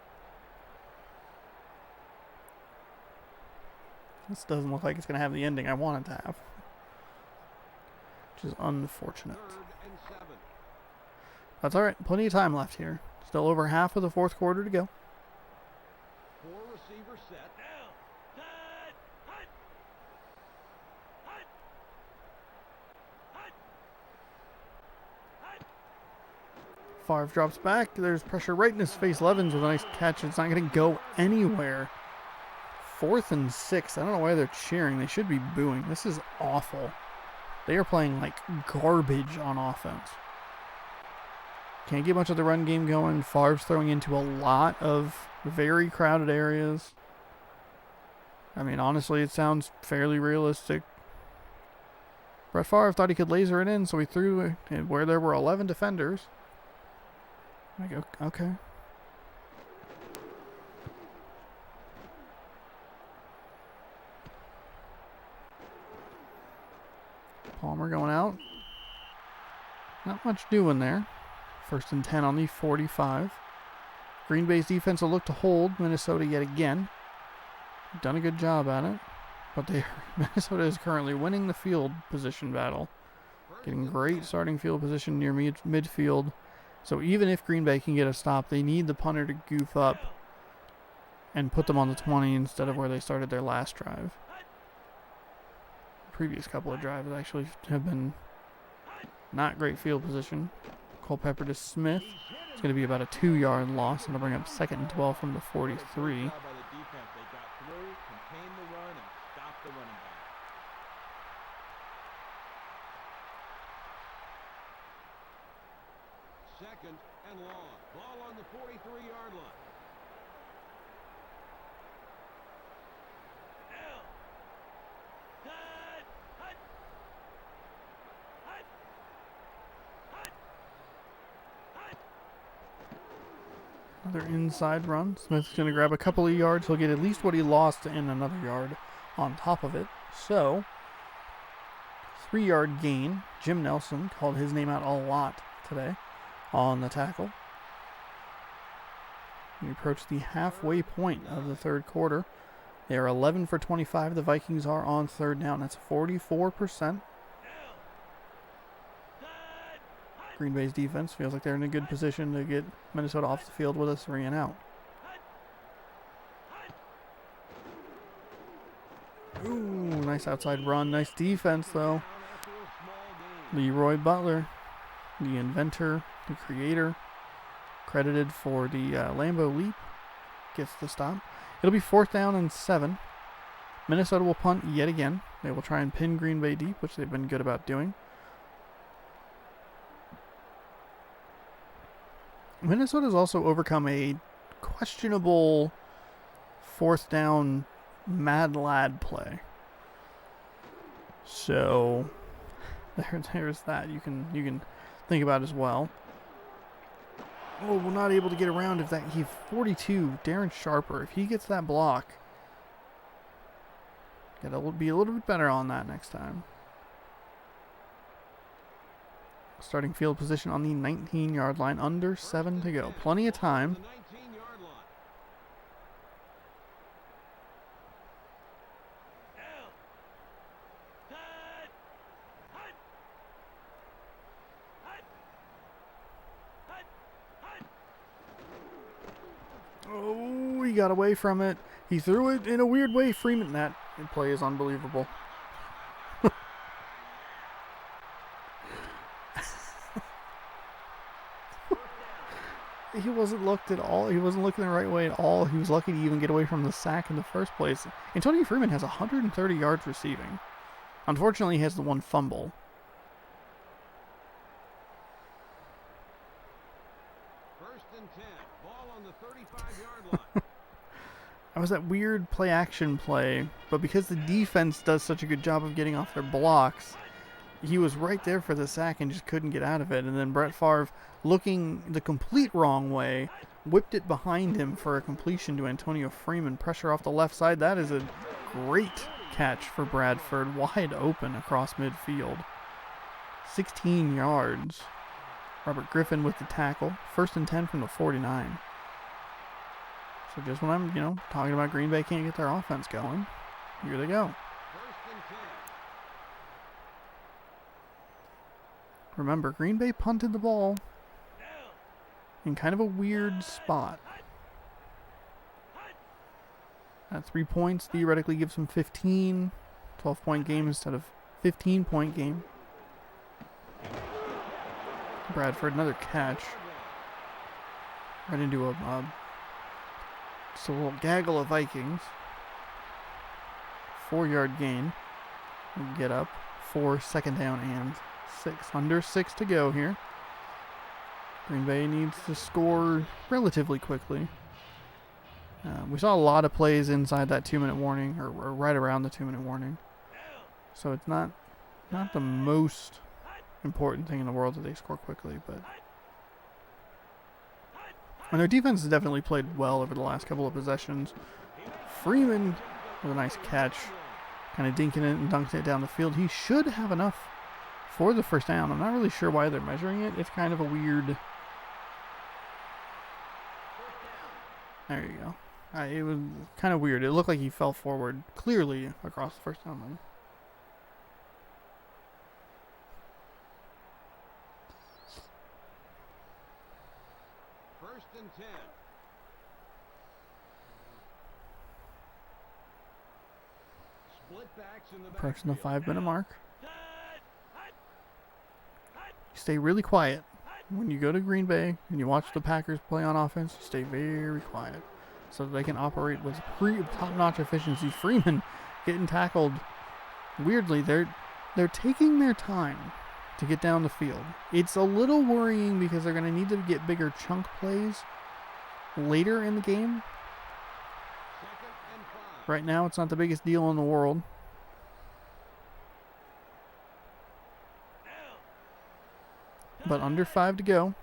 This doesn't look like it's going to have the ending I want it to have, which is unfortunate. 3rd and 7. That's all right. Plenty of time left here. Still over half of the 4th quarter to go. 4 receiver set. Favre drops back. There's pressure right in his face. Levins with a nice catch. It's not going to go anywhere. 4th and 6. I don't know why they're cheering. They should be booing. This is awful. They are playing like garbage on offense. Can't get much of the run game going. Favre's throwing into a lot of very crowded areas. I mean, honestly, it sounds fairly realistic. Brett Favre thought he could laser it in, so he threw it where there were 11 defenders. I go, okay. Palmer going out. Not much doing there. 1st and 10 on the 45. Green Bay's defense will look to hold Minnesota yet again. Done a good job at it. But Minnesota is currently winning the field position battle. Getting great starting field position near midfield. So even if Green Bay can get a stop, they need the punter to goof up and put them on the 20 instead of where they started their last drive. The previous couple of drives actually have been not great field position. Culpepper to Smith. It's going to be about a 2-yard loss, and to bring up 2nd and 12 from the 43. Second and long. Ball on the 43-yard line. Another inside run. Smith's going to grab a couple of yards. He'll get at least what he lost and another yard on top of it. So, 3-yard gain. Jim Nelson called his name out a lot today on the tackle. We approach the halfway point of the 3rd quarter. They are 11 for 25. The Vikings are on 3rd down. That's 44%. Green Bay's defense feels like they're in a good position to get Minnesota off the field with a 3 and out. Ooh, nice outside run. Nice defense, though. Leroy Butler, the inventor, the creator, credited for the Lambeau leap, gets the stop. It'll be 4th down and 7. Minnesota will punt yet again. They will try and pin Green Bay deep, which they've been good about doing. Minnesota's also overcome a questionable 4th down mad lad play. So there's that you can think about as well. Oh, we're not able to get around if that. He 42, Darren Sharper. If he gets that block, gotta be a little bit better on that next time. Starting field position on the 19-yard line, under 7 to go. Plenty of time. Oh, he got away from it. He threw it in a weird way. Freeman, that play is unbelievable. He wasn't looked at all. He wasn't looking the right way at all. He was lucky to even get away from the sack in the first place. Antonio Freeman has 130 yards receiving. Unfortunately, he has the one fumble. First and 10. Ball on the 35-yard line. That was that weird play-action play, but because the defense does such a good job of getting off their blocks, he was right there for the sack and just couldn't get out of it. And then Brett Favre, looking the complete wrong way, whipped it behind him for a completion to Antonio Freeman. Pressure off the left side. That is a great catch for Bradford, wide open across midfield. 16 yards. Robert Griffin with the tackle. 1st and 10 from the 49. So just when I'm, talking about Green Bay can't get their offense going, here they go. Remember, Green Bay punted the ball in kind of a weird spot. At 3 points, theoretically gives them 15. 12-point game instead of 15-point game. Bradford, another catch. Right into just a little gaggle of Vikings. 4-yard gain. We'll get up for 2nd down and 6. Under 6 to go here. Green Bay needs to score relatively quickly. We saw a lot of plays inside that 2-minute warning, or right around the 2-minute warning. So it's not the most important thing in the world that they score quickly, but and their defense has definitely played well over the last couple of possessions. Freeman with a nice catch, kind of dinking it and dunking it down the field. He should have enough for the 1st down. I'm not really sure why they're measuring it. It's kind of a weird. There you go. It was kind of weird. It looked like he fell forward clearly across the 1st down line. Approaching the 5-minute mark. You stay really quiet. When you go to Green Bay and you watch the Packers play on offense, you stay very quiet so that they can operate with top-notch efficiency. Freeman getting tackled. Weirdly, they're taking their time to get down the field. It's a little worrying because they're going to need to get bigger chunk plays later in the game. Right now, it's not the biggest deal in the world. But under 5 to go.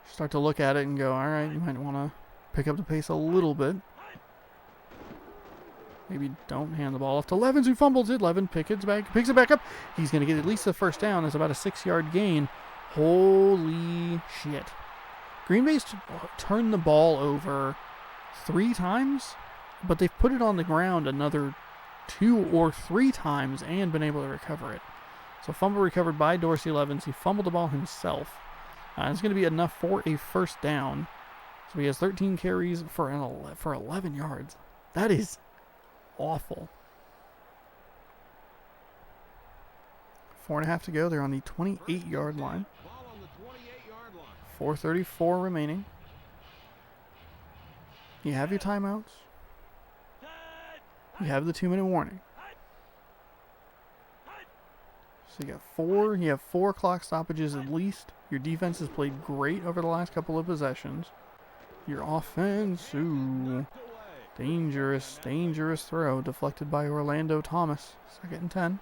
Start to look at it and go, all right, you might want to pick up the pace a little bit. Maybe don't hand the ball off to Levens, who fumbles it. Levin picks it back up. He's going to get at least the 1st down. It's about a 6-yard gain. Holy shit. Green Bay's turned the ball over 3 times, but they've put it on the ground another 2 or 3 times and been able to recover it. So fumble recovered by Dorsey Levens. He fumbled the ball himself. It's going to be enough for a 1st down. So he has 13 carries for 11 yards. That is awful. 4.5 to go. They're on the 28-yard line. 4:34 remaining. You have your timeouts. You have the 2-minute warning. So you have 4 clock stoppages at least. Your defense has played great over the last couple of possessions. Your offense, dangerous throw deflected by Orlando Thomas. 2nd and 10.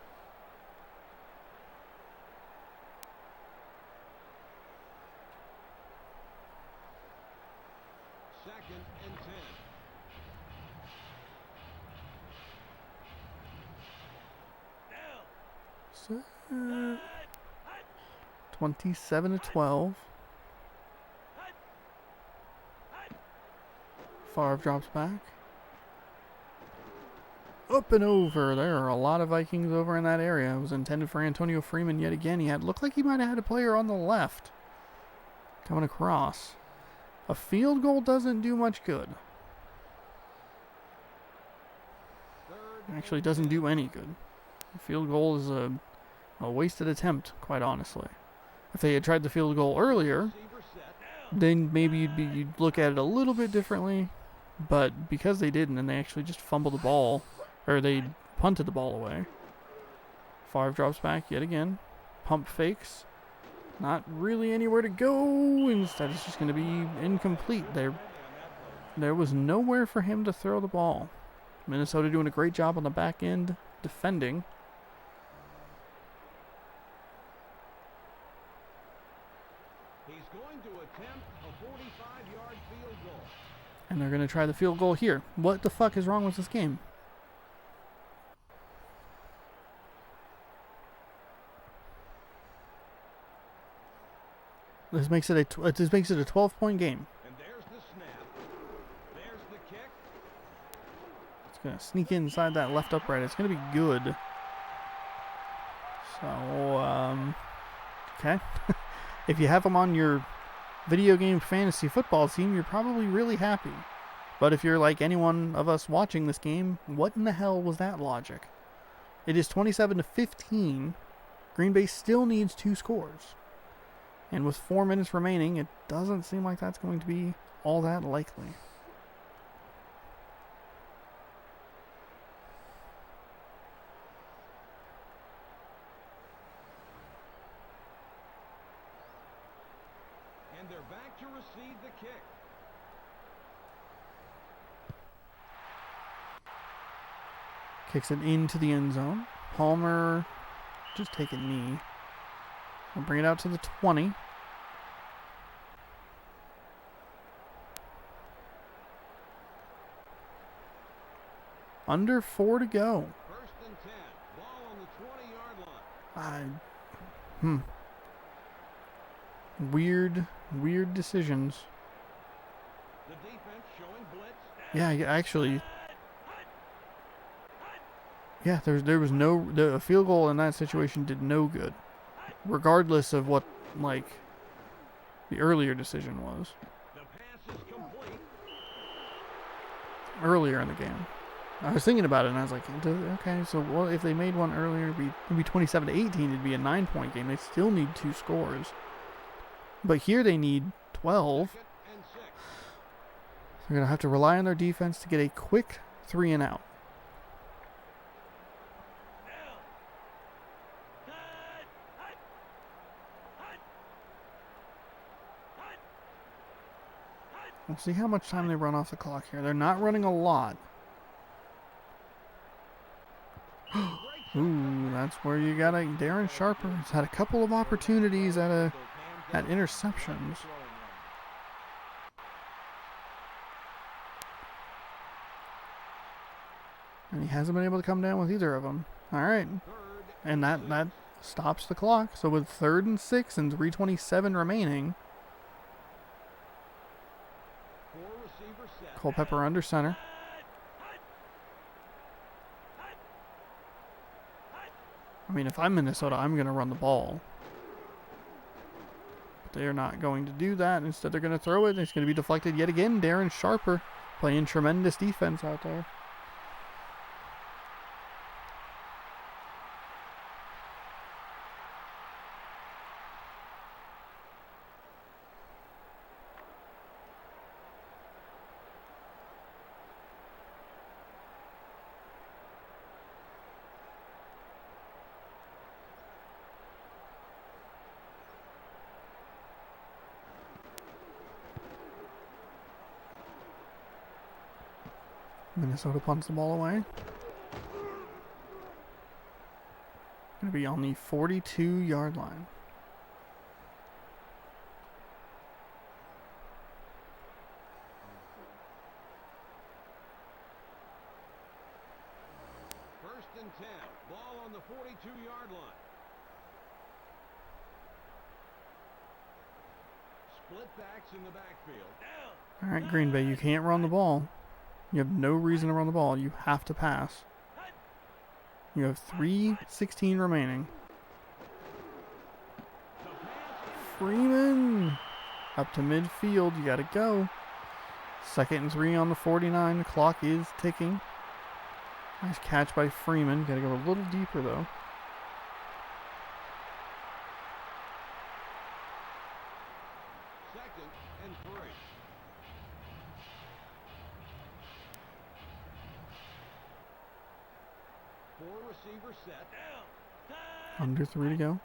So, 27-12. Favre drops back. Up and over. There are a lot of Vikings over in that area. It was intended for Antonio Freeman yet again. Looked like he might have had a player on the left coming across. A field goal doesn't do much good. Actually, doesn't do any good. A field goal is a wasted attempt, quite honestly. If they had tried the field goal earlier, then maybe you'd look at it a little bit differently. But because they didn't, and they actually just fumbled the ball, or they punted the ball away. Favre drops back yet again. Pump fakes. Not really anywhere to go. Instead, it's just going to be incomplete. There was nowhere for him to throw the ball. Minnesota doing a great job on the back end defending. And they're going to try the field goal here. What the fuck is wrong with this game? This makes it a 12-point game. And there's the snap. There's the kick. It's going to sneak inside that left upright. It's going to be good. So, okay. If you have them on your video game fantasy football team, you're probably really happy. But if you're like any one of us watching this game, what in the hell was that logic? It is 27-15. Green Bay still needs 2 scores. And with 4 minutes remaining, it doesn't seem like that's going to be all that likely. And they're back to receive the kick. Kicks it into the end zone. Palmer just take a knee. We'll bring it out to the 20. Under 4 to go. First and 10. Ball on the 20-yard line. Weird decisions. The defense showing blitz. Yeah, actually. Yeah, there was no a field goal in that situation did no good, regardless of what like the earlier decision was. The pass is complete. Earlier in the game, I was thinking about it and I was like, okay, so what if they made one earlier? It'd be 27-18. It'd be a 9-point game. They still need 2 scores, but here they need 12. Second and 6. They're gonna have to rely on their defense to get a quick 3 and out. We'll see how much time they run off the clock here. They're not running a lot. Ooh, that's where you got a Darren Sharper. He's had a couple of opportunities at interceptions. And he hasn't been able to come down with either of them. All right. And that stops the clock. So with 3rd and 6 and 3:27 remaining, Culpepper under center. I mean, if I'm Minnesota, I'm going to run the ball. But they're not going to do that. Instead, they're going to throw it. And it's going to be deflected yet again. Darren Sharper playing tremendous defense out there. Minnesota punts the ball away. Going to be on the 42-yard line. First and 10. Ball on the 42-yard line. Split backs in the backfield. All right, Green Bay, you can't run the ball. You have no reason to run the ball. You have to pass. You have 3:16 remaining. Freeman up to midfield. You got to go. 2nd and 3 on the 49. The clock is ticking. Nice catch by Freeman. Got to go a little deeper though. Second and 3. Receiver set. Under 3 to go.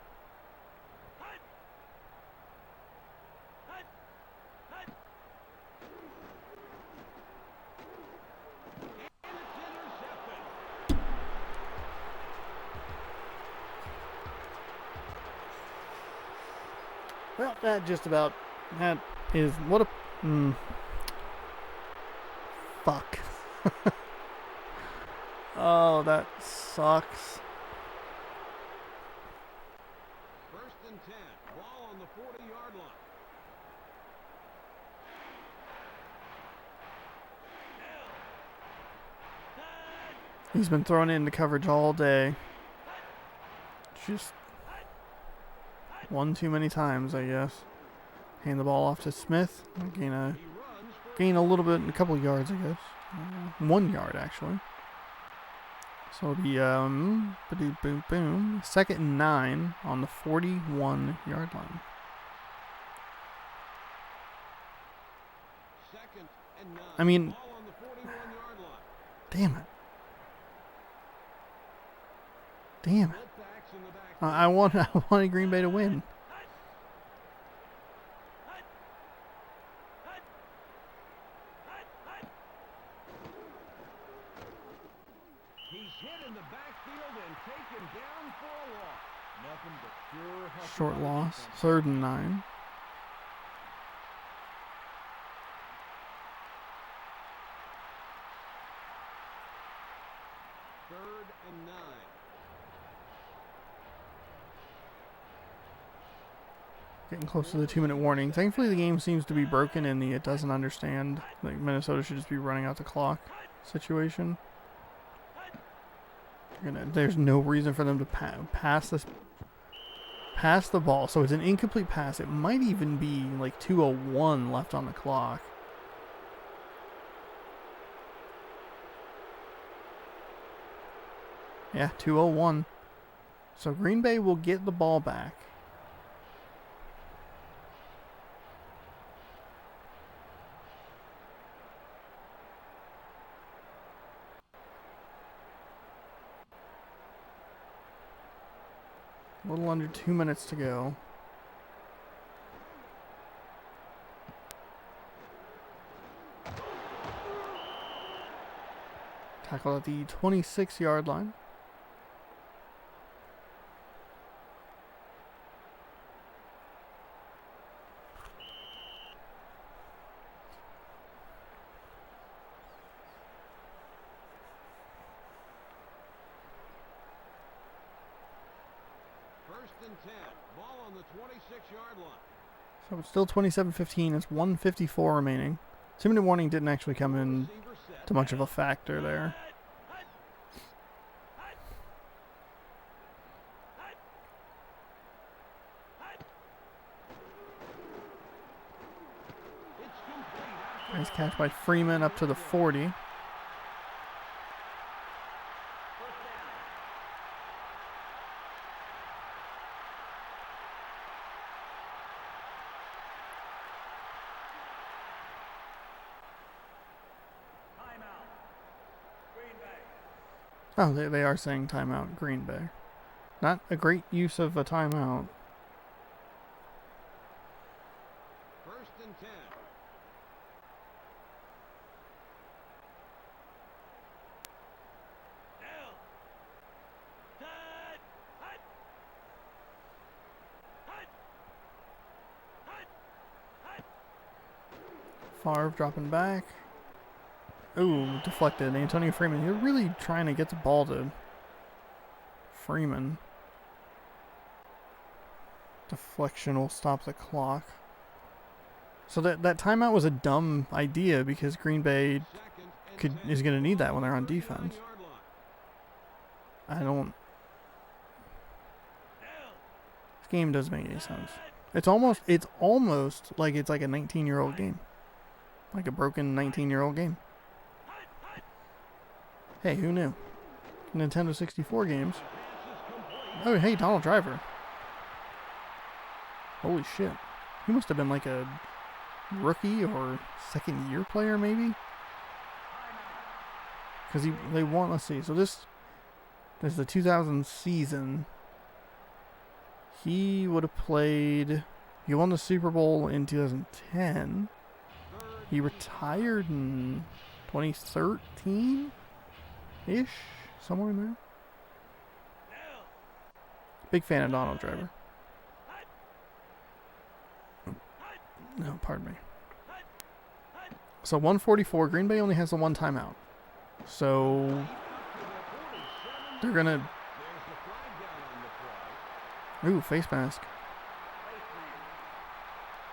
Well, that just about, that is, what a, Fuck. Oh, that sucks. First and 10. Ball on the 40-yard line. He's been thrown into coverage all day. Just one too many times, I guess. Hand the ball off to Smith. Gain a little bit, a couple of yards, I guess. 1 yard, actually. So it'll be, boom, boom. 2nd and 9 on the 41-yard line. Second and 9. I mean, Ball on the 41-yard line. damn it. Damn it. Both backs in the back. I wanted Green Bay to win. He's hit in the backfield and taken down for a loss. Nothing but pure hustle. Short loss. 3rd and 9. Third and 9. Getting close to the 2-minute warning. Thankfully, the game seems to be broken in the it doesn't understand. Like Minnesota should just be running out the clock situation. There's no reason for them to pass the ball. So it's an incomplete pass. It might even be like 2:01 left on the clock. Yeah, 2:01. So Green Bay will get the ball back. A little under 2 minutes to go. Tackle at the 26-yard line. First and 10. Ball on the 26-yard line. So it's still 27-15. It's 1:54 remaining. 2-minute warning didn't actually come in Receiver set. to much of a factor there. It's complete. Nice catch by Freeman up to the 40. Oh, they are saying timeout, Green Bay. Not a great use of a timeout. First and 10. Favre dropping back. Ooh, deflected. Antonio Freeman. You're really trying to get the ball to Freeman. Deflection will stop the clock. So that timeout was a dumb idea because Green Bay is going to need that when they're on defense. I don't... This game doesn't make any sense. It's almost like it's like a 19-year-old game. Like a broken 19-year-old game. Hey, who knew? Nintendo 64 games. Oh, hey, Donald Driver. Holy shit. He must have been like a rookie or second-year player, maybe? Because they won, let's see. So this is the 2000 season. He would have played... He won the Super Bowl in 2010. He retired in 2013? Ish, somewhere in there. Big fan of Donald Driver. No, pardon me. So 144. Green Bay only has the one timeout. So they're going to... Ooh, face mask.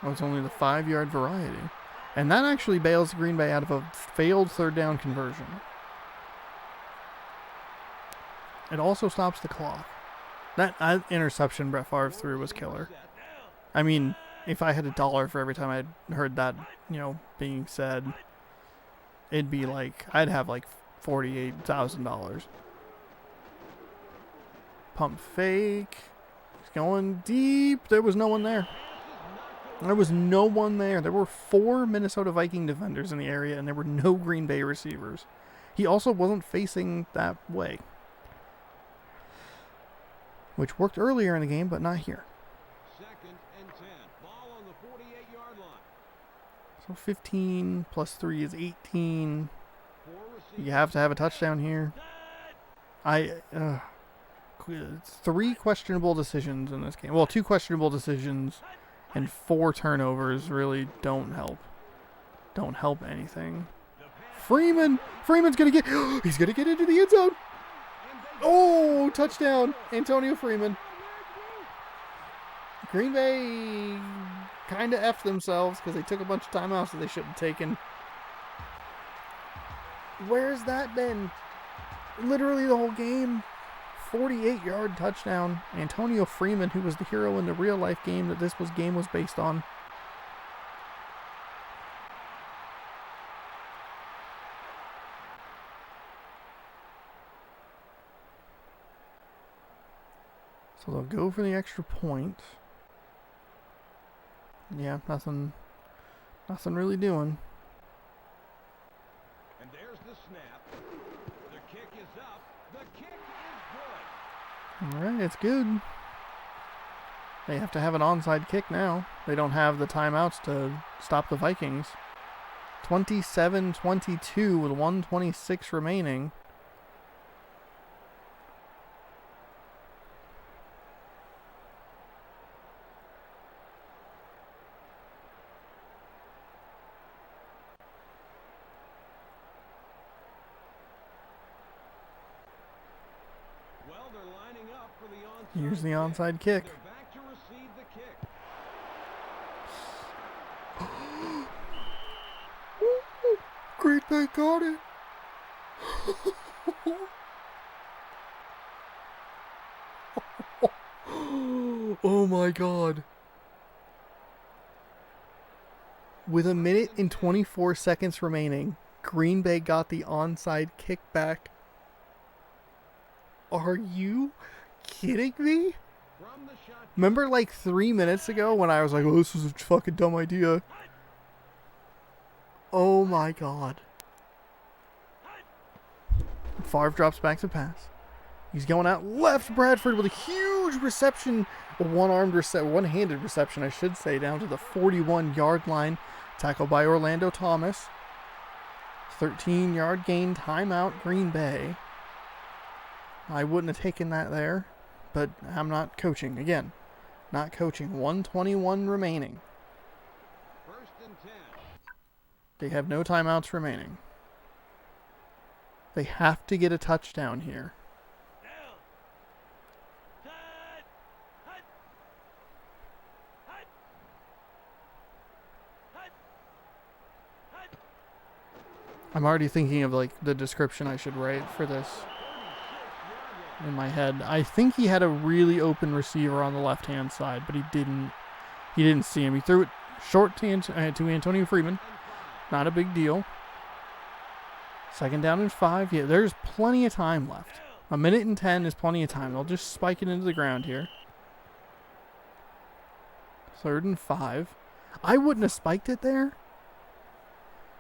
Oh, it's only the 5-yard variety. And that actually bails Green Bay out of a failed third down conversion. It also stops the clock. That interception Brett Favre threw was killer. I mean, if I had $1 for every time I heard that, being said, it'd be like, I'd have like $48,000. Pump fake. He's going deep. There was no one there. There was no one there. There were 4 Minnesota Viking defenders in the area, and there were no Green Bay receivers. He also wasn't facing that way, which worked earlier in the game, but not here. 2nd and 10. Ball on the 48-yard line. So 15 plus 3 is 18. You have to have a touchdown here. 3 questionable decisions in this game. Well, 2 questionable decisions and 4 turnovers really don't help. Don't help anything. Freeman's going to get... He's going to get into the end zone. Oh, touchdown. Antonio Freeman. Green Bay kind of effed themselves because they took a bunch of timeouts that they shouldn't have taken. Where's that been? Literally the whole game. 48-yard touchdown. Antonio Freeman, who was the hero in the real-life game that this game was based on. So they'll go for the extra point. Yeah, nothing really doing. And there's the snap. The kick is up. The kick is good. All right, it's good. They have to have an onside kick now. They don't have the timeouts to stop the Vikings. 27-22 with 1:26 remaining. Well, they're lining up for the onside. Here's the onside kick. They're back to receive the kick. Green Bay got it. Oh my God. With 1 minute and 24 seconds remaining, Green Bay got the onside kick back. Are you kidding me? From the shot. Remember like 3 minutes ago when I was like, oh, this was a fucking dumb idea. Oh my God. Favre drops back to pass. He's going out left. Bradford with a huge reception. A one-handed reception, I should say, down to the 41-yard line. Tackled by Orlando Thomas. 13-yard gain. Timeout, Green Bay. I wouldn't have taken that there, but I'm not coaching. Again, not coaching. 1:21 remaining. 1st and 10. They have no timeouts remaining. They have to get a touchdown here. I'm already thinking of like the description I should write for this in my head. I think he had a really open receiver on the left-hand side, but he didn't see him. He threw it short to Antonio Freeman. Not a big deal. 2nd down and 5. Yeah, there's plenty of time left. 1 minute and 10 is plenty of time. They'll just spike it into the ground here. 3rd and 5. I wouldn't have spiked it there.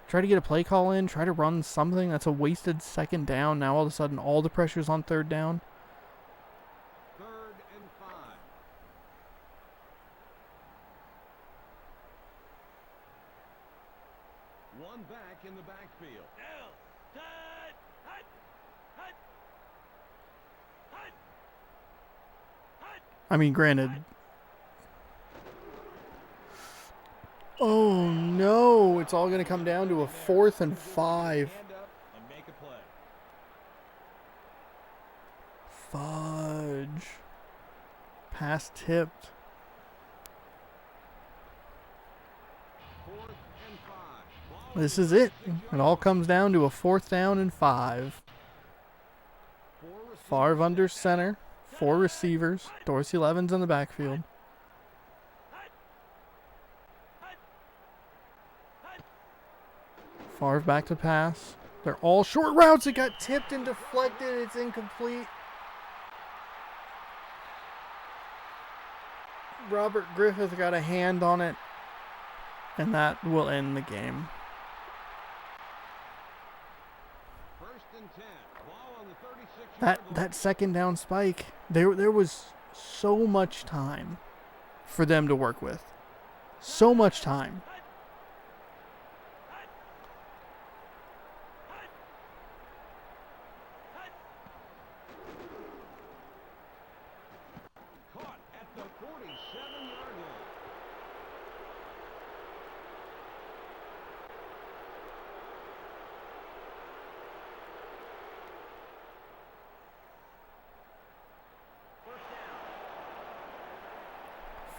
Try to get a play call in. Try to run something. That's a wasted 2nd down. Now all of a sudden all the pressure's on 3rd down. 3rd and 5. One back in the backfield. I mean, granted. Oh no, it's all going to come down to a 4th and 5. Stand up and make a play. Fudge. Pass tipped. 4th and 5. This is it. It all comes down to a 4th down and 5. Favre under center. 4 receivers. Dorsey Levens in the backfield. Favre back to pass. They're all short routes. It got tipped and deflected. It's incomplete. Robert Griffith got a hand on it. And that will end the game. 1st and 10. Ball on the 36-yard line. That second down spike, there was so much time for them to work with. So much time. Caught at the 47-yard line.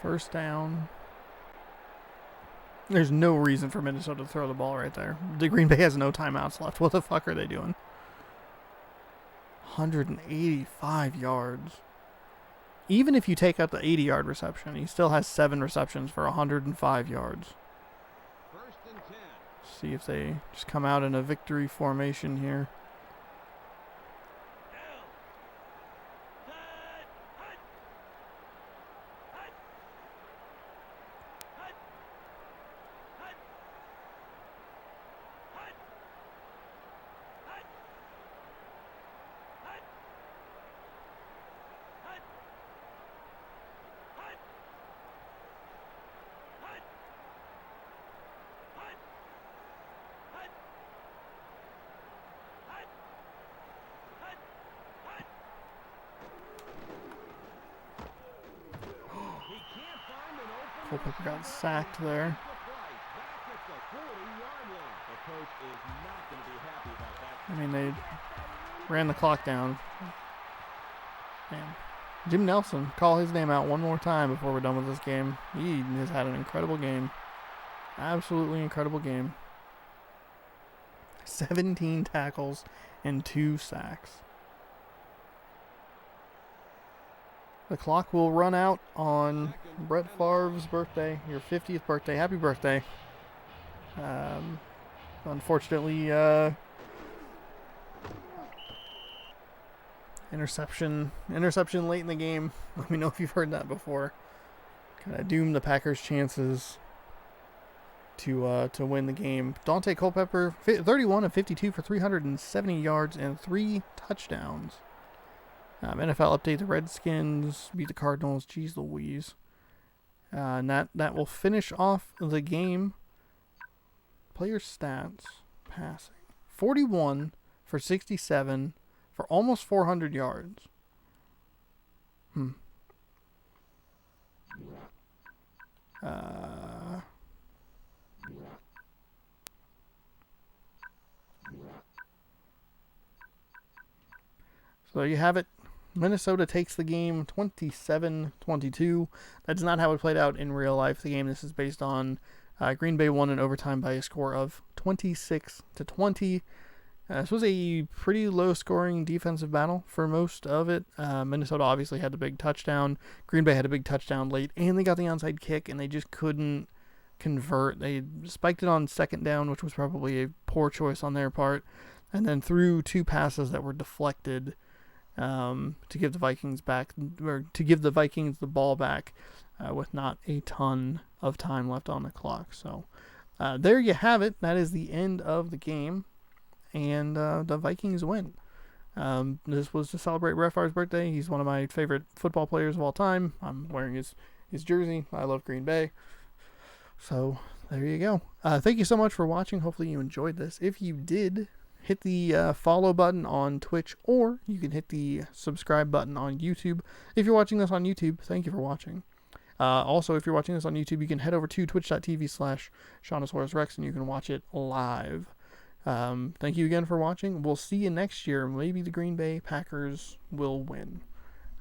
First down. There's no reason for Minnesota to throw the ball right there. The Green Bay has no timeouts left. What the fuck are they doing? 185 yards. Even if you take out the 80-yard reception, he still has 7 receptions for 105 yards. 1st and 10. See if they just come out in a victory formation here. Culpepper got sacked there. I mean, they ran the clock down. Man. Jim Nelson, call his name out one more time before we're done with this game. He has had an incredible game. Absolutely incredible game. 17 tackles and 2 sacks. The clock will run out on Brett Favre's birthday, your 50th birthday. Happy birthday. Unfortunately, interception late in the game. Let me know if you've heard that before. Kind of doomed the Packers' chances to win the game. Dante Culpepper, 31 of 52 for 370 yards and 3 touchdowns. NFL update: the Redskins beat the Cardinals. Jeez Louise. And that will finish off the game. Player stats: passing 41 for 67 for almost 400 yards. So there you have it. Minnesota takes the game 27-22. That's not how it played out in real life. The game, this is based on Green Bay won in overtime by a score of 26-20. This was a pretty low-scoring defensive battle for most of it. Minnesota obviously had the big touchdown. Green Bay had a big touchdown late, and they got the onside kick, and they just couldn't convert. They spiked it on second down, which was probably a poor choice on their part, and then threw 2 passes that were deflected to give the Vikings the ball back with not a ton of time left on the clock. So there you have it. That is the end of the game, and the Vikings win. This was to celebrate Brett Favre's birthday. He's one of my favorite football players of all time. I'm wearing his jersey. I love Green Bay. So there you go. Thank you so much for watching. Hopefully you enjoyed this. If you did, hit the follow button on Twitch, or you can hit the subscribe button on YouTube. If you're watching this on YouTube, thank you for watching. Also, if you're watching this on YouTube, you can head over to twitch.tv/ShaunosaurusRex and you can watch it live. Thank you again for watching. We'll see you next year. Maybe the Green Bay Packers will win.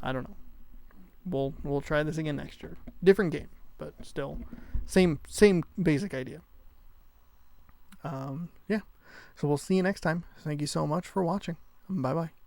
I don't know. We'll try this again next year. Different game, but still same basic idea. Yeah. So we'll see you next time. Thank you so much for watching. Bye bye.